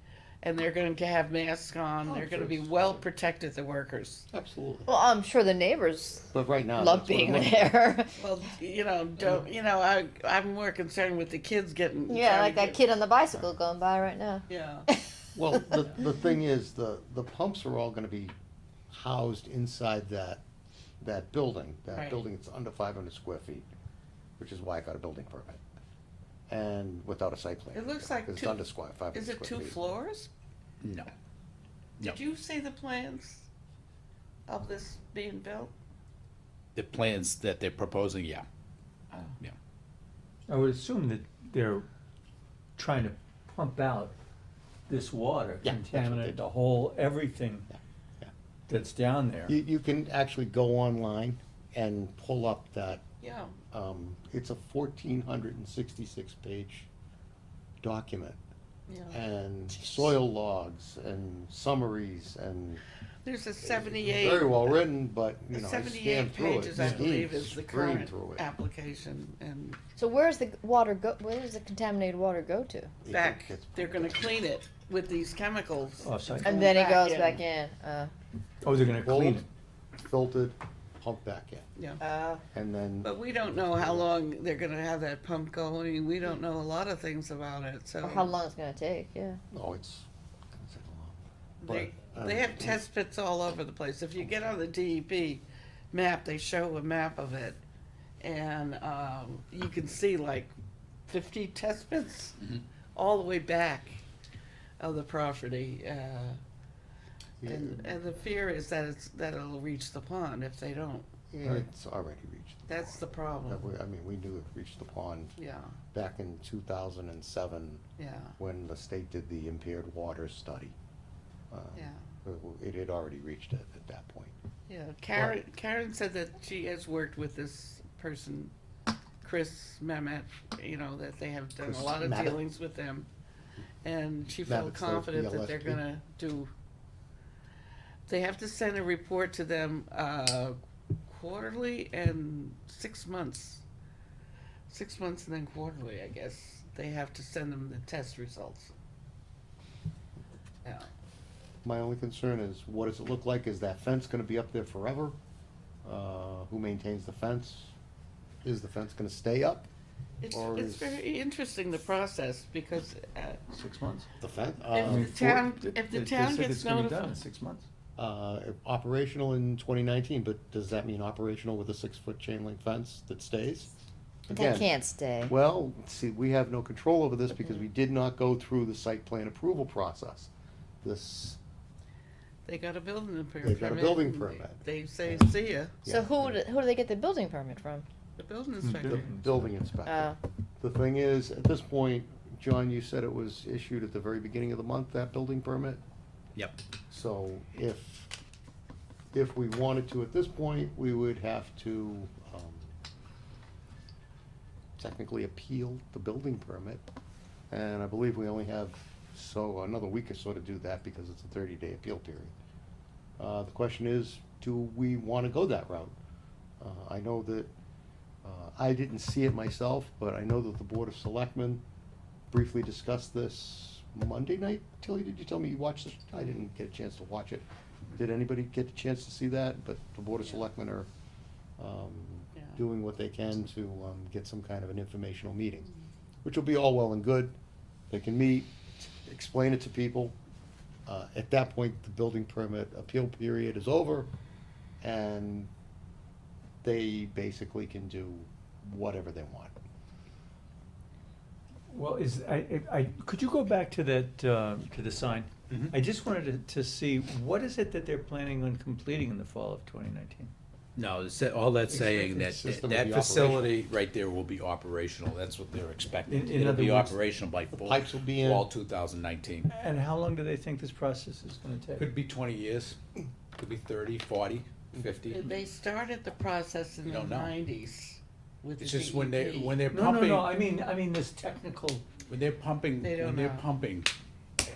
And they're going to have masks on. Oh, They're going to sure. be well protected, the workers. Absolutely. Well, I'm sure the neighbors But right now. love that's what I'm being looking there. Well, I'm more concerned with the kids getting. Yeah, trying like to that get- kid on the bicycle going by right now. Yeah. Well, the thing is, the pumps are all gonna be housed inside that building. That Right. building is under 500 square feet, which is why I got a building permit. And without a site plan. It looks like It's two- under 500 Is it square 2 feet. floors? No. No. Did you see the plans of this being built? The plans that they're proposing, yeah. Oh. Yeah. I would assume that they're trying to pump out this water, Yeah, that's what they contaminate do. the whole, everything Yeah. that's down there. You can actually go online and pull up that, Yeah. it's a 1,466 page document. Yeah. And soil logs and summaries and There's a Very 78, well written, but, you know, I scanned 78 through it. pages, I steamed- believe, is the screamed current through it. application, and So where's the water go, where does the contaminated water go to? It back, gets- they're gonna clean it with these chemicals. Offsite. And then it goes in. back in, Oh, they're gonna clean Pulled, it. filtered, pumped back in, Yeah. and then, But we don't know how long they're gonna have that pump going, we don't know a lot of things about it, so. or how long it's gonna take, yeah. oh, it's gonna take a They, But, they have test pits all over the place. If you get on the DEP map, they show a map of it. And, you can see like 50 test pits all the way back of the property. And the fear is that that it'll reach the pond if they don't. It's already reached. the That's the pond. problem. I mean, we knew it reached the pond Yeah, back in 2007 yeah, when the state did the impaired water study. yeah. It had already reached it at that point. Yeah, Karen said that she has worked with this person, Chris Mehmet, you know, that they have done Chris a lot of Mehmet? dealings with them. And she felt Mehmet's the confident that they're LSP. gonna do, they have to send a report to them, quarterly and 6 months. 6 months and then quarterly, I guess. They have to send them the test results. Yeah. My only concern is, what does it look like? Is that fence gonna be up there forever? Who maintains the fence? Is the fence gonna stay up? Or It's is- very interesting, the process, because, 6 months. The fence, If the town, if the They town said gets it's gonna be done in notified. 6 months. operational in 2019, but does that mean operational with a 6-foot chain link fence that stays? That Again, can't stay. well, see, we have no control over this because we did not go through the site plan approval process. This, They got a building permit. They've got a building permit. They say, see ya, So Yeah. who do they get the building permit from? the building inspector. building inspector. The thing is, at this point, John, you said it was issued at the very beginning of the month, that building permit? Yep. So if we wanted to at this point, we would have to, technically appeal the building permit. And I believe we only have, another week or so to do that because it's a 30-day appeal period. The question is, do we wanna go that route? I know that, I didn't see it myself, but I know that the Board of Selectmen briefly discussed this Monday night. Tilly, did you tell me you watched this? I didn't get a chance to watch it. Did anybody get a chance to see that? But the Board of Selectmen are Yeah. doing what they can to get some kind of an informational meeting, which will be all well and good. They can meet, explain it to people. At that point, the building permit appeal period is over, and they basically can do whatever they want. Well, could you go back to that, to the sign? Mhm. I just wanted to see, what is it that they're planning on completing in the fall of 2019? No, all that's saying that System will that be facility right there will be operational. That's what they're expecting. In It'll be other words, operational by fall, pipes will be in. fall 2019. And how long do they think this process is gonna take? Could be 20 years, could be 30, 40, 50. They started the process in You the don't know. 90s with the It's just when they're DEP. No, pumping. I mean this technical, When they're pumping, They don't when they're know. pumping,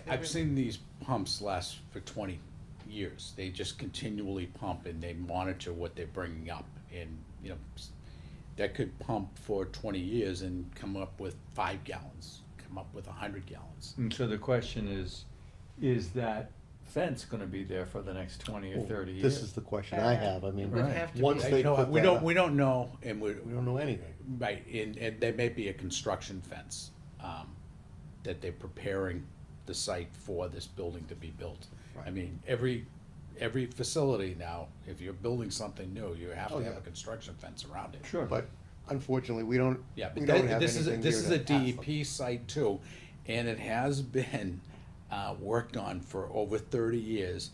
I've seen these pumps last for 20 years. They just continually pump and they monitor what they're bringing up. And, you know, that could pump for 20 years and come up with 5 gallons, come up with 100 gallons. and so the question is that fence gonna be there for the next 20 or 30 years? This is the question I have. I mean, Would Right. have to once be- they You know, put we that don't, up- we don't know, and we don't know anything. right, and there may be a construction fence, that they're preparing the site for this building to be built. I Right. mean, every facility now, if you're building something new, you have Oh, to have yeah. a construction fence around it. Sure. But unfortunately, we don't, Yeah, we but don't have this is, anything this here is to a ask them. DEP site too, and it has been, worked on for over 30 years.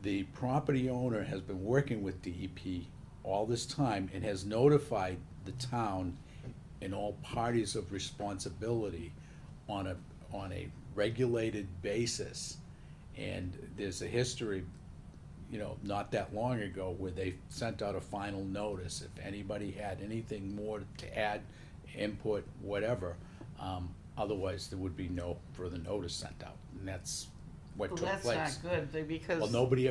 The property owner has been working with DEP all this time and has notified the town and all parties of responsibility on a regulated basis. And there's a history, you know, not that long ago where they sent out a final notice. If anybody had anything more to add, input, whatever, otherwise there would be no further notice sent out. And that's what Well, took that's place. not good, because. Well, nobody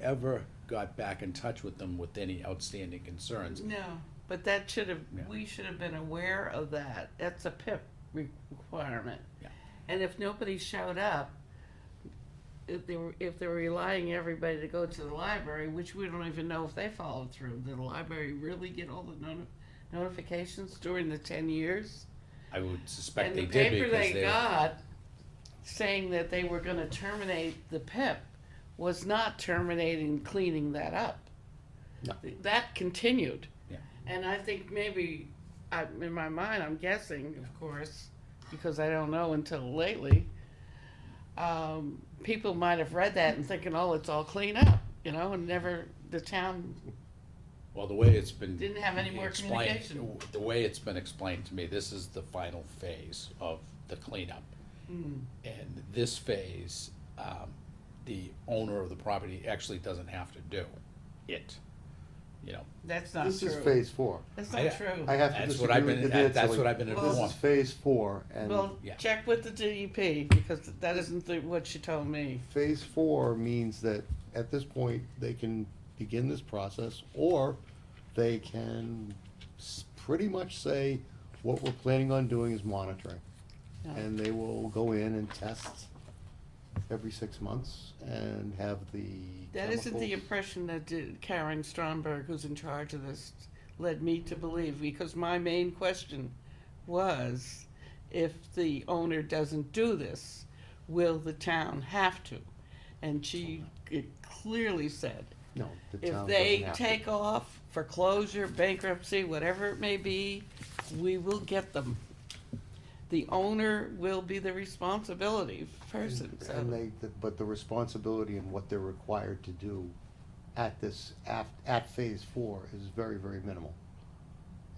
ever got back in touch with them with any outstanding concerns. No, but that should have, Yeah. we should have been aware of that. That's a PIP requirement. Yeah. And if nobody showed up, if they were relying everybody to go to the library, which we don't even know if they followed through, did the library really get all the notifications during the 10 years? I would suspect And they the did paper because they got saying that they were gonna terminate the PIP was not terminating cleaning that up. No. That continued. Yeah. And I think maybe, in my mind, I'm guessing, of course, because I don't know until lately, people might have read that and thinking, oh, it's all clean up, and never, the town, Well, the way it's been. Didn't have any more explained- communication. The way it's been explained to me, this is the final phase of the cleanup. And this phase, the owner of the property actually doesn't have to do it, that's not This true. is phase 4. That's I- not true. I have to That's what disagree I've with been, you there, that's Tilly. what I've been This informed. is phase 4, and Well, Yeah. check with the DEP, because that isn't what she told me. phase 4 means that at this point, they can begin this process, or they can pretty much say, what we're planning on doing is monitoring. Yeah. And they will go in and test every 6 months and have the That isn't the chemicals. impression that Karen Stromberg, who's in charge of this, led me to believe, because my main question was, if the owner doesn't do this, will the town have to? And she clearly said, No, the if town they doesn't have to. take off foreclosure, bankruptcy, whatever it may be, we will get them. The owner will be the responsibility person, so. And but the responsibility and what they're required to do at this, at phase 4 is very, very minimal.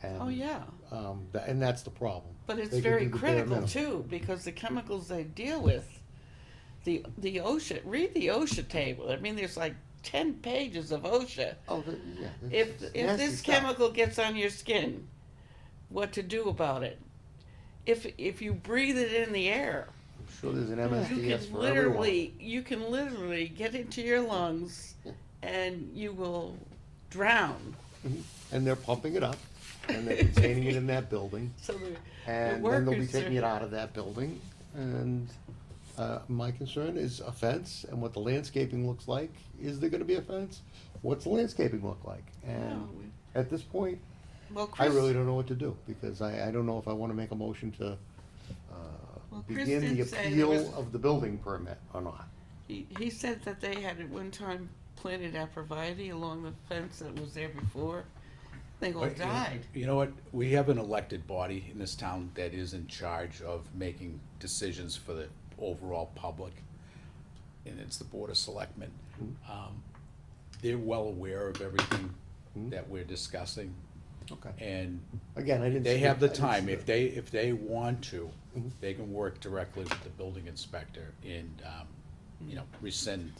And, Oh, yeah. And that's the problem. But it's They can very do the bare critical minimum. too, because the chemicals they deal with, the OSHA, read the OSHA table. I mean, there's like 10 pages of OSHA. Oh, yeah. If it's nasty this stuff. chemical gets on your skin, what to do about it? If you breathe it in the air, I'm sure there's an you MSDS can for everyone. literally get into your lungs and you will drown. And they're pumping it up, and they're containing it in that building, So the and then they'll be workers taking are- it out of that building. And my concern is a fence, and what the landscaping looks like. Is there gonna be a fence? What's the landscaping look like? And No, we- at this point, Well, I Chris, really don't know what to do, because I don't know if I wanna make a motion to, Well, Chris begin the did say there appeal was- of the building permit or not. he said that they had at one time planted arborvitae along the fence that was there before. They all But, died. You know what, we have an elected body in this town that is in charge of making decisions for the overall public, and it's the Board of Selectmen. They're well aware of everything that we're discussing, Okay. and Again, I didn't. they see have it. the I didn't time, see if it. they want to, Mhm. they can work directly with the building inspector and, rescind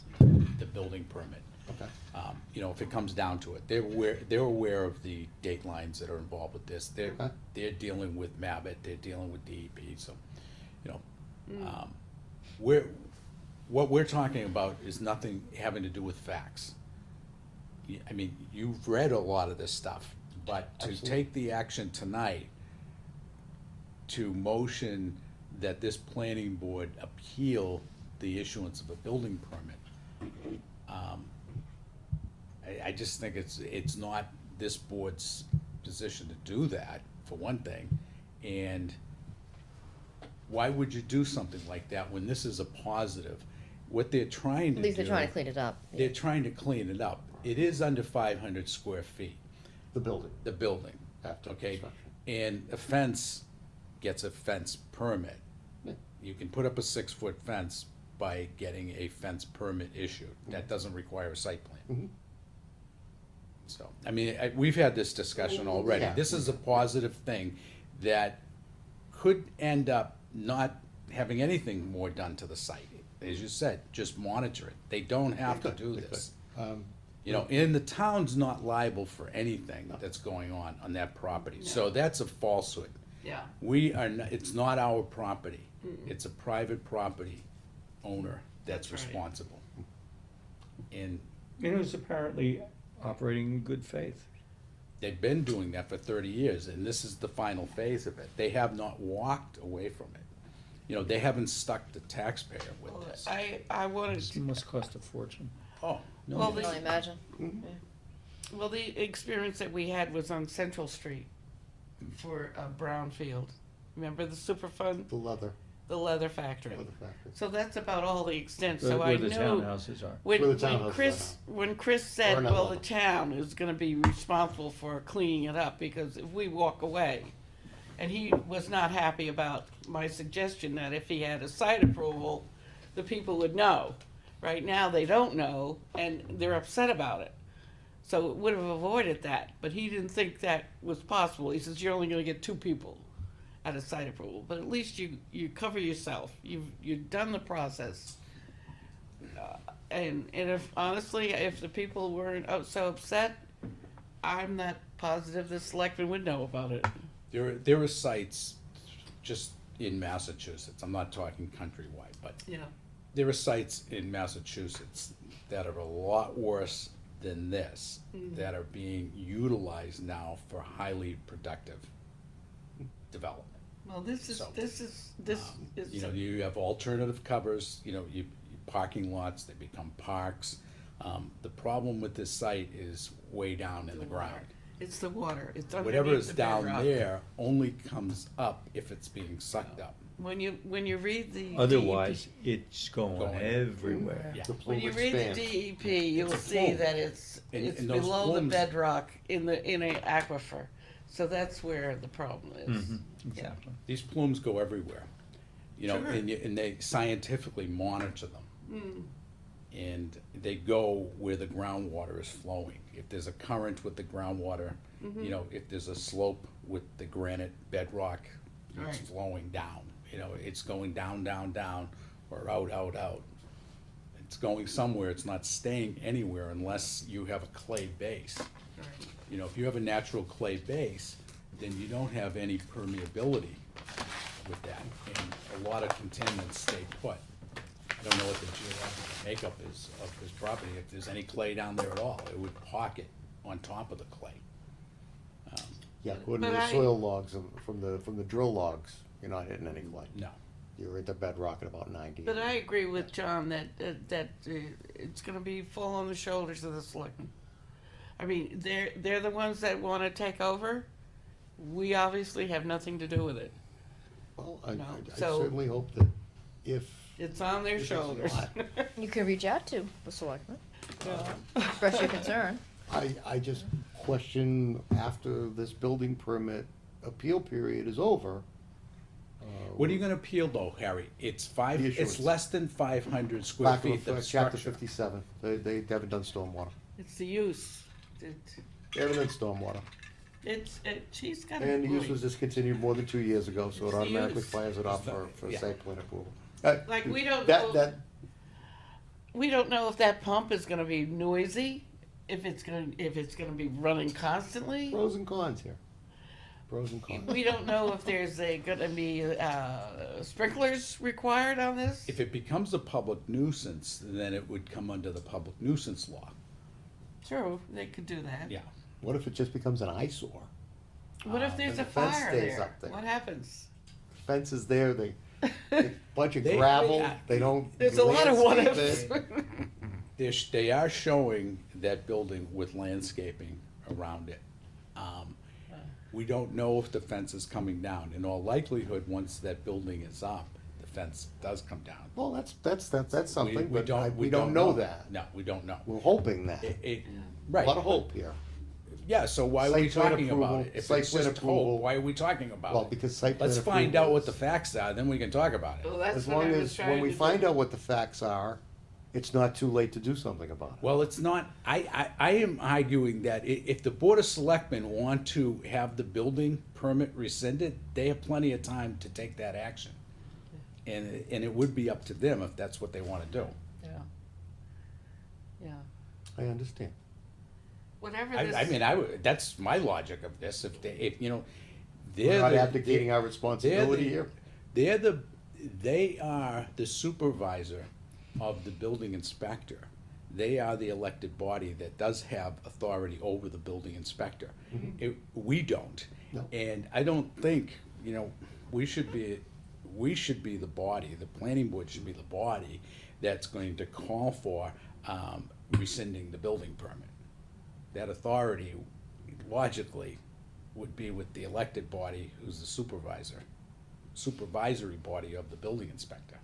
the building permit. Okay. If it comes down to it, they're aware of the date lines that are involved with this. Okay. They're dealing with Mabit, they're dealing with DEP, so, what we're talking about is nothing having to do with facts. I mean, you've read a lot of this stuff, but to Absolutely. take the action tonight to motion that this planning board appeal the issuance of a building permit, I just think it's not this board's position to do that, for one thing, and why would you do something like that when this is a positive? What they're trying to do. At least they're trying to clean it up. They're trying to clean it up. It is under 500 square feet, The building. the building, After okay? construction. And a fence gets a fence permit. Yeah. You can put up a 6-foot fence by getting a fence permit issued. That doesn't require a site plan. Mhm. So, I mean, we've had this discussion already. Yeah. This is a positive thing that could end up not having anything more done to the site. As you said, just monitor it. They don't have to They could, do they could. this. Um, And the town's not liable for anything that's going on that property. So that's a falsehood. Yeah. We are, it's not our property. It's a private property owner that's That's right. responsible. And It was apparently operating in good faith. they've been doing that for 30 years, and this is the final phase of it. They have not walked away from it. You know, they haven't stuck the taxpayer with Well, this. I wanted It to, must cost a fortune. Oh, no. Well, I can only imagine. well, the experience that we had was on Central Street for Brownfield. Remember the Superfund, The leather factory? factory. So that's about all the extent, so I Where the knew. townhouses are. When, Where the when townhouses Chris, are. when Chris Or said, not well, level. the town is gonna be responsible for cleaning it up, because if we walk away, and he was not happy about my suggestion that if he had a site approval, the people would know. Right now, they don't know, and they're upset about it. So it would have avoided that, but he didn't think that was possible. He says, you're only gonna get 2 people at a site approval, but at least you cover yourself. You've done the process. And if, honestly, if the people weren't so upset, I'm not positive the selectmen would know about it. There are sites just in Massachusetts, I'm not talking countrywide, but Yeah. there are sites in Massachusetts that are a lot worse than this, that are being utilized now for highly productive development. Well, this is, So, You know, you have alternative covers, you know, parking lots, they become parks. The problem with this site is way down in the ground. It's the water. It's Whatever underneath is the down bedrock. there only comes up if it's being sucked up. When you read the Otherwise, it's going Going. everywhere. Yeah. The When plume you read the expands. DEP, you'll It's a see plume. that it's And those below the plumes- bedrock in a aquifer. So that's where the problem is. Exactly. These plumes go everywhere, you know, Sure. and they scientifically monitor them. And they go where the groundwater is flowing. If there's a current with the groundwater, you know, if there's a slope with the granite bedrock, it's Right. flowing down. You know, it's going down, down, down, or out, out, out. It's going somewhere, it's not staying anywhere unless you have a clay base. Right. You know, if you have a natural clay base, then you don't have any permeability with that, and a lot of contaminants stay put. I don't know what the geological makeup is of this property, if there's any clay down there at all, it would pocket on top of the clay. Yeah, according to But the I- soil logs from the drill logs, you're not hitting any clay. No, You're at the bedrock at about 90. But I agree with John that it's going to be fall on the shoulders of the selectmen. I mean, they're the ones that want to take over. We obviously have nothing to do with it. Well, No, I so- certainly hope that if. It's on their if it's shoulders. not, You can reach out to the selectmen, express your concern. I just question after this building permit appeal period is over. what are you gonna appeal though, Harry? It's The issuance. it's less than 500 square Back feet of of chapter structure. 57, they haven't done stormwater. It's the use. They haven't done stormwater. She's got a And the use point. was discontinued more than 2 years ago, so it It's the automatically use. fires it off for Yeah. site plan approval. Like, we don't That, know- that, We don't know if that pump is going to be noisy, if it's going to be running constantly. pros and cons here. Pros and cons. We don't know if there's going to be sprinklers required on this. If it becomes a public nuisance, then it would come under the public nuisance law, True, they could do that. yeah. What if it just becomes an eyesore? What if there's and a the fence fire stays there? up there. What happens? Fence is there, they, a bunch of They- gravel, they- they don't. There's a lot of what landscape ifs. it. They are showing that building with landscaping around it. We don't know if the fence is coming down. In all likelihood, once that building is up, the fence does come down. Well, that's something, We but don't- we don't know that. No, we don't know. We're hoping that. A Right. lot of hope here. Yeah, so why are we Site plan talking about approval, it? If site it's plan just approval. hope, why are we talking about it? Well, because site plan Let's find approval out what the is- facts are, then we can talk about it. Well, that's As what long I was as, trying when we to find do. out what the facts are, it's not too late to do something about it. Well, it's not, I am arguing that if the Board of Selectmen want to have the building permit rescinded, they have plenty of time to take that action. And it would be up to them if that's what they wanna do. Yeah. Yeah. I understand. Whatever this. I mean, that's my logic of this, if you know, We're they're not the. abdicating our responsibility here. They're they are the supervisor of the building inspector. They are the elected body that does have authority over the building inspector. We don't. No. And I don't think, you know, we should be the body, the planning board should be the body that's going to call for rescinding the building permit. That authority logically would be with the elected body, who's the supervisory body of the building inspector.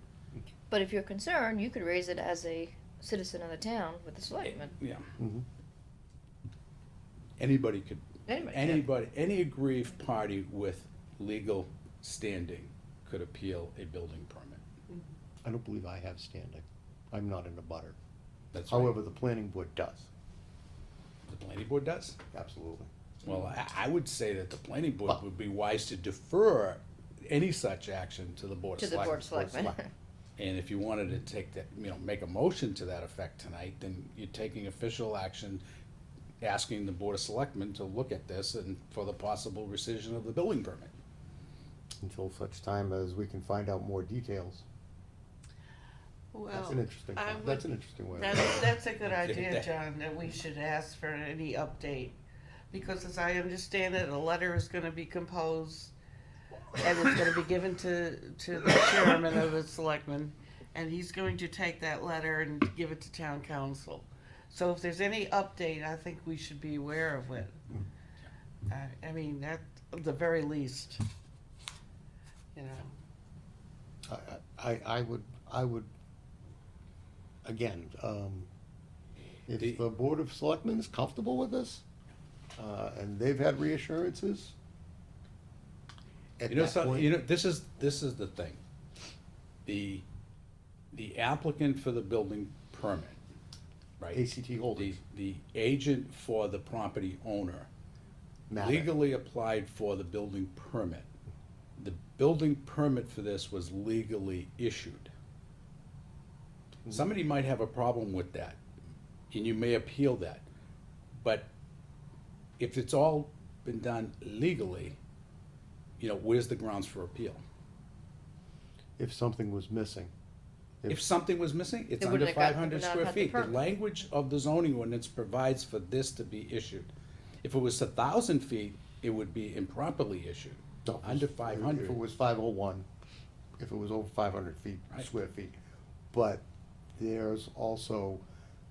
But if you're concerned, you could raise it as a citizen of the town with the selectmen. Yeah. Mhm. Anybody could, Anybody could. any aggrieved party with legal standing could appeal a building permit. I don't believe I have standing. I'm not in a butter. That's right. However, the planning board does, The planning board does? absolutely. Well, I would say that the planning board Well- would be wise to defer any such action to the Board To of the board of Selectmen. selectmen. And if you wanted to take that, you know, make a motion to that effect tonight, then you're taking official action, asking the Board of Selectmen to look at this and for the possible rescission of the building permit. Until such time as we can find out more details. That's an interesting, that's an interesting way. That's a good idea, That- John, that we should ask for any update. Because as I understand it, a letter is gonna be composed and it's gonna be given to the chairman of the selectmen. And he's going to take that letter and give it to town council. So if there's any update, I think we should be aware of it. I mean, at the very least, you know. I would, again, if The- the Board of Selectmen is comfortable with this, and they've had reassurances, at You know, that point. this is the thing. The applicant for the building permit, right? ACT Holdings. The agent for the property owner Matter. legally applied for the building permit. The building permit for this was legally issued. Somebody might have a problem with that, and you may appeal that. But if it's all been done legally, you know, where's the grounds for appeal? If something was missing. If something was missing, it's They under wouldn't have got- 500 would not square have the feet. The permit. language of the zoning ordinance provides for this to be issued. If it was 1,000 feet, it would be improperly issued. No, Under If 500. it was 501, if it was over 500 feet, Right. square feet. But there's also,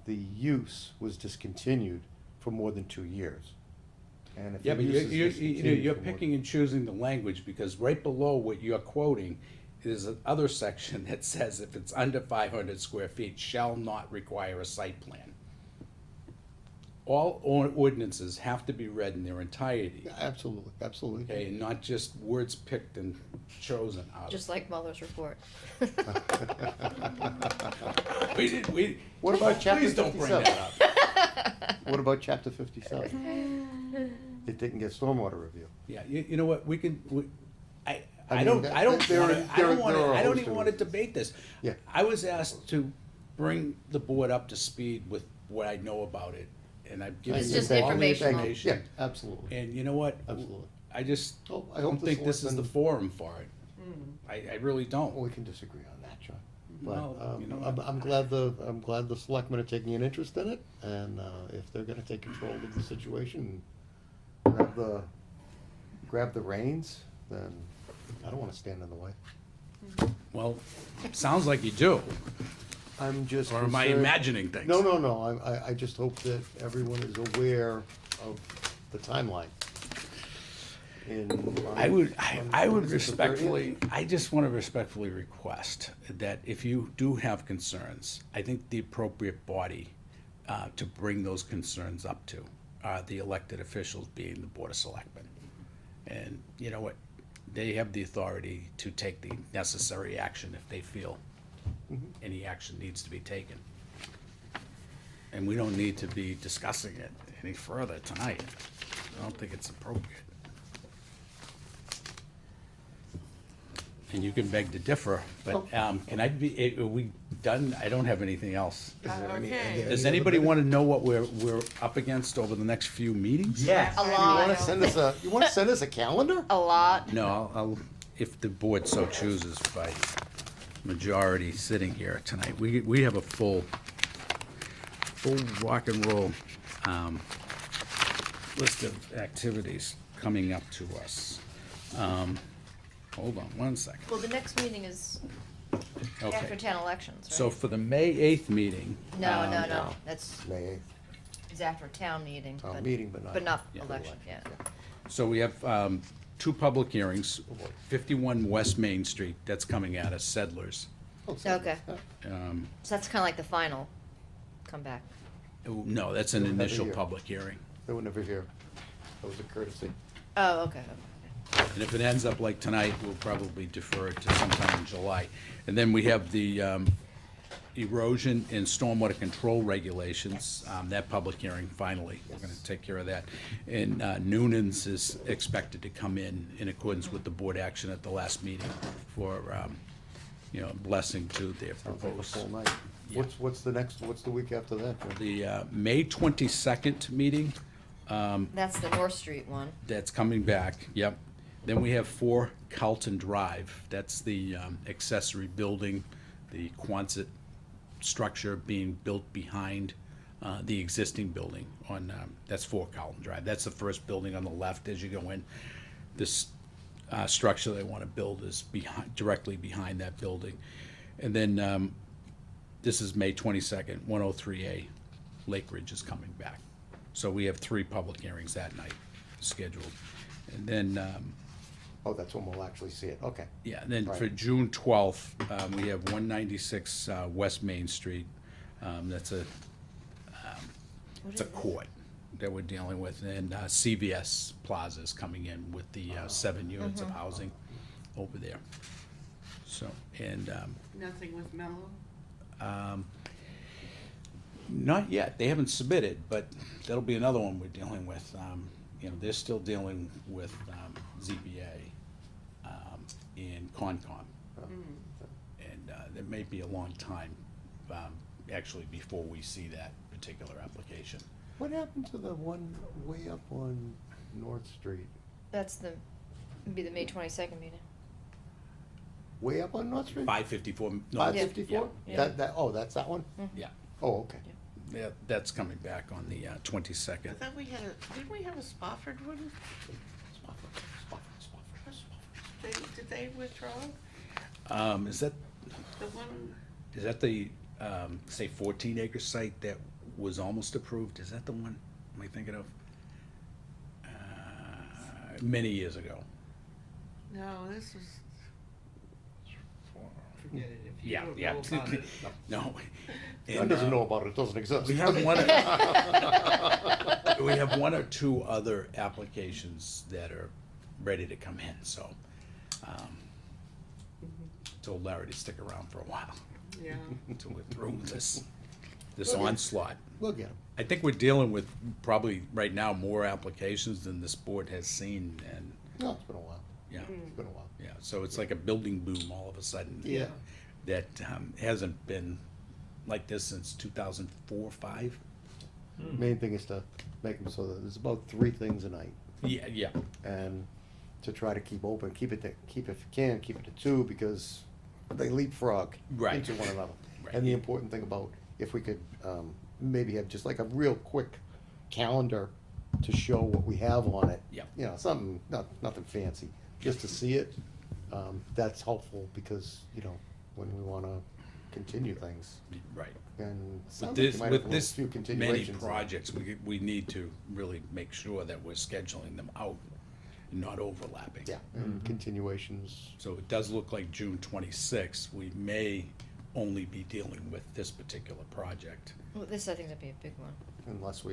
the use was discontinued for more than 2 years. And if Yeah, the but use is you're discontinued for more- picking and choosing the language, because right below what you're quoting is another section that says if it's under 500 square feet, shall not require a site plan. All ordinances have to be read in their entirety, Yeah, absolutely, absolutely. okay, and not just words picked and chosen out of. Just like Mueller's report. We, What about chapter please don't bring 57? that up. What about chapter 57? It didn't get stormwater review. Yeah, you know what, I mean, don't, that- I don't there are- wanna, I don't there wanna, are a I don't host even of wanna reasons. debate this. Yeah. I was asked to bring the board up to speed with what I know about it, and I've given It's them just all the informational. information. Yeah, absolutely. And you know what? Absolutely. I just Oh, I hope don't the think this is the selectmen- forum for it. I really don't. We can disagree on that, John. Well, But, you know I'm glad the selectmen are taking an interest in it, and, if they're gonna take control of the situation, and grab the reins, then I don't wanna stand in the way. Well, sounds like you do. I'm just. Or am I concerned- imagining things? No, I just hope that everyone is aware of the timeline. I would what is it, the 30th? respectfully, I just want to respectfully request that if you do have concerns, I think the appropriate body to bring those concerns up to are the elected officials, being the Board of Selectmen. And you know what? They have the authority to take the necessary action if they feel any action needs to be taken. And we don't need to be discussing it any further tonight. I don't think it's appropriate. And you can beg to differ, but can I be, are we done? I don't have anything else. Okay. Does anybody want to know what we're up against over the next few meetings? Yes. A You lot. wanna send us a calendar? A lot. No, I'll, if the board so chooses by majority sitting here tonight. We have a full rock and roll list of activities coming up to us. Hold on one second. Well, the next meeting is after Okay. town elections, right? So for the May 8th meeting. No, no, um, no, that's, May eighth, it's after town meeting, town meeting, but not. Yeah. election, yeah. So we have two public hearings, 51 West Main Street, that's coming out of Settlers. Oh, so- Okay. Um, So that's kinda like the final comeback. oh, No, that's an We'll have it initial here. public hearing. They were never here. That was a courtesy. Oh, okay. And if it ends up like tonight, we'll probably defer it to sometime in July. And then we have the erosion and stormwater control regulations, that public hearing, finally. We're gonna take care of that. And Noonan's is expected to come in accordance with the board action at the last meeting for, blessing to their Sounds like a proposed. full night. Yeah. What's the week after that, Jim? The May 22nd meeting, That's the North Street one. that's coming back, yep. Then we have 4 Carlton Drive, that's the accessory building, the Quonset structure being built behind the existing building on, that's 4 Carlton Drive. That's the first building on the left as you go in. This structure they want to build is directly behind that building. And then this is May 22nd, 103A, Lake Ridge is coming back. So we have 3 public hearings that night scheduled. And then, Oh, that's when we'll actually see it, okay. yeah, and then for Right. June 12th, we have 196 West Main Street. That's it's a court that we're dealing with. And CVS Plaza is coming in with the 7 units of housing over there. So, and Nothing with Mellow? not yet, they haven't submitted, but that'll be another one we're dealing with. They're still dealing with ZBA and Concom. And it may be a long time, actually, before we see that particular application. What happened to the one way up on North Street? That's it'd be the May 22nd meeting. Way up on North Street? 554. no, 554? Yeah. That's that one? Yeah, Oh, okay. yeah, that's coming back on the 22nd. I thought we had didn't we have a Spofford one? Did they withdraw? Is that, The one, is that the, say 14 acre site that was almost approved? Is that the one am I thinking of? Many years ago. no, this was. Forget it. If you Yeah, don't yeah. know about it, No. John And, doesn't know about it, it doesn't exist. We have we have 1 or 2 other applications that are ready to come in, so, told Larry to stick around for a while Yeah. until we're through with this onslaught. We'll get 'em. I think we're dealing with probably right now more applications than this board has seen, and, No, it's been a while. yeah, It's been a while. yeah, so it's like a building boom all of a sudden. Yeah. That hasn't been like this since 2004, 5. Main thing is to make them so that there's about 3 things a night. Yeah, yeah, And to try to keep open, keep if you can, keep it to 2 because they leapfrog Right. into one another. Right. And the important thing about, if we could, maybe have just like a real quick calendar to show what we have on it. Yep. You know, something, nothing fancy, just to see it, that's helpful because, when we wanna continue things. right. And it With sounds like this, you might with have this a few many continuations. projects, we need to really make sure that we're scheduling them out and not overlapping. Yeah, and continuations. So it does look like June 26th, we may only be dealing with this particular project. Well, this I think would be a big one. Unless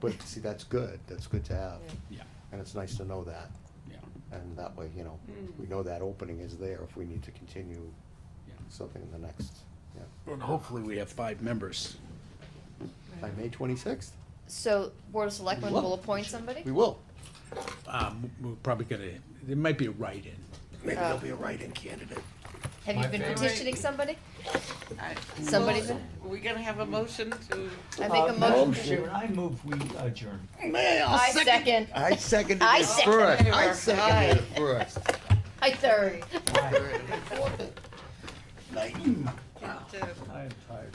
but see, that's good to have. Yeah. Yeah, And it's nice to know that, yeah, and that way, we know that opening is there if we need to continue yeah. something in the next, And hopefully we have 5 members. by May 26th? So Board of Selectmen Well, will appoint somebody? We will. We're probably gonna, there might be a write-in. Maybe there'll be a write-in candidate. Have you been favorite. petitioning somebody? I- Somebody Well, been? Are we gonna have a motion to? I make a motion. Chairman, I move we adjourn. I second. I seconded I it second. first. I Aye. seconded it first. I third. I'm tired.